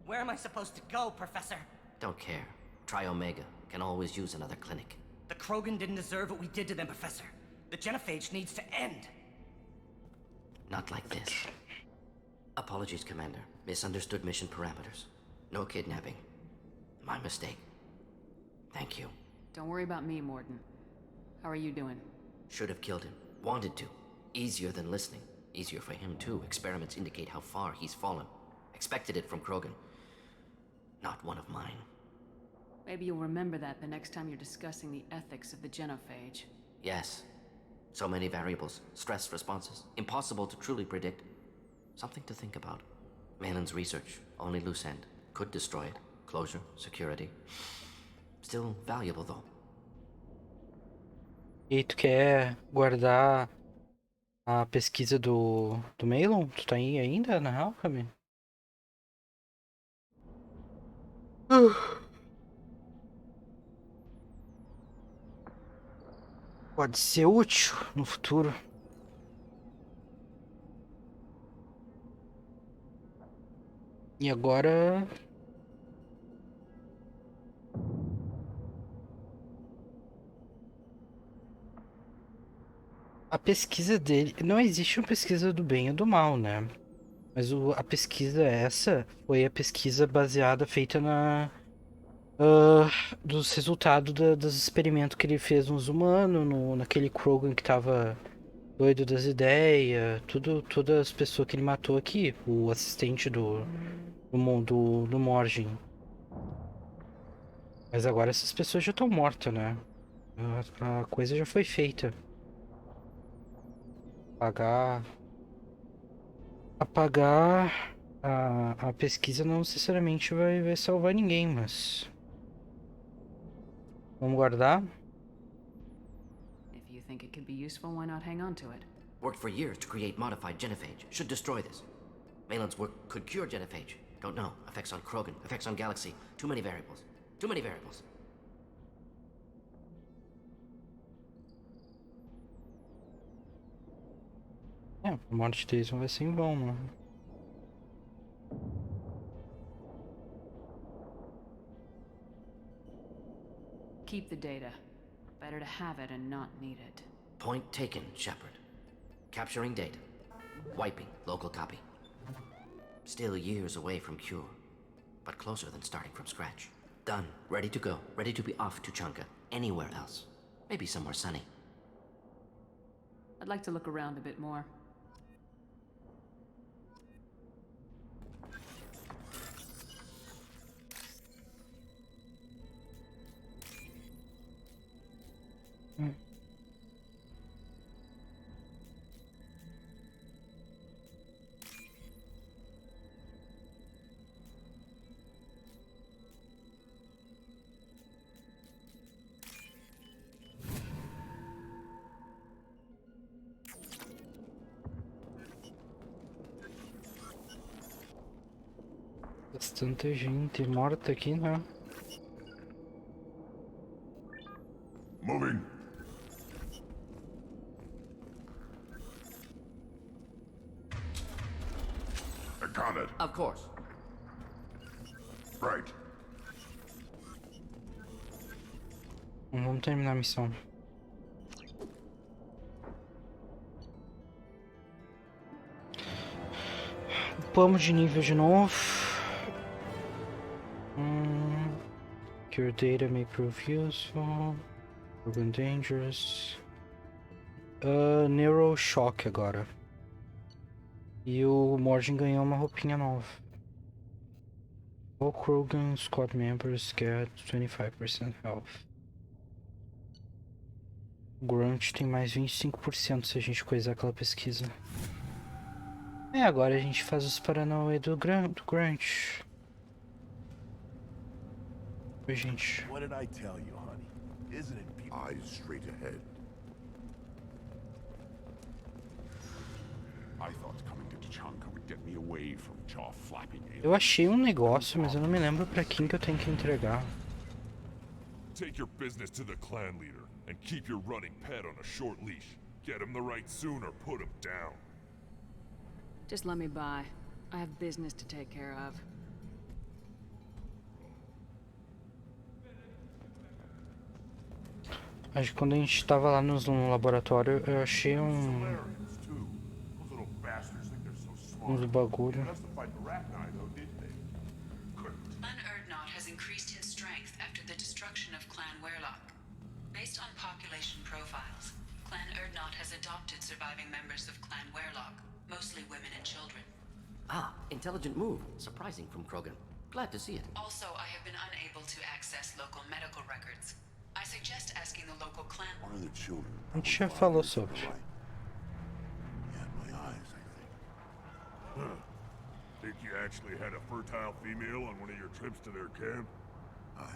Where am I supposed to go, Professor? Don't care. Try Omega. Can always use another clinic. The Krogan didn't deserve what we did to them, Professor. The genophage needs to end. Not like this. Apologies, Commander. Misunderstood mission parameters. No kidnapping. My mistake. Thank you. Don't worry about me, Morden. How are you doing? Should have killed him. Wanted to. Easier than listening. Easier for him, too. Experiments indicate how far he's fallen. Expected it from Krogan. Not one of mine. Maybe you'll remember that the next time you're discussing the ethics of the genophage. Yes. So many variables. Stress responses. Impossible to truly predict. Something to think about. Malin's research. Only loose end. Could destroy it. Closure. Security. Still valuable, though. E tu quer guardar a pesquisa do Malin? Tu tá aí ainda, na real, Cami? Pode ser útil no futuro. E agora... A pesquisa dele... Não existe uma pesquisa do bem ou do mal, né? Mas a pesquisa essa foi a pesquisa baseada, feita na... dos resultados dos experimentos que ele fez nos humanos, naquele Krogan que tava doido das ideias, todas as pessoas que ele matou aqui, o assistente do Morgen. Mas agora essas pessoas já estão mortas, né? A coisa já foi feita. Apagar a pesquisa não necessariamente vai salvar ninguém, mas... Vamos guardar? If you think it could be useful, why not hang on to it? Worked for years to create modified genophage. Should destroy this. Malin's work could cure genophage. Don't know. Effects on Krogan, effects on Galaxy. Too many variables. Too many variables. É, a morte deles não vai ser em vão, né? Keep the data. Better to have it and not need it. Point taken, Shepard. Capturing data. Wiping local copy. Still years away from cure, but closer than starting from scratch. Done. Ready to go. Ready to be off to Chunka. Anywhere else. Maybe somewhere sunny. I'd like to look around a bit more. Bastante gente morta aqui, né? Got it. Of course. Right. Vamos terminar a missão. Upamos de nível de novo. Cure data may prove useful. Proven dangerous. Neuroshock agora. E o Morgan ganhou uma roupinha nova. All Krogan squad members get 25% health. O Grunt tem mais 25% se a gente coisar aquela pesquisa. Agora a gente faz os paranauê do Grunt. Oi, gente. What did I tell you, honey? Isn't it beautiful? Eyes straight ahead. I thought coming to Tachanka would get me away from jaw-flapping aliens. Eu achei um negócio, mas eu não me lembro pra quem que eu tenho que entregar. Take your business to the clan leader and keep your running pet on a short leash. Get him the right soon or put him down. Just let me by. I have business to take care of. Acho que quando a gente tava lá no laboratório, eu achei uns bagulho. Clan Erdnot has increased in strength after the destruction of Clan Werlock. Based on population profiles, Clan Erdnot has adopted surviving members of Clan Werlock, mostly women and children. Ah, intelligent move. Surprising from Krogan. Glad to see it. Also, I have been unable to access local medical records. I suggest asking the local clan. One of the children. A gente já falou sobre. Yeah, my eyes, I think. Think you actually had a fertile female on one of your trips to their camp? I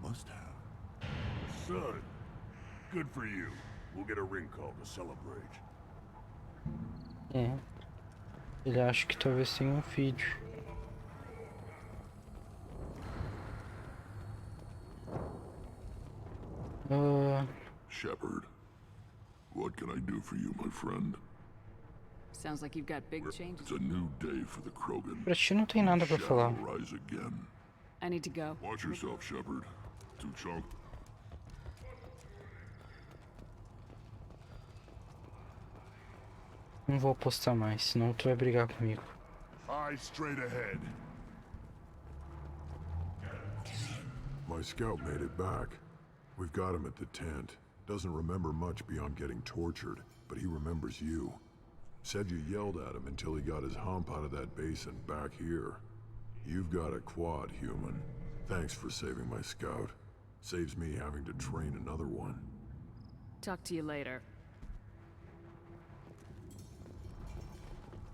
must have. Son, good for you. We'll get a ring call to celebrate. Ele acha que talvez tenha um filho. Shepard, what can I do for you, my friend? Sounds like you've got big changes. It's a new day for the Krogan. Pra ti não tem nada pra falar. Rise again. I need to go. Watch yourself, Shepard. Tuchonk. Não vou apostar mais, senão tu vai brigar comigo. Eyes straight ahead. My scout made it back. We've got him at the tent. Doesn't remember much beyond getting tortured, but he remembers you. Said you yelled at him until he got his hump out of that basin back here. You've got a quad, human. Thanks for saving my scout. Saves me having to train another one. Talk to you later.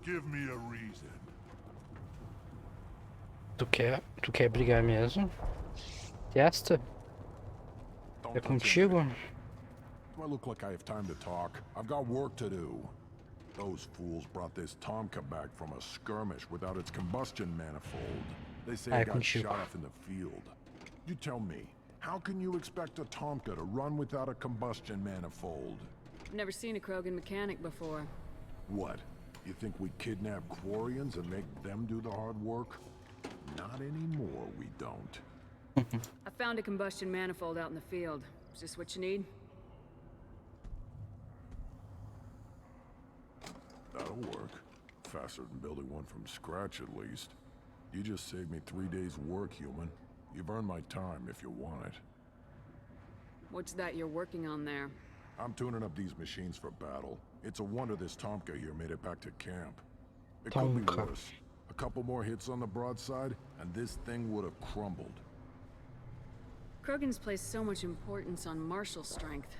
Give me a reason. Tu quer brigar mesmo? Testa? É contigo? Do I look like I have time to talk? I've got work to do. Those fools brought this Tomka back from a skirmish without its combustion manifold. They say it got shot off in the field. You tell me, how can you expect a Tomka to run without a combustion manifold? I've never seen a Krogan mechanic before. What? You think we kidnap Quarians and make them do the hard work? Not anymore, we don't. I found a combustion manifold out in the field. Is this what you need? That'll work. Faster than building one from scratch, at least. You just saved me 3 days' work, human. You've earned my time if you want it. What's that you're working on there? I'm tuning up these machines for battle. It's a wonder this Tomka here made it back to camp. It could be worse. A couple more hits on the broadside, and this thing would have crumbled. Krogans place so much importance on martial strength.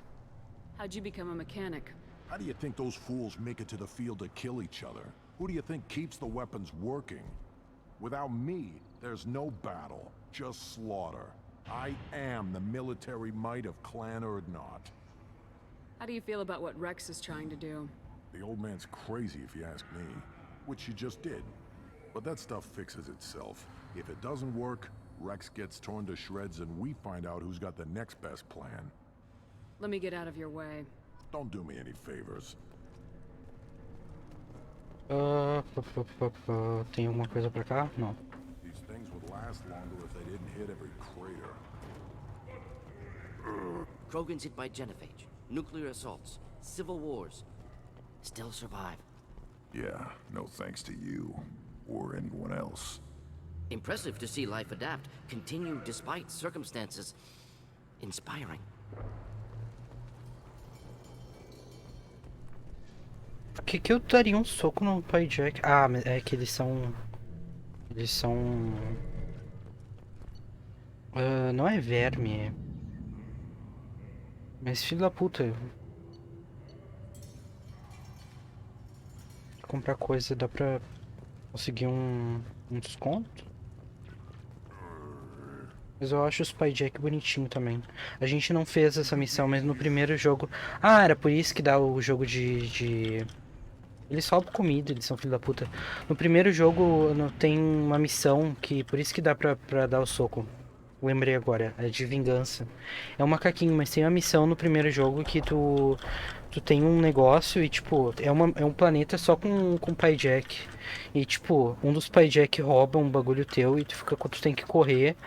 How'd you become a mechanic? How do you think those fools make it to the field to kill each other? Who do you think keeps the weapons working? Without me, there's no battle, just slaughter. I am the military might of Clan Erdnot. How do you feel about what Rex is trying to do? The old man's crazy if you ask me, which you just did. But that stuff fixes itself. If it doesn't work, Rex gets torn to shreds and we find out who's got the next best plan. Let me get out of your way. Don't do me any favors. Tem alguma coisa pra cá? Não. These things would last longer if they didn't hit every crater. Krogan's hit by genophage, nuclear assaults, civil wars. Still survive. Yeah, no thanks to you. Or anyone else. Impressive to see life adapt, continue despite circumstances. Inspiring. Por que eu daria um soco no pai Jack? Ah, é que eles são... Eles são... não é verme. Mas filho da puta. Comprar coisa, dá pra conseguir um desconto? Mas eu acho os pai Jack bonitinho também. A gente não fez essa missão, mas no primeiro jogo... Ah, era por isso que dá o jogo de... Eles roubam comida, eles são filho da puta. No primeiro jogo tem uma missão que... Por isso que dá pra dar o soco. Lembrei agora, é de vingança. É um macaquinho, mas tem uma missão no primeiro jogo que tu tem um negócio e, tipo, é um planeta só com pai Jack. E, tipo, um dos pai Jack rouba um bagulho teu e tu tem que correr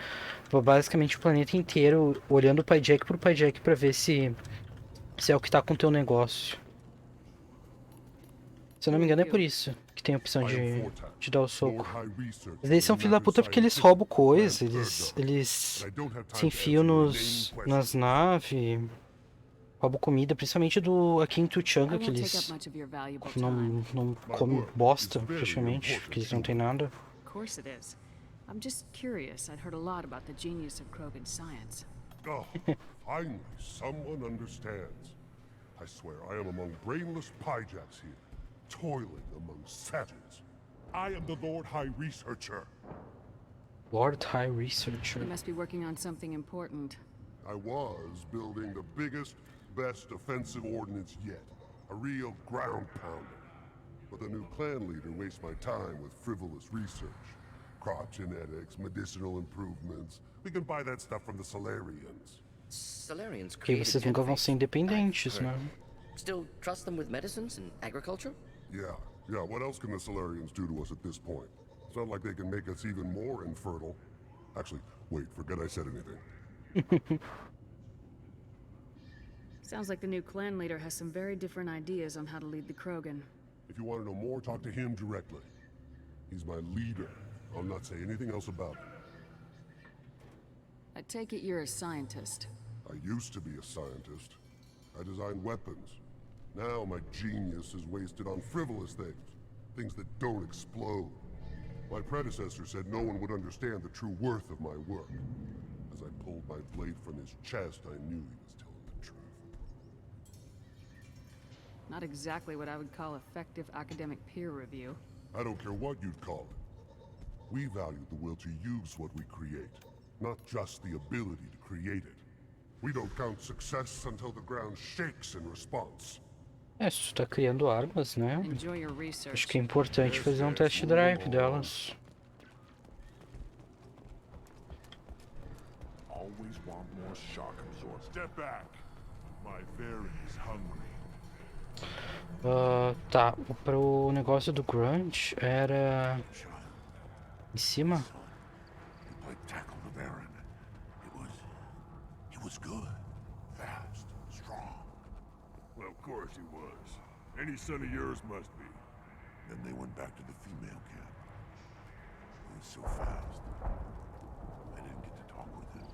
basicamente o planeta inteiro olhando o pai Jack pro pai Jack pra ver se é o que tá com o teu negócio. Se eu não me engano é por isso que tem a opção de dar o soco. Mas eles são filho da puta porque eles roubam coisa, eles se enfiam nas naves, roubam comida, principalmente aqui em Tuchanga, que eles não comem bosta, praticamente, porque eles não têm nada. Of course it is. I'm just curious. I'd heard a lot about the genius of Krogan science. Oh, finally, someone understands. I swear, I am among brainless pyjacks here, toiling among savages. I am the Lord High Researcher. Lord High Researcher. You must be working on something important. I was building the biggest, best offensive ordnance yet. A real ground pounder. But the new clan leader wastes my time with frivolous research. Crop genetics, medicinal improvements. We can buy that stuff from the Salarians. Salarians Porque vocês nunca vão ser independentes, né? Still trust them with medicines and agriculture? Yeah. What else can the Salarians do to us at this point? It's not like they can make us even more infertile. Actually, wait, forget I said anything. Sounds like the new clan leader has some very different ideas on how to lead the Krogan. If you want to know more, talk to him directly. He's my leader. I'll not say anything else about it. I take it you're a scientist. I used to be a scientist. I designed weapons. Now my genius is wasted on frivolous things. Things that don't explode. My predecessor said no one would understand the true worth of my work. As I pulled my blade from his chest, I knew he was telling the truth. Not exactly what I would call effective academic peer review. I don't care what you'd call it. We value the will to use what we create, not just the ability to create it. We don't count success until the ground shakes in response. Se tu tá criando armas, né? Acho que é importante fazer um test drive delas. Always want more shock absorber. Step back. My fairy is hungry. Tá, pro negócio do Grunge era em cima? He was good, fast, strong. Well, of course he was. Any son of yours must be. Then they went back to the female camp. He was so fast. I didn't get to talk with him.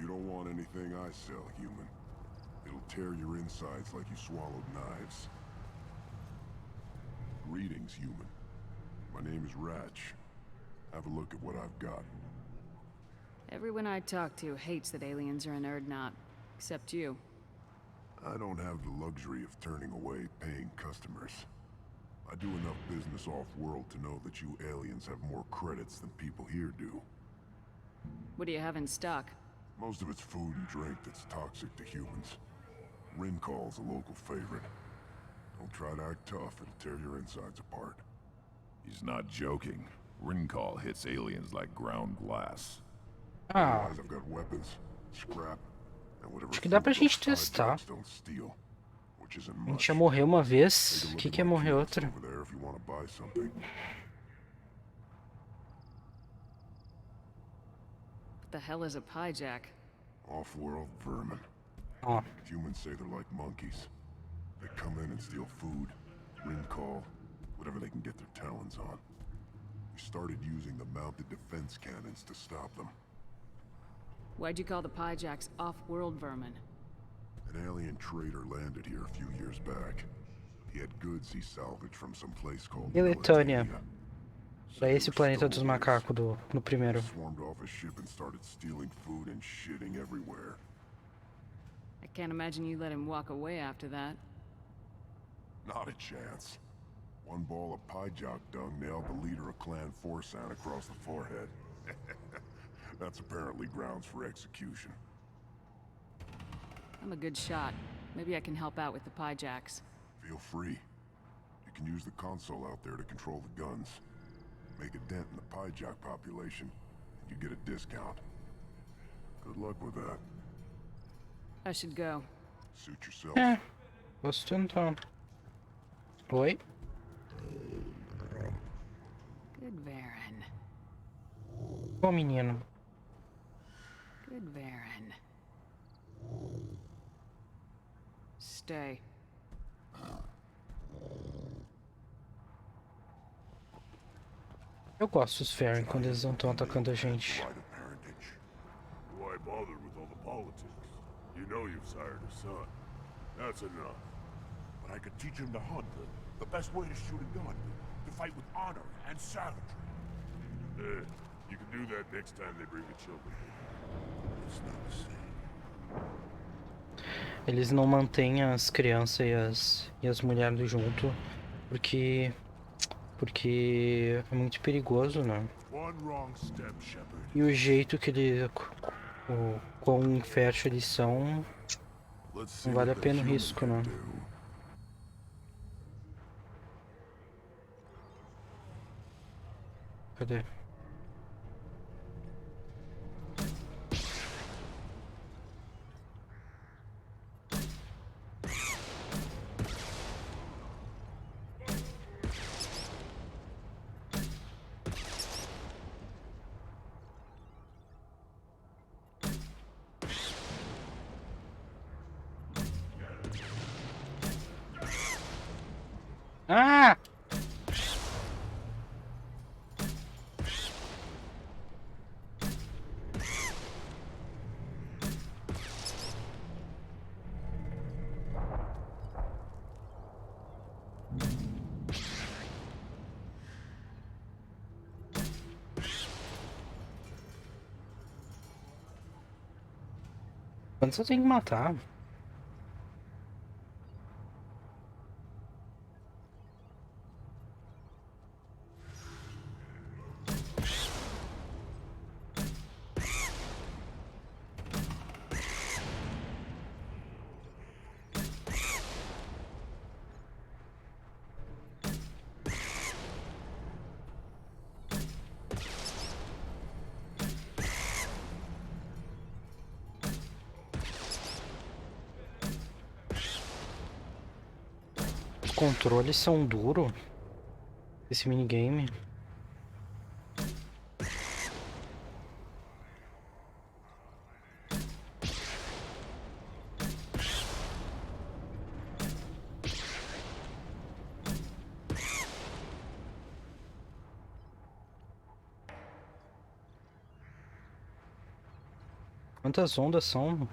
You don't want anything I sell, human. It'll tear your insides like you swallowed knives. Greetings, human. My name is Ratch. Have a look at what I've got. Everyone I talk to hates that aliens are an Erdnot, except you. I don't have the luxury of turning away paying customers. I do enough business off-world to know that you aliens have more credits than people here do. What do you have in stock? Most of it's food and drink that's toxic to humans. Rincall's a local favorite. Don't try to act tough, it'll tear your insides apart. He's not joking. Rincall hits aliens like ground glass. Otherwise, I've got weapons, scrap, and whatever. Acho que dá pra gente testar. Don't steal. A gente já morreu uma vez. O que é morrer outra? What the hell is a pyjak? Off-world vermin. Oh. Humans say they're like monkeys. They come in and steal food, ring call, whatever they can get their talons on. We started using the mounted defense cannons to stop them. Why'd you call the pyjaks off-world vermin? An alien trader landed here a few years back. He had goods he salvaged from some place called Letânia. Pra esse planeta dos macacos no primeiro. Swarmed off a ship and started stealing food and shitting everywhere. I can't imagine you let him walk away after that. Not a chance. One ball of pyjak dung nailed the leader of Clan Forsan across the forehead. That's apparently grounds for execution. I'm a good shot. Maybe I can help out with the pyjaks. Feel free. You can use the console out there to control the guns. Make a dent in the pyjak population, and you get a discount. Good luck with that. I should go. Suit yourself. Posso tentar. Oi? Good Varen. Ô menino. Good Varen. Stay. Eu gosto dos Varen quando eles não estão atacando a gente. Why bother with all the politics? You know you've sired a son. That's enough. But I could teach him to hunt, the best way to shoot a gun, to fight with honor and savagery. You can do that next time they bring the children. It's not the same. Eles não mantêm as crianças e as mulheres junto porque é muito perigoso, né? E o jeito que o quão infértil eles são, não vale a pena o risco, né? Cadê? Ah! Quantos eu tenho que matar? Os controles são duros. Esse minigame. Quantas ondas são?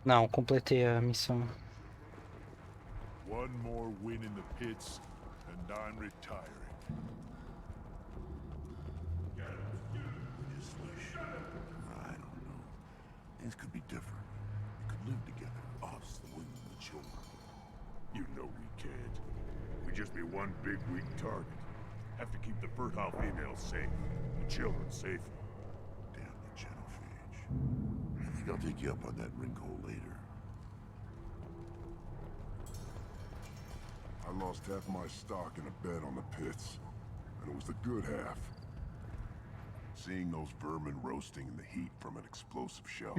Não, completei a missão. One more win in the pits, and I'm retiring. I just wish. I don't know. Things could be different. We could live together, us, the women, the children. You know we can't. We'd just be one big weak target. Have to keep the fertile females safe, the children safe. Damn the genophage. I think I'll take you up on that rinkhole later. I lost half my stock in a bet on the pits, and it was the good half. Seeing those vermin roasting in the heat from an explosive shell.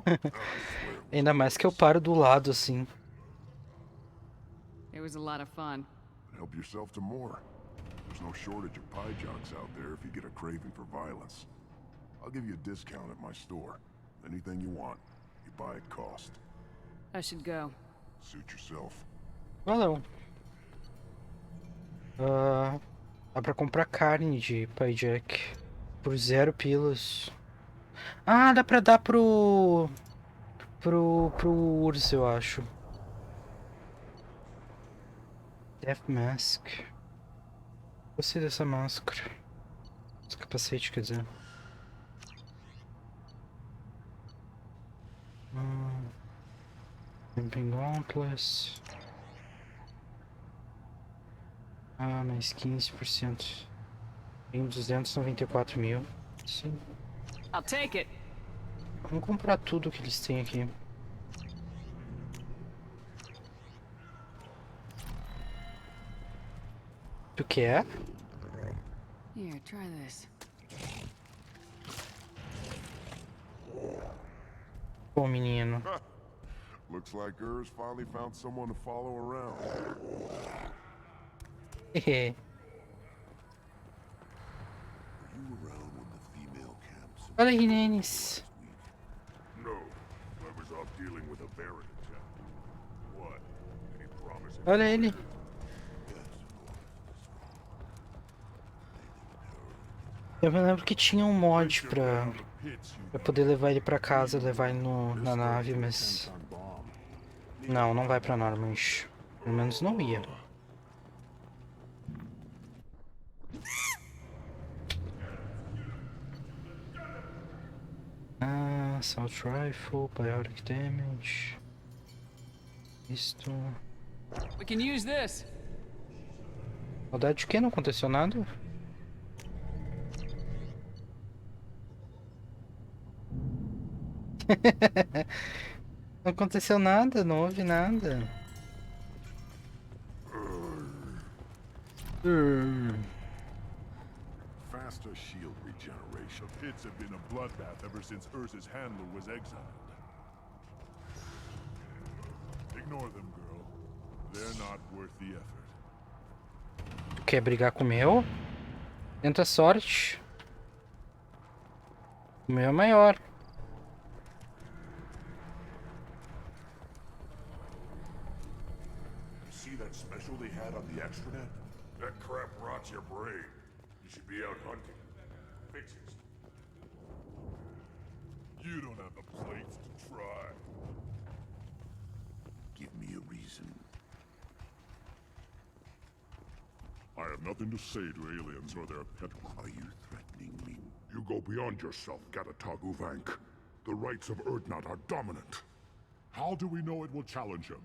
Ainda mais que eu paro do lado assim. It was a lot of fun. Help yourself to more. There's no shortage of pie jocks out there if you get a craving for violence. I'll give you a discount at my store. Anything you want, you buy at cost. I should go. Suit yourself. Valeu. Dá pra comprar carne de Pai Jack por 0 pilas. Ah, dá pra dar pro urso, eu acho. Death Mask. Gostei dessa máscara. Esse capacete, quer dizer. Jumping Gauntless. Ah, mais 15%. Tem 294 mil. Sim. I'll take it. Vamos comprar tudo que eles têm aqui. Tu quer? Here, try this. Pô, menino. Looks like Urs finally found someone to follow around. Hehe. Olha aí, Nenes. No, I was off dealing with a variant attack. What? Any promise? Olha ele. Eu me lembro que tinha um mod pra poder levar ele pra casa, levar ele na nave, mas... Não, não vai pra Normand. Pelo menos não ia. Ah, Assault Rifle, Biotic Damage. Isto... We can use this. Saudade de que? Não aconteceu nada? Não aconteceu nada, não houve nada. Faster shield regeneration. The pits have been a bloodbath ever since Urs's handler was exiled. Ignore them, girl. They're not worth the effort. Tu quer brigar com o meu? Tenta sorte. O meu é maior. See that special they had on the extranet? That crap rots your brain. You should be out hunting. Fix it. You don't have the plates to try. Give me a reason. I have nothing to say to aliens or their pet. Are you threatening me? You go beyond yourself, Gatatog Uvank. The rights of Urdnot are dominant. How do we know it will challenge him?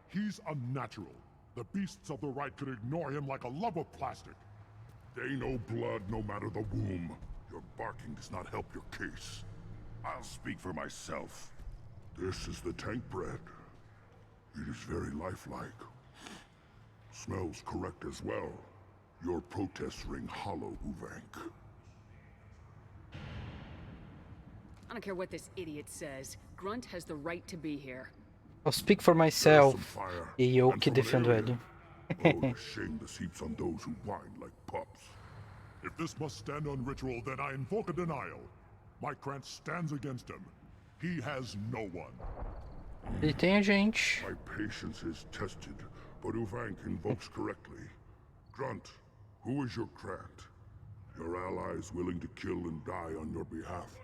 He's unnatural. The beasts of the right could ignore him like a lump of plastic. They know blood no matter the womb. Your barking does not help your case. I'll speak for myself. This is the tank bread. It is very lifelike. Smells correct as well. Your protests ring hollow, Uvank. I don't care what this idiot says. Grunt has the right to be here. I'll speak for myself. E eu que defendo ele. Oh, shame this heaps on those who whine like pups. If this must stand on ritual, then I invoke a denial. My Krantz stands against him. He has no one. Ele tem a gente. My patience is tested, but Uvank invokes correctly. Grunt, who is your Krant? Your allies willing to kill and die on your behalf?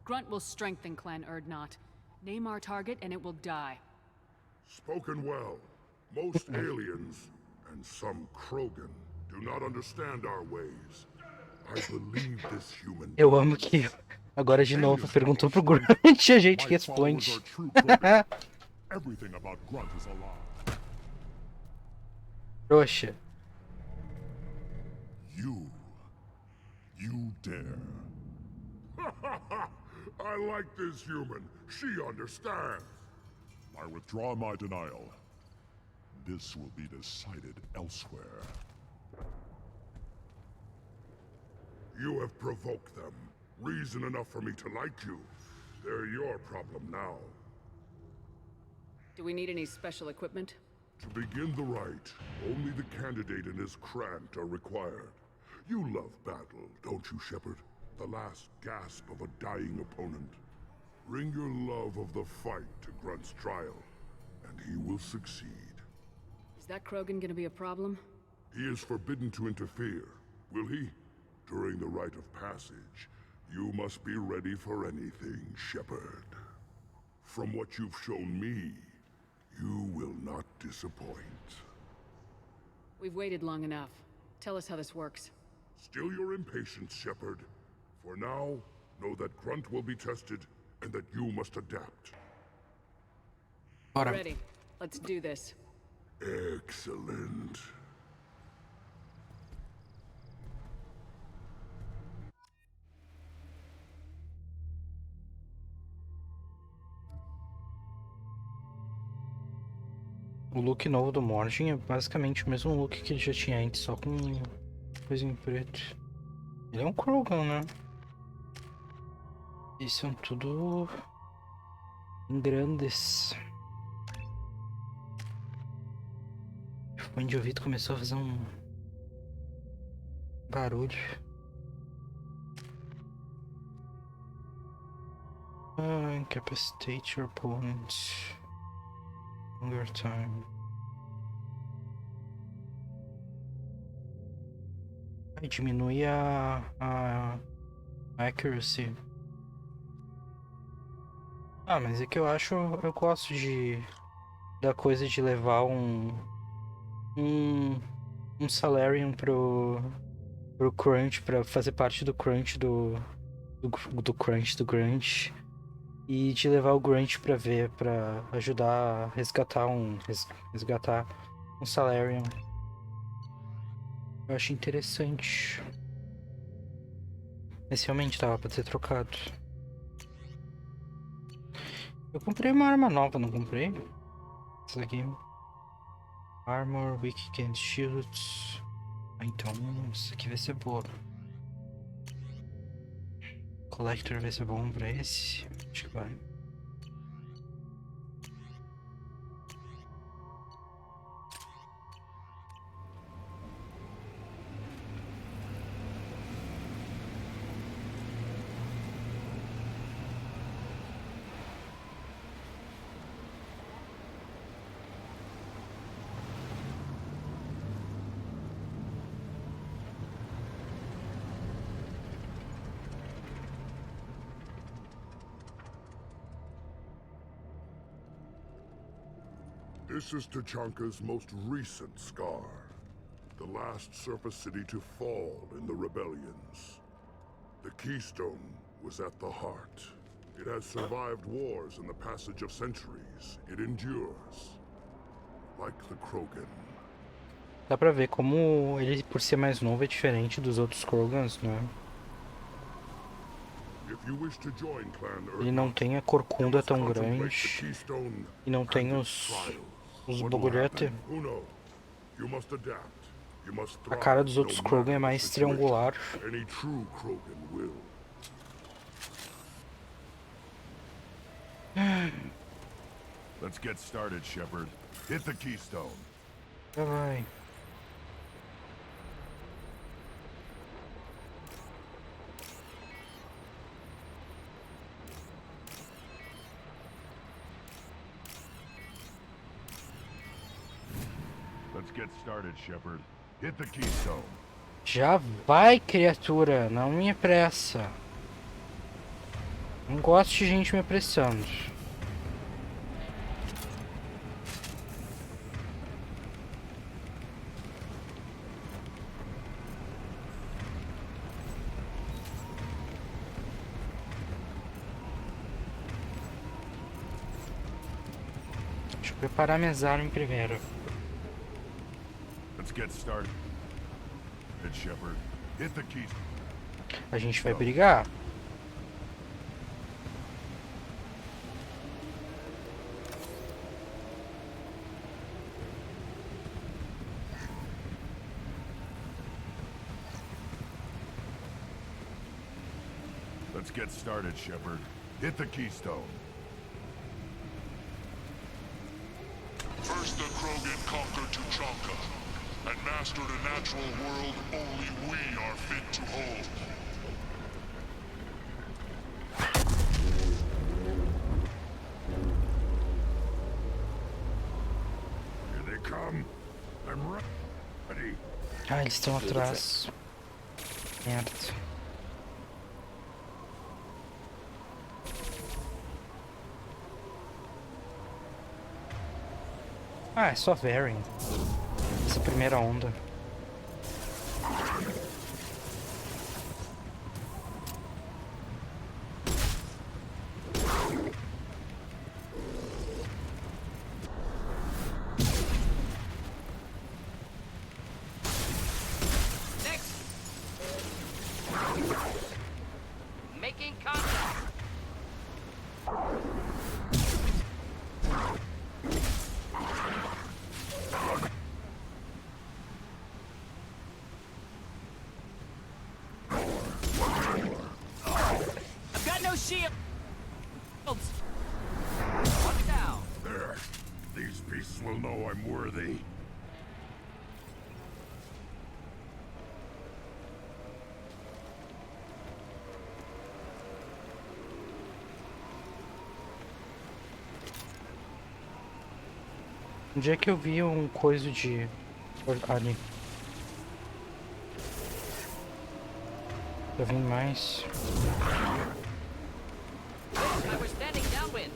Grunt will strengthen Clan Urdnot. Name our target and it will die. Spoken well. Most aliens, and some Krogan, do not understand our ways. I believe this human... Eu amo que agora de novo perguntou pro Grunt e a gente responde. Everything about Grunt is a lie. Trouxa. You dare. I like this human. She understands. I withdraw my denial. This will be decided elsewhere. You have provoked them. Reason enough for me to like you. They're your problem now. Do we need any special equipment? To begin the rite, only the candidate and his Krant are required. You love battle, don't you, Shepard? The last gasp of a dying opponent. Bring your love of the fight to Grunt's trial, and he will succeed. Is that Krogan gonna be a problem? He is forbidden to interfere, will he? During the rite of passage, you must be ready for anything, Shepard. From what you've shown me, you will not disappoint. We've waited long enough. Tell us how this works. Still your impatience, Shepard. For now, know that Grunt will be tested, and that you must adapt. Ready. Let's do this. Excellent. O look novo do Morgan é basicamente o mesmo look que ele já tinha antes, só com coisa em preto. Ele é um Krogan, né? E são tudo em grandes. O fone de ouvido começou a fazer um barulho. Incapacitate your opponent. Longer time. Aí diminui a accuracy. Ah, mas é que eu acho, eu gosto da coisa de levar um Salarian pro Crunch, pra fazer parte do Crunch do Crunch do Grunge. E de levar o Grunt pra ajudar a resgatar um Salarian. Eu acho interessante. Mas realmente tava pra ter trocado. Eu comprei uma arma nova, não comprei? Essa aqui. Armor, Weak Against Shields. Então, isso aqui vai ser boa. Collector vai ser bom pra esse. Acho que vai. This is Tachanka's most recent scar. The last surface city to fall in the rebellions. The Keystone was at the heart. It has survived wars and the passage of centuries. It endures. Like the Krogan. Dá pra ver como ele, por ser mais novo, é diferente dos outros Krogans, né? Ele não tem a corcunda tão grande. E não tem os bagulhete. A cara dos outros Krogan é mais triangular. Let's get started, Shepard. Hit the keystone. Vai. Let's get started, Shepard. Hit the keystone. Já vai, criatura, não me apressa. Não gosto de gente me apressando. Deixa eu preparar minhas armas primeiro. Let's get started. Head Shepherd, hit the keys. A gente vai brigar? Let's get started, Shepherd. Hit the keystone. First the Krogan conquered Tuchanka, and mastered a natural world only we are fit to hold. Here they come. I'm ready. Ah, eles estão atrás. Merda. Ah, é só Varian. Essa primeira onda. Making contact. I've got no shields. One down. There. These beasts will know I'm worthy. Onde é que eu vi um coisa de... ali. Tá vindo mais. I was standing downwind.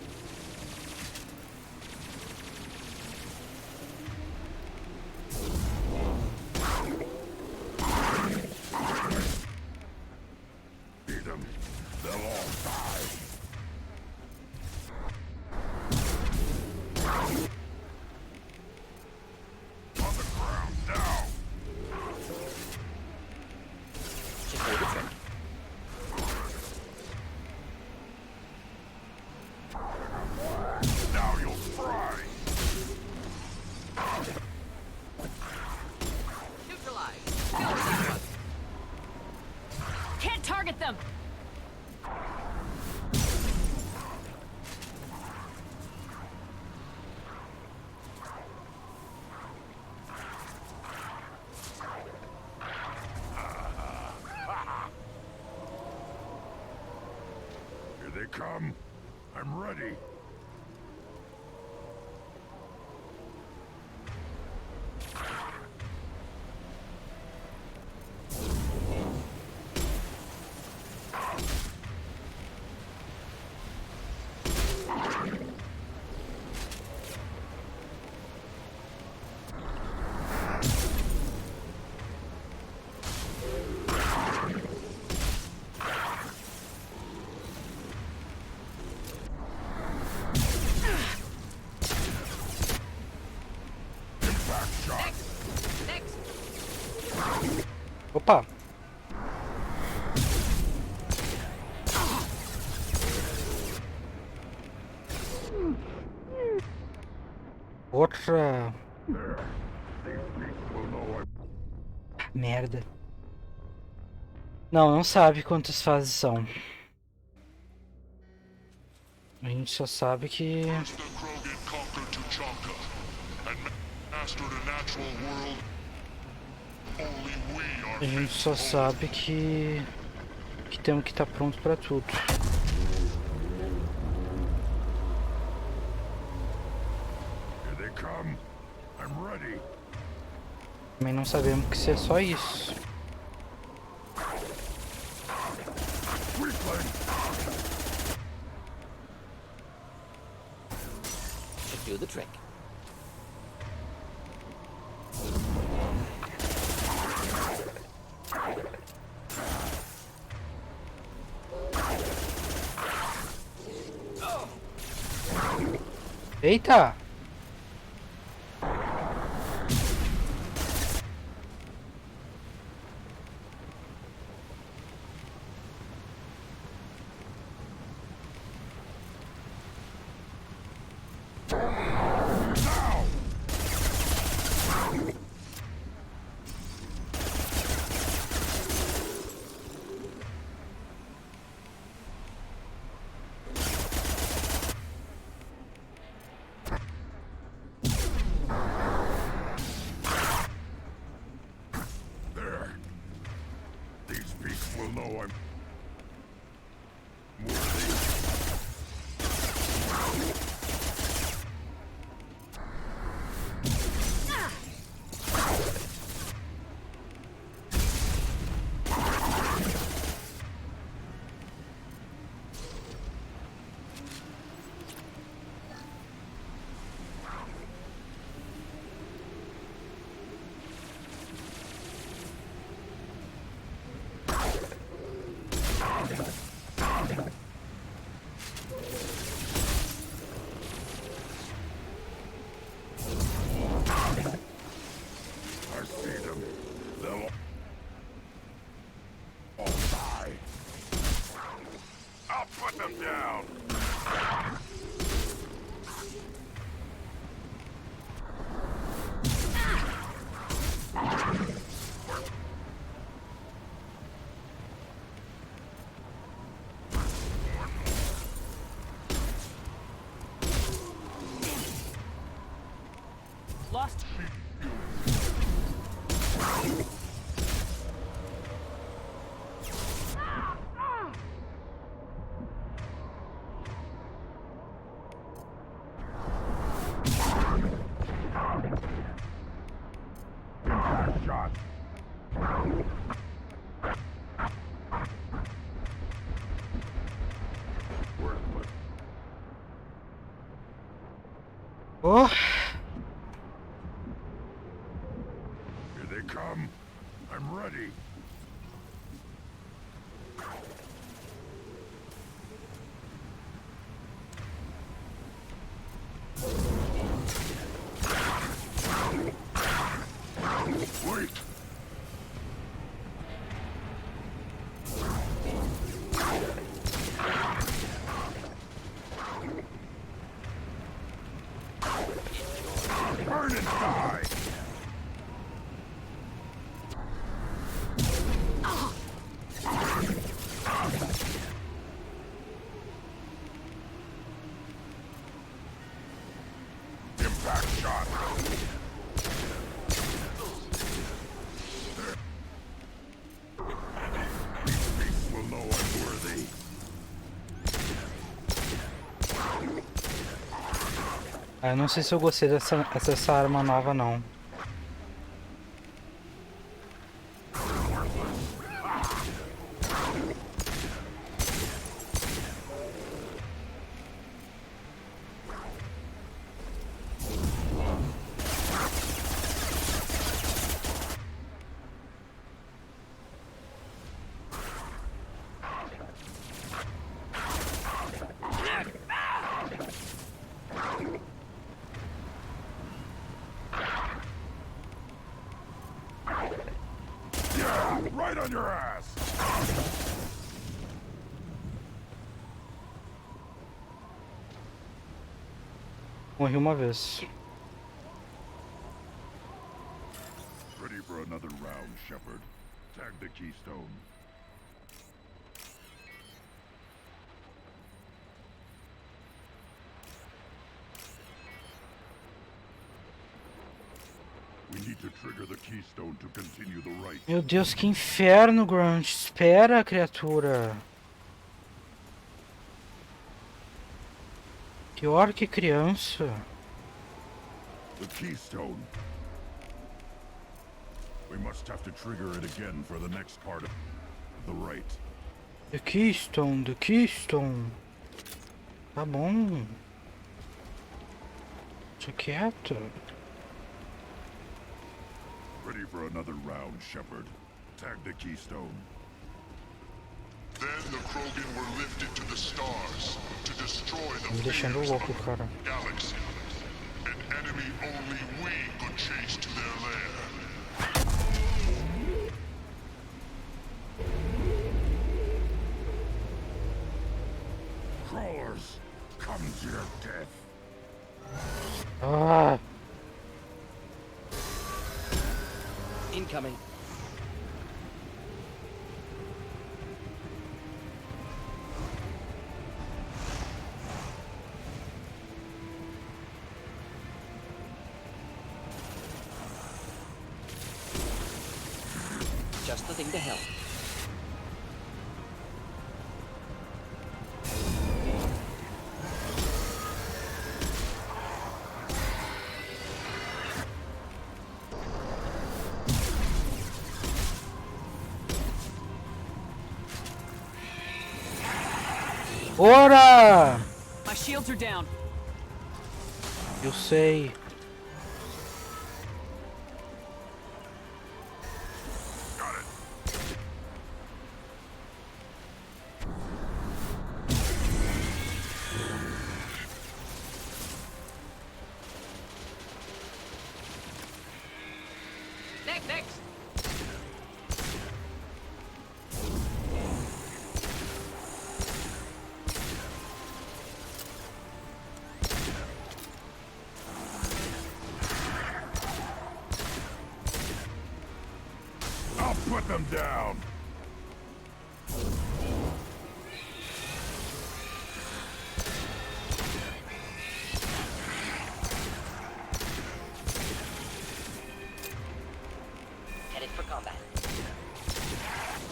Beat them. They'll all die. On the ground now. Now you'll fry. Neutralize. Kill that one. Can't target them! Here they come. I'm ready. Opa! Outra... Merda. Não sabe quantas fases são. A gente só sabe que... A gente só sabe que temos que estar pronto para tudo. Também não sabemos que se é só isso. do the trick. Eita! Lost. Shot. Oh! Here they come. I'm ready. Wait. Burn and die. Impact shot. These beasts will know I'm worthy. Eu não sei se eu gostei dessa arma nova não. Yeah, right on your ass. Morri uma vez. Ready for another round, Shepard. Tag the keystone. We need to trigger the keystone to continue the right. Meu Deus, que inferno, Grunt. Espera, criatura. Pior que criança. The keystone. We must have to trigger it again for the next part of the right. The keystone, the keystone. Tá bom. Tô quieto. Ready for another round, Shepard. Tag the keystone. Then the Krogan were lifted to the stars to destroy the Me deixando louco, cara. galaxy. An enemy only we could chase to their lair. Crawlers, come to your death. Ah! Incoming. Just the thing to help. Ora! My shields are down. Eu sei. Next. I'll put them down. Headed for combat.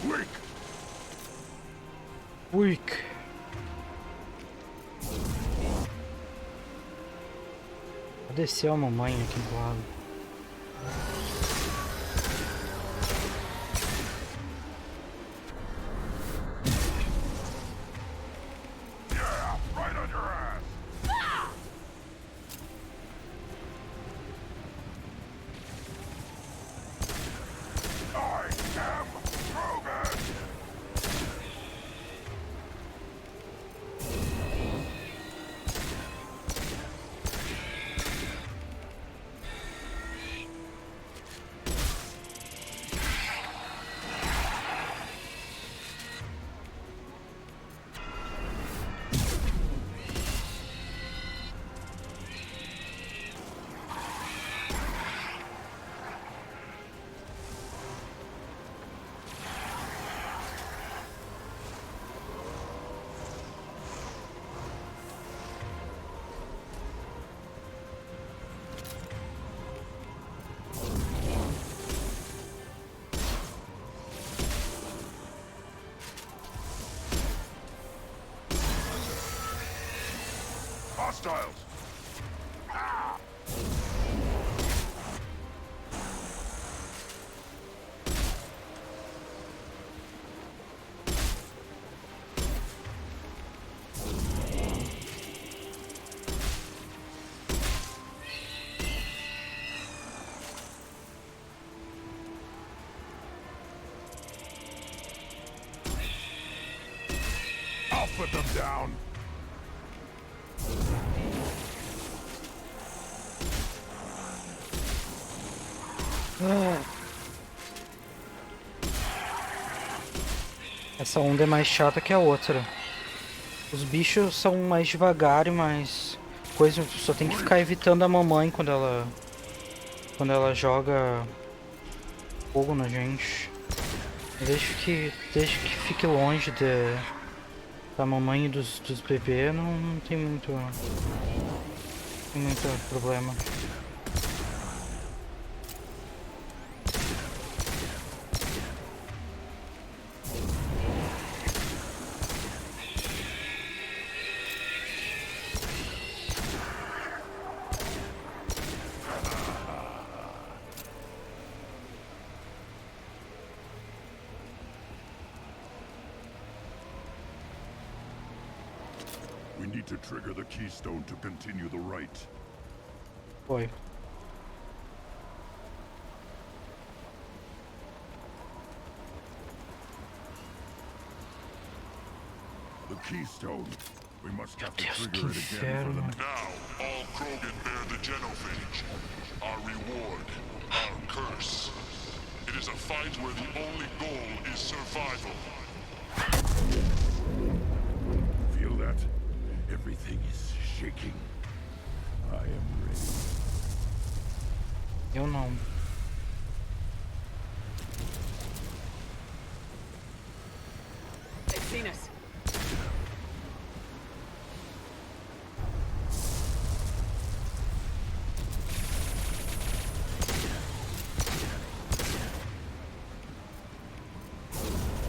Weak. Weak. Vou descer a mamãe aqui do lado. Yeah, right on your ass. I am Krogan. Hostiles. I'll put them down. Essa onda é mais chata que a outra. Os bichos são mais devagar e mais coisa, só tem que ficar evitando a mamãe quando ela joga fogo na gente. Desde que fique longe da mamãe e dos bebês, não tem muito problema. We need to trigger the keystone to continue the rite. Foi. The keystone. We must have to Deus, que trigger it again for the inferno. now. All Krogan bear the genophage. Our reward, our curse. It is a fight where the only goal is survival. Feel that? Everything is shaking. I am ready. Eu não. They've seen us.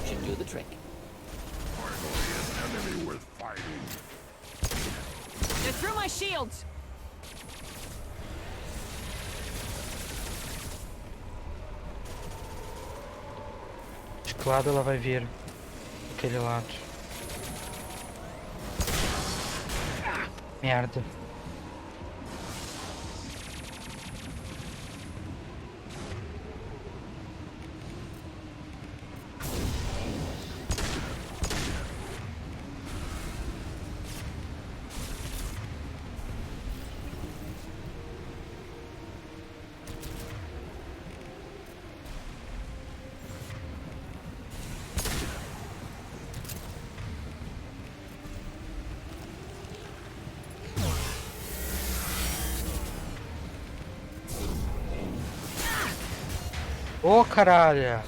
Should do the trick. Finally, an enemy worth fighting. They're through my shields. De que lado ela vai vir? Aquele lado. Merda. Ô, caralho!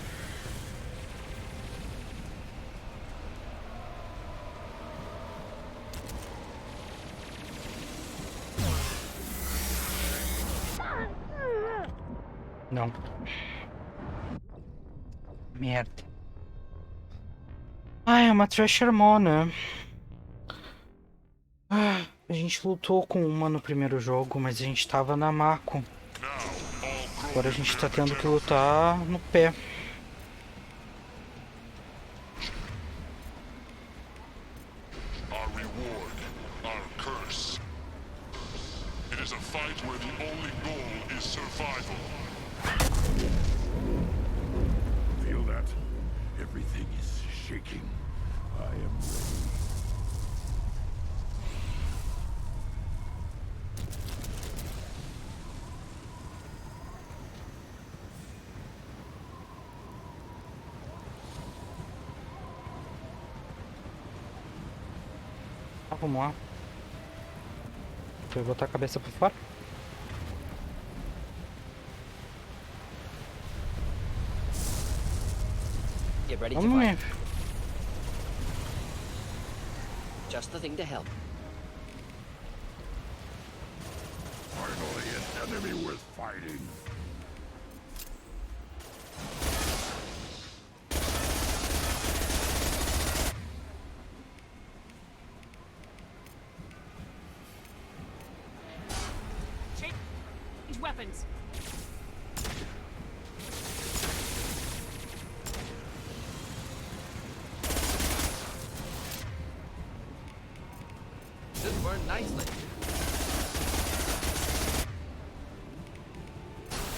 Não. Merda. Ai, é uma trash hormona. A gente lutou com uma no primeiro jogo, mas a gente tava na Mako. Agora a gente tá tendo que lutar no pé. Our reward, our curse. It is a fight where the only goal is survival. Feel that? Everything is shaking. I am ready. Vamos lá. Vou botar a cabeça pra fora. Get ready to Vamos fight. ver. Just the thing to help. Finally, an enemy worth fighting. Change weapons. Should burn nicely.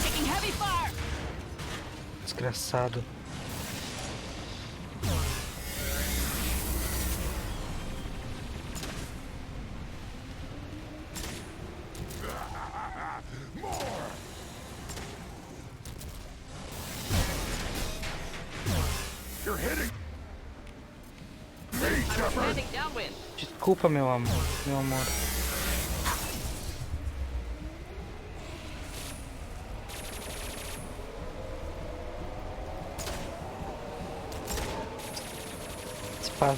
Taking heavy fire. Desgraçado. You're hitting me, I'm Shepard! standing downwind. Desculpa, meu amor. Meu amor.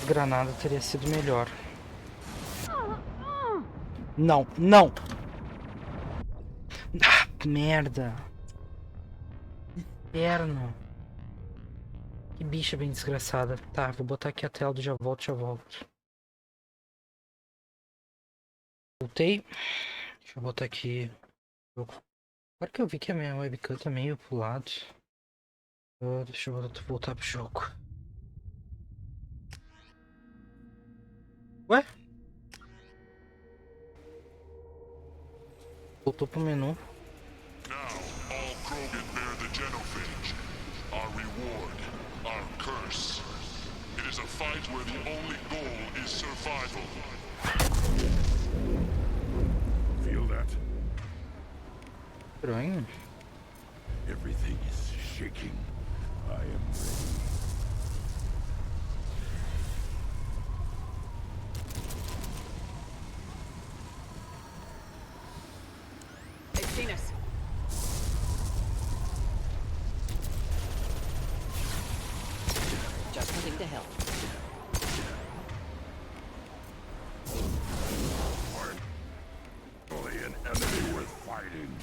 Granada teria sido melhor. Não, não! Ah, merda! Inferno! Que bicha bem desgraçada. Tá, vou botar aqui a tela do já volto, já volto. Voltei. Deixa eu botar aqui. Agora que eu vi que a minha webcam tá meio pro lado. Deixa eu voltar pro jogo. Ué? Voltou pro menu. Now, all Krogan bear the genophage. Our reward, our curse. It is a fight where the only goal is survival. Feel that? Estranho. Everything is shaking. I am ready. They've seen us. Just heading to help. Only an enemy worth fighting.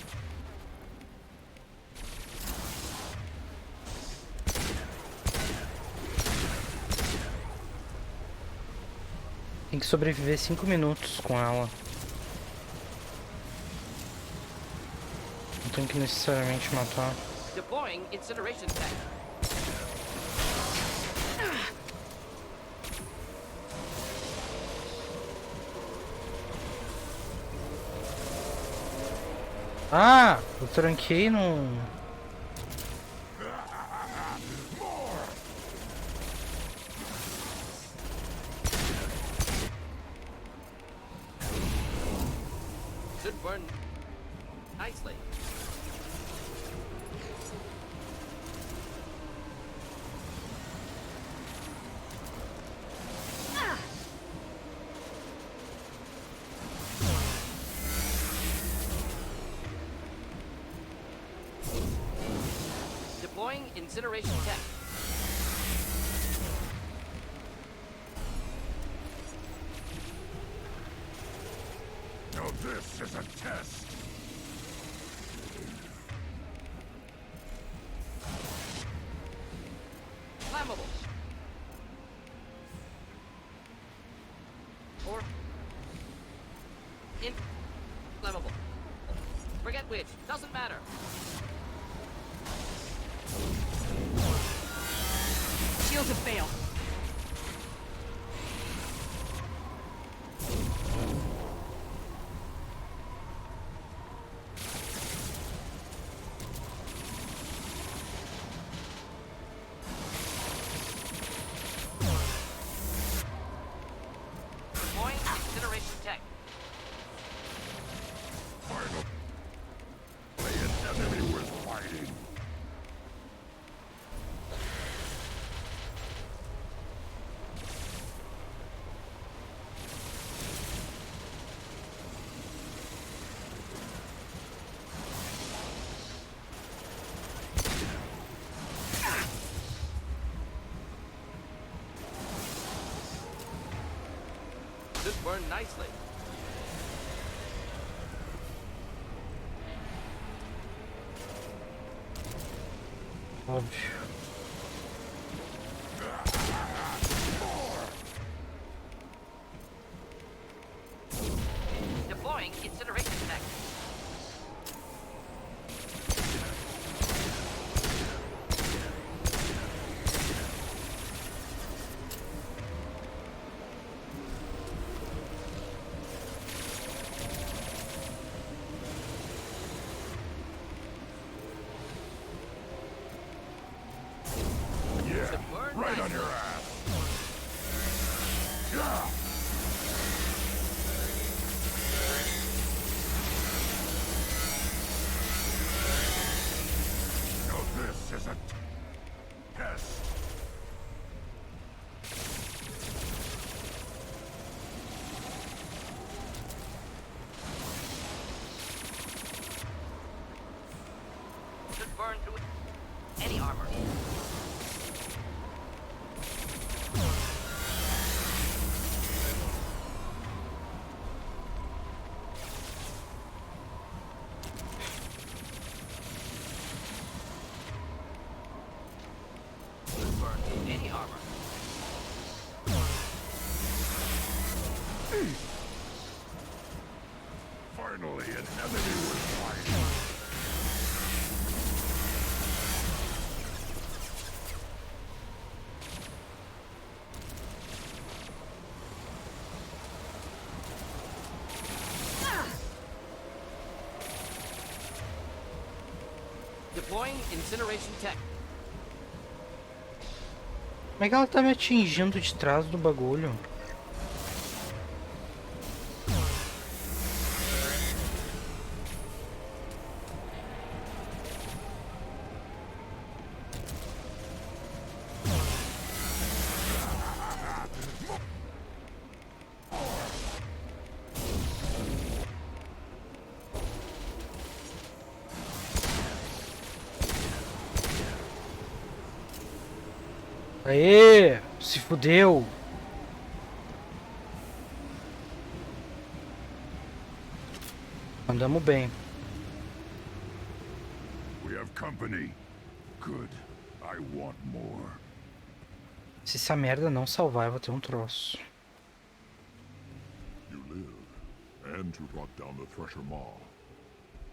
Tem que sobreviver 5 minutos com ela. Não tem que necessariamente matar. Deploying incineration tank. Ah! Eu tranquei no... Should burn nicely. Deploying incineration tech. Now this is a test. Flammable. Or inflammable. Forget which. Doesn't matter. Shields have failed. Deploying incineration tech. Final. Only an enemy worth fighting. Should burn nicely. Óbvio. Deploying incineration tech. Yeah, right on your ass. Yeah. Now this is a test. Should burn through any armor. Should burn through any armor. Finally, an enemy was fighting. Deploying incineration tech. Como é que ela tá me atingindo de trás do bagulho? Aê! Se fudeu! Andamos bem. We have company. Good. I want more. Se essa merda não salvar, eu vou ter um troço. You live, and you brought down the Thresher Maw.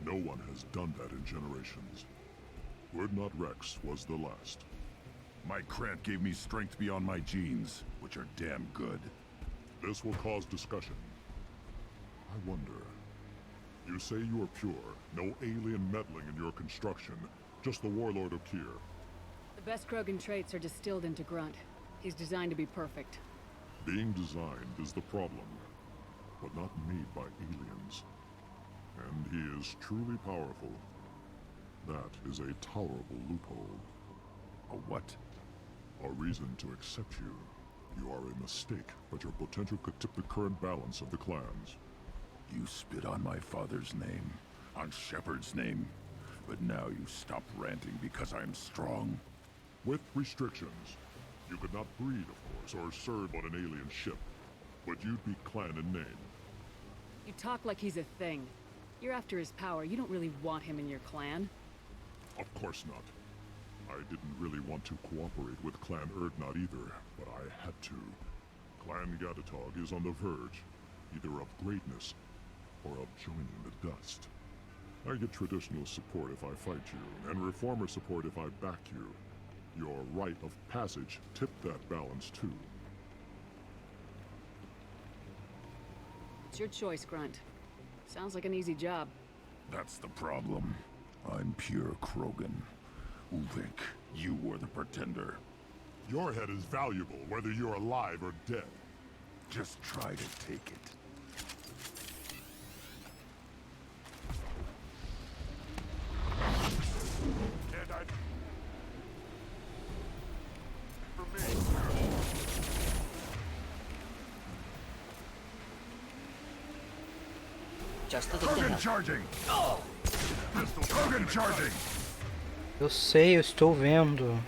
No one has done that in generations. Urdnot Rex was the last. My Krant gave me strength beyond my genes, which are damn good. This will cause discussion. I wonder. You say you are pure, no alien meddling in your construction, just the warlord of Kier. The best Krogan traits are distilled into Grunt. He's designed to be perfect. Being designed is the problem, but not made by aliens. And he is truly powerful. That is a tolerable loophole. A what? A reason to accept you. You are a mistake, but your potential could tip the current balance of the clans. You spit on my father's name, on Shepard's name, but now you stop ranting because I'm strong. With restrictions. You could not breed, of course, or serve on an alien ship, but you'd be clan in name. You talk like he's a thing. You're after his power. You don't really want him in your clan. Of course not. I didn't really want to cooperate with Clan Urdnot either, but I had to. Clan Gatatog is on the verge, either of greatness or of joining the dust. I get traditional support if I fight you, and reformer support if I back you. Your rite of passage tipped that balance too. It's your choice, Grunt. Sounds like an easy job. That's the problem. I'm pure Krogan. Ulvik, you were the pretender. Your head is valuable, whether you're alive or dead. Just try to take it. And I... For me. Just the Krogan charging! Pistol Krogan charging! Eu sei, eu estou vendo.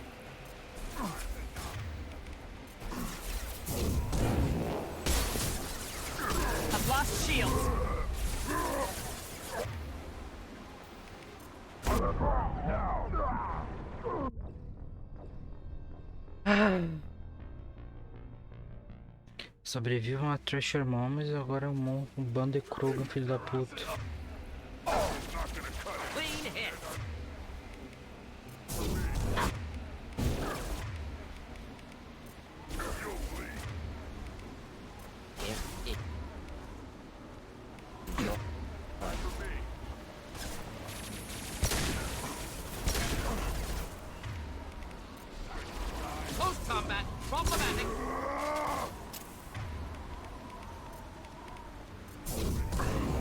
I've lost shields. Sobrevivam a Thresher Maw, mas agora é um bando de Krogan, filho da puta. Clean hit. Close combat, problematic.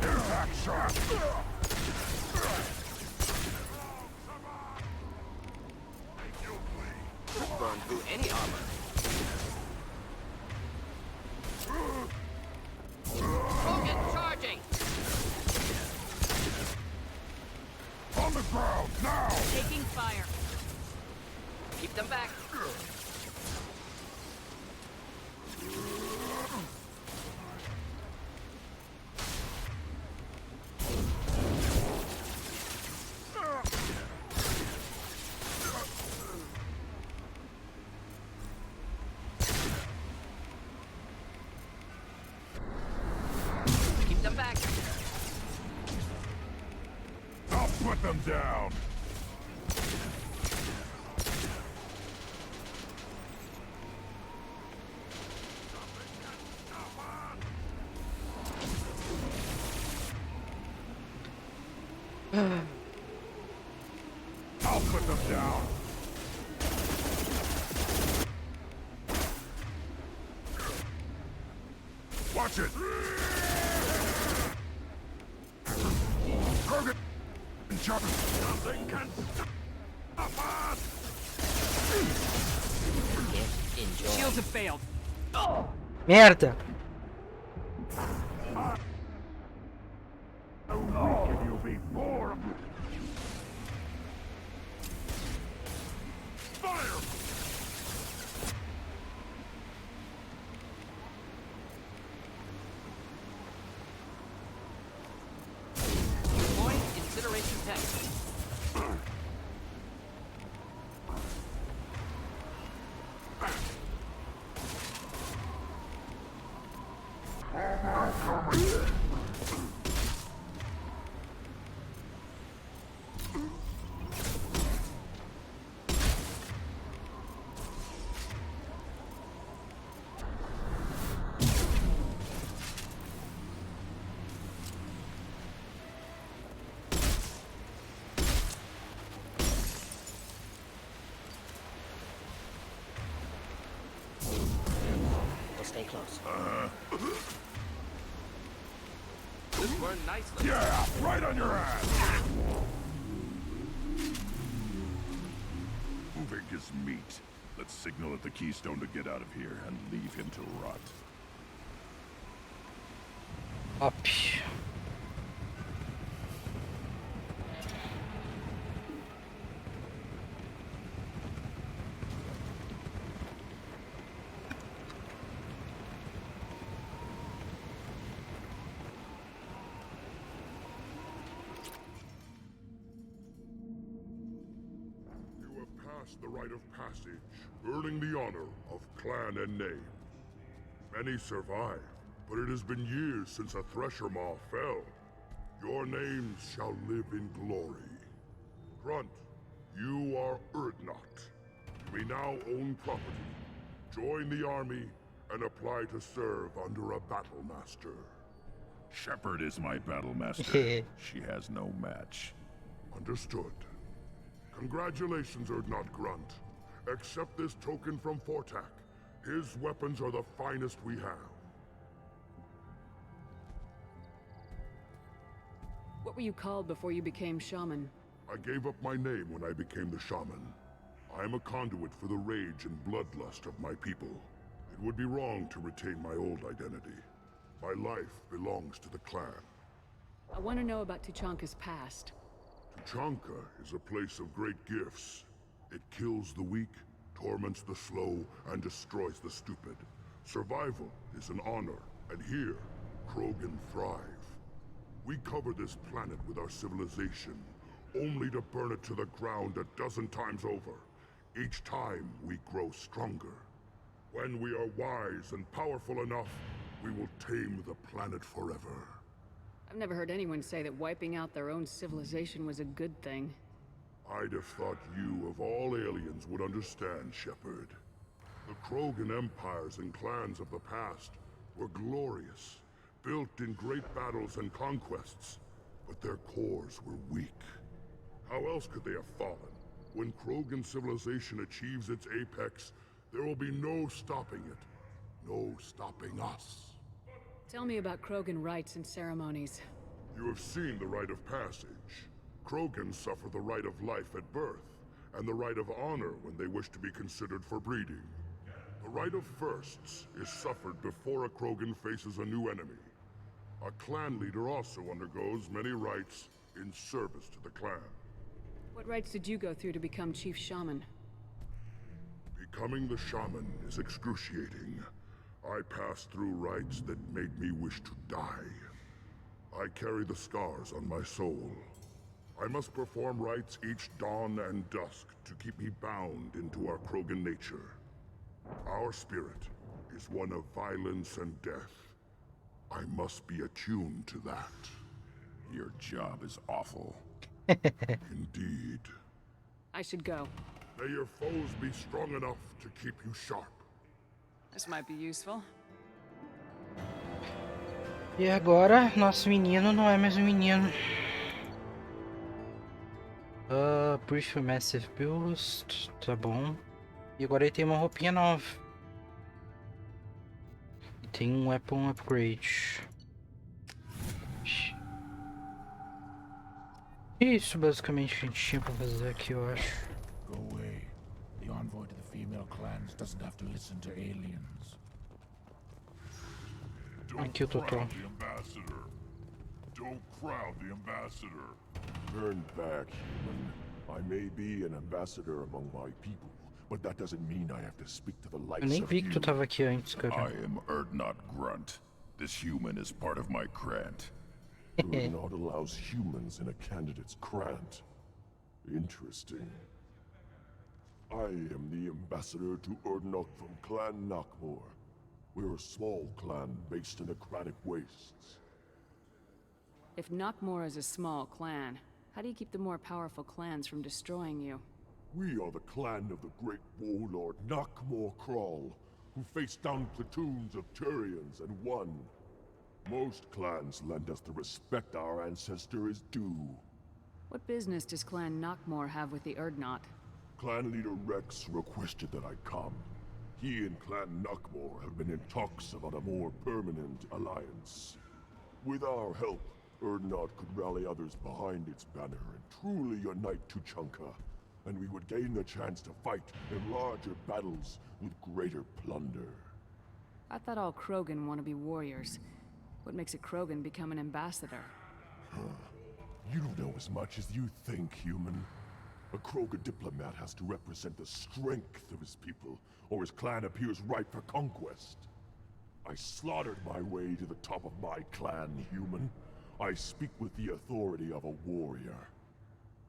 Impact shot! Burn through any armor. Krogan charging. On the ground, now! Taking fire. Keep them back. Keep them back. I'll put them down! I'll put them down. Watch it. Krogan and jump. Nothing can stop us. Shields have failed. Merda! You'll be more. Fire! Deploying incineration tank. Stay close. This burned nicely. Yeah, right on your ass. Moving is meat. Let's signal at the Keystone to get out of here and leave him to rot. Up. The rite of passage, earning the honor of clan and name. Many survive, but it has been years since a Thresher Maw fell. Your names shall live in glory. Grunt, you are Urdnot. You may now own property, join the army, and apply to serve under a battle master. Shepard is my battle master. She has no match. Understood. Congratulations, Urdnot Grunt. Accept this token from Fortak. His weapons are the finest we have. What were you called before you became shaman? I gave up my name when I became the shaman. I am a conduit for the rage and bloodlust of my people. It would be wrong to retain my old identity. My life belongs to the clan. I want to know about Tuchanka's past. Tuchanka is a place of great gifts. It kills the weak, torments the slow, and destroys the stupid. Survival is an honor, and here, Krogan thrive. We cover this planet with our civilization, only to burn it to the ground 12 times over. Each time, we grow stronger. When we are wise and powerful enough, we will tame the planet forever. I've never heard anyone say that wiping out their own civilization was a good thing. I'd have thought you, of all aliens, would understand, Shepard. The Krogan empires and clans of the past were glorious, built in great battles and conquests, but their cores were weak. How else could they have fallen? When Krogan civilization achieves its apex, there will be no stopping it. No stopping us. Tell me about Krogan rites and ceremonies. You have seen the rite of passage. Krogans suffer the rite of life at birth, and the rite of honor when they wish to be considered for breeding. The rite of firsts is suffered before a Krogan faces a new enemy. A clan leader also undergoes many rites in service to the clan. What rites did you go through to become Chief Shaman? Becoming the shaman is excruciating. I passed through rites that made me wish to die. I carry the scars on my soul. I must perform rites each dawn and dusk to keep me bound into our Krogan nature. Our spirit is one of violence and death. I must be attuned to that. Your job is awful. Indeed. I should go. May your foes be strong enough to keep you sharp. This might be useful. E agora, nosso menino não é mais um menino. Brief Massive Boost, tá bom. E agora ele tem uma roupinha nova. E tem um Weapon Upgrade. Isso basicamente que a gente tinha pra fazer aqui, eu acho. Go away. The envoy to the female clans doesn't have to listen to aliens. Aqui o Totó. Don't crowd the ambassador. Turn back, human. I may be an ambassador among my people, but that doesn't mean I have to speak to the likes Eu nem of vi que tu you. tava aqui antes, cara. I am Urdnot Grunt. This human is part of my grant. Urdnot allows humans in a candidate's grant. Interesting. I am the ambassador to Urdnot from Clan Knockmore. We're a small clan based in the Kranic Wastes. If Knockmore is a small clan, how do you keep the more powerful clans from destroying you? We are the clan of the great warlord Knockmore Crawl, who faced down platoons of Turians and won. Most clans lend us the respect our ancestor is due. What business does Clan Knockmore have with the Urdnot? Clan leader Rex requested that I come. He and Clan Knockmore have been in talks about a more permanent alliance. With our help, Urdnot could rally others behind its banner and truly unite Tuchanka, and we would gain the chance to fight in larger battles with greater plunder. I thought all Krogan want to be warriors. What makes a Krogan become an ambassador? You don't know as much as you think, human. A Krogan diplomat has to represent the strength of his people, or his clan appears ripe for conquest. I slaughtered my way to the top of my clan, human. I speak with the authority of a warrior.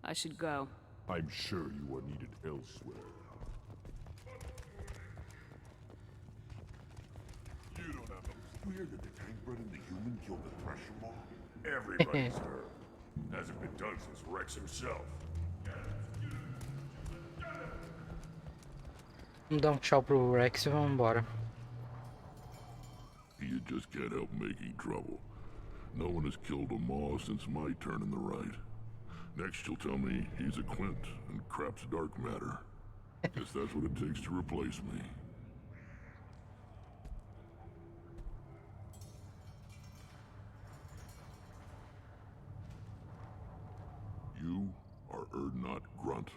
I should go. I'm sure you are needed elsewhere. You don't have no fear that the tank and the human killed the Thresher Maw? Everybody's heard. Hasn't been done since Rex himself. Vamos dar tchau pro Rex e vamos embora. You just can't help making trouble. No one has killed a Maw since my turn in the right. Next you'll tell me he's a Quint and crap's dark matter. Guess that's what it takes to replace me. You are Urdnot Grunt.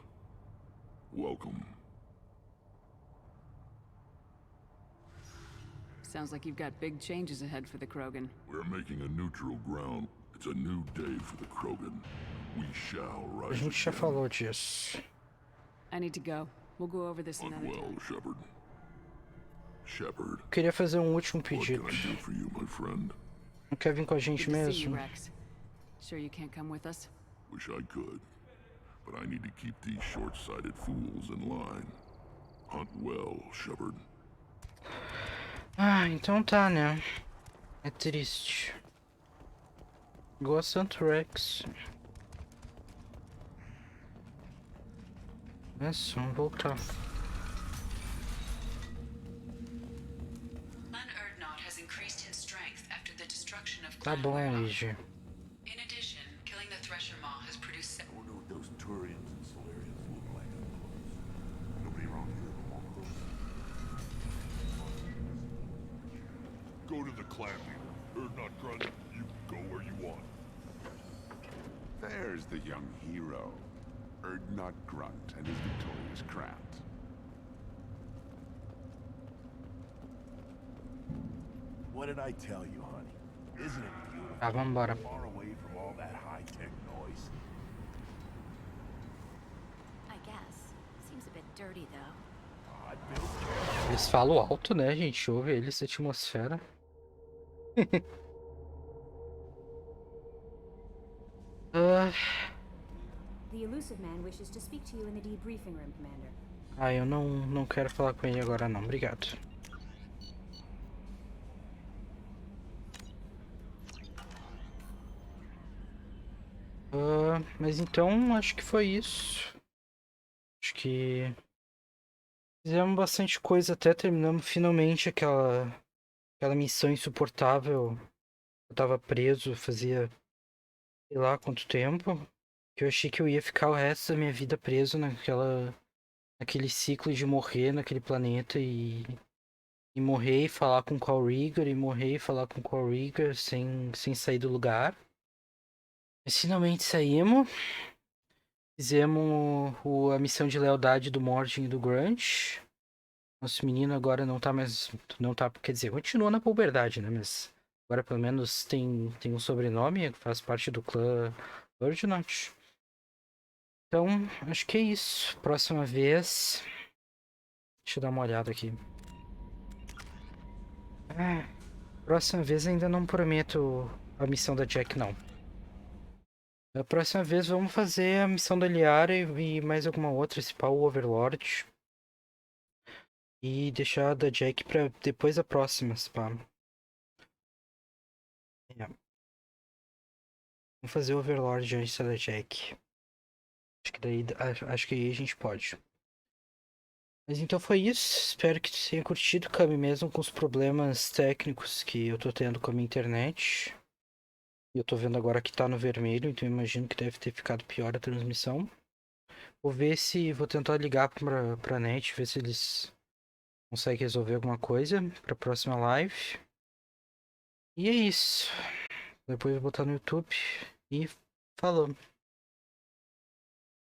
Welcome. Sounds like you've got big changes ahead for the Krogan. We're making a neutral ground. It's a new day for the Krogan. We shall A rise gente já again. falou disso. I need to go. We'll go over this another Well, time. Shepard. Shepard. Eu queria fazer um último What pedido. can I do for you, my friend? Não quer vir com a gente Good to see you, mesmo? Rex. Sure you can't come with us? Wish I could. But I need to keep these short-sighted fools in line. Hunt well, Shepard. Ah, então tá, né? É triste. Gosto tanto Rex. Mas vamos voltar. Clan Urdnot has increased in strength after the destruction of Tá Clan bom, Werlock. Luigi. In addition, killing the Thresher Maw has produced I wonder what those Turians and Solarians look like up close. Nobody around here will walk close. Go to the clan leader. Urdnot Grunt, you go where you want. There's the young hero. Urdnot Grunt and his victorious Grant. What did I tell you, honey? Isn't it beautiful? Tá, vamos embora. Far away from all that high-tech noise. I guess. Seems a bit dirty, though. I built Eles falam alto, né, gente? Ouve eles, a atmosfera. Ah, The elusive man wishes to speak to you in the debriefing room, Commander. eu não quero falar com ele agora não, obrigado. Mas então, acho que foi isso. Acho que fizemos bastante coisa, até terminamos finalmente aquela missão insuportável. Eu tava preso, fazia sei lá quanto tempo. Que eu achei que eu ia ficar o resto da minha vida preso naquele ciclo de morrer naquele planeta e morrer e falar com o Call Rigger, e morrer e falar com o Call Rigger sem sair do lugar. Mas finalmente saímos. Fizemos a missão de lealdade do Mordin e do Grunge. Nosso menino agora não tá mais. Não tá. Quer dizer, continua na puberdade, né? Mas agora pelo menos tem um sobrenome, faz parte do clã Urdnot. Então, acho que é isso. Próxima vez. Deixa eu dar uma olhada aqui. Próxima vez ainda não prometo a missão da Jack, não. Da próxima vez vamos fazer a missão da Liara e mais alguma outra, esse pau Overlord. E deixar a da Jack pra depois da próxima, pá. É. Vamos fazer o Overlord antes da Jack. Acho que aí a gente pode. Mas então foi isso. Espero que tu tenha curtido, Cami, mesmo com os problemas técnicos que eu tô tendo com a minha internet. E eu tô vendo agora que tá no vermelho, então imagino que deve ter ficado pior a transmissão. Vou tentar ligar pra net, ver se eles conseguem resolver alguma coisa pra próxima live. E é isso. Depois eu vou botar no YouTube e falou.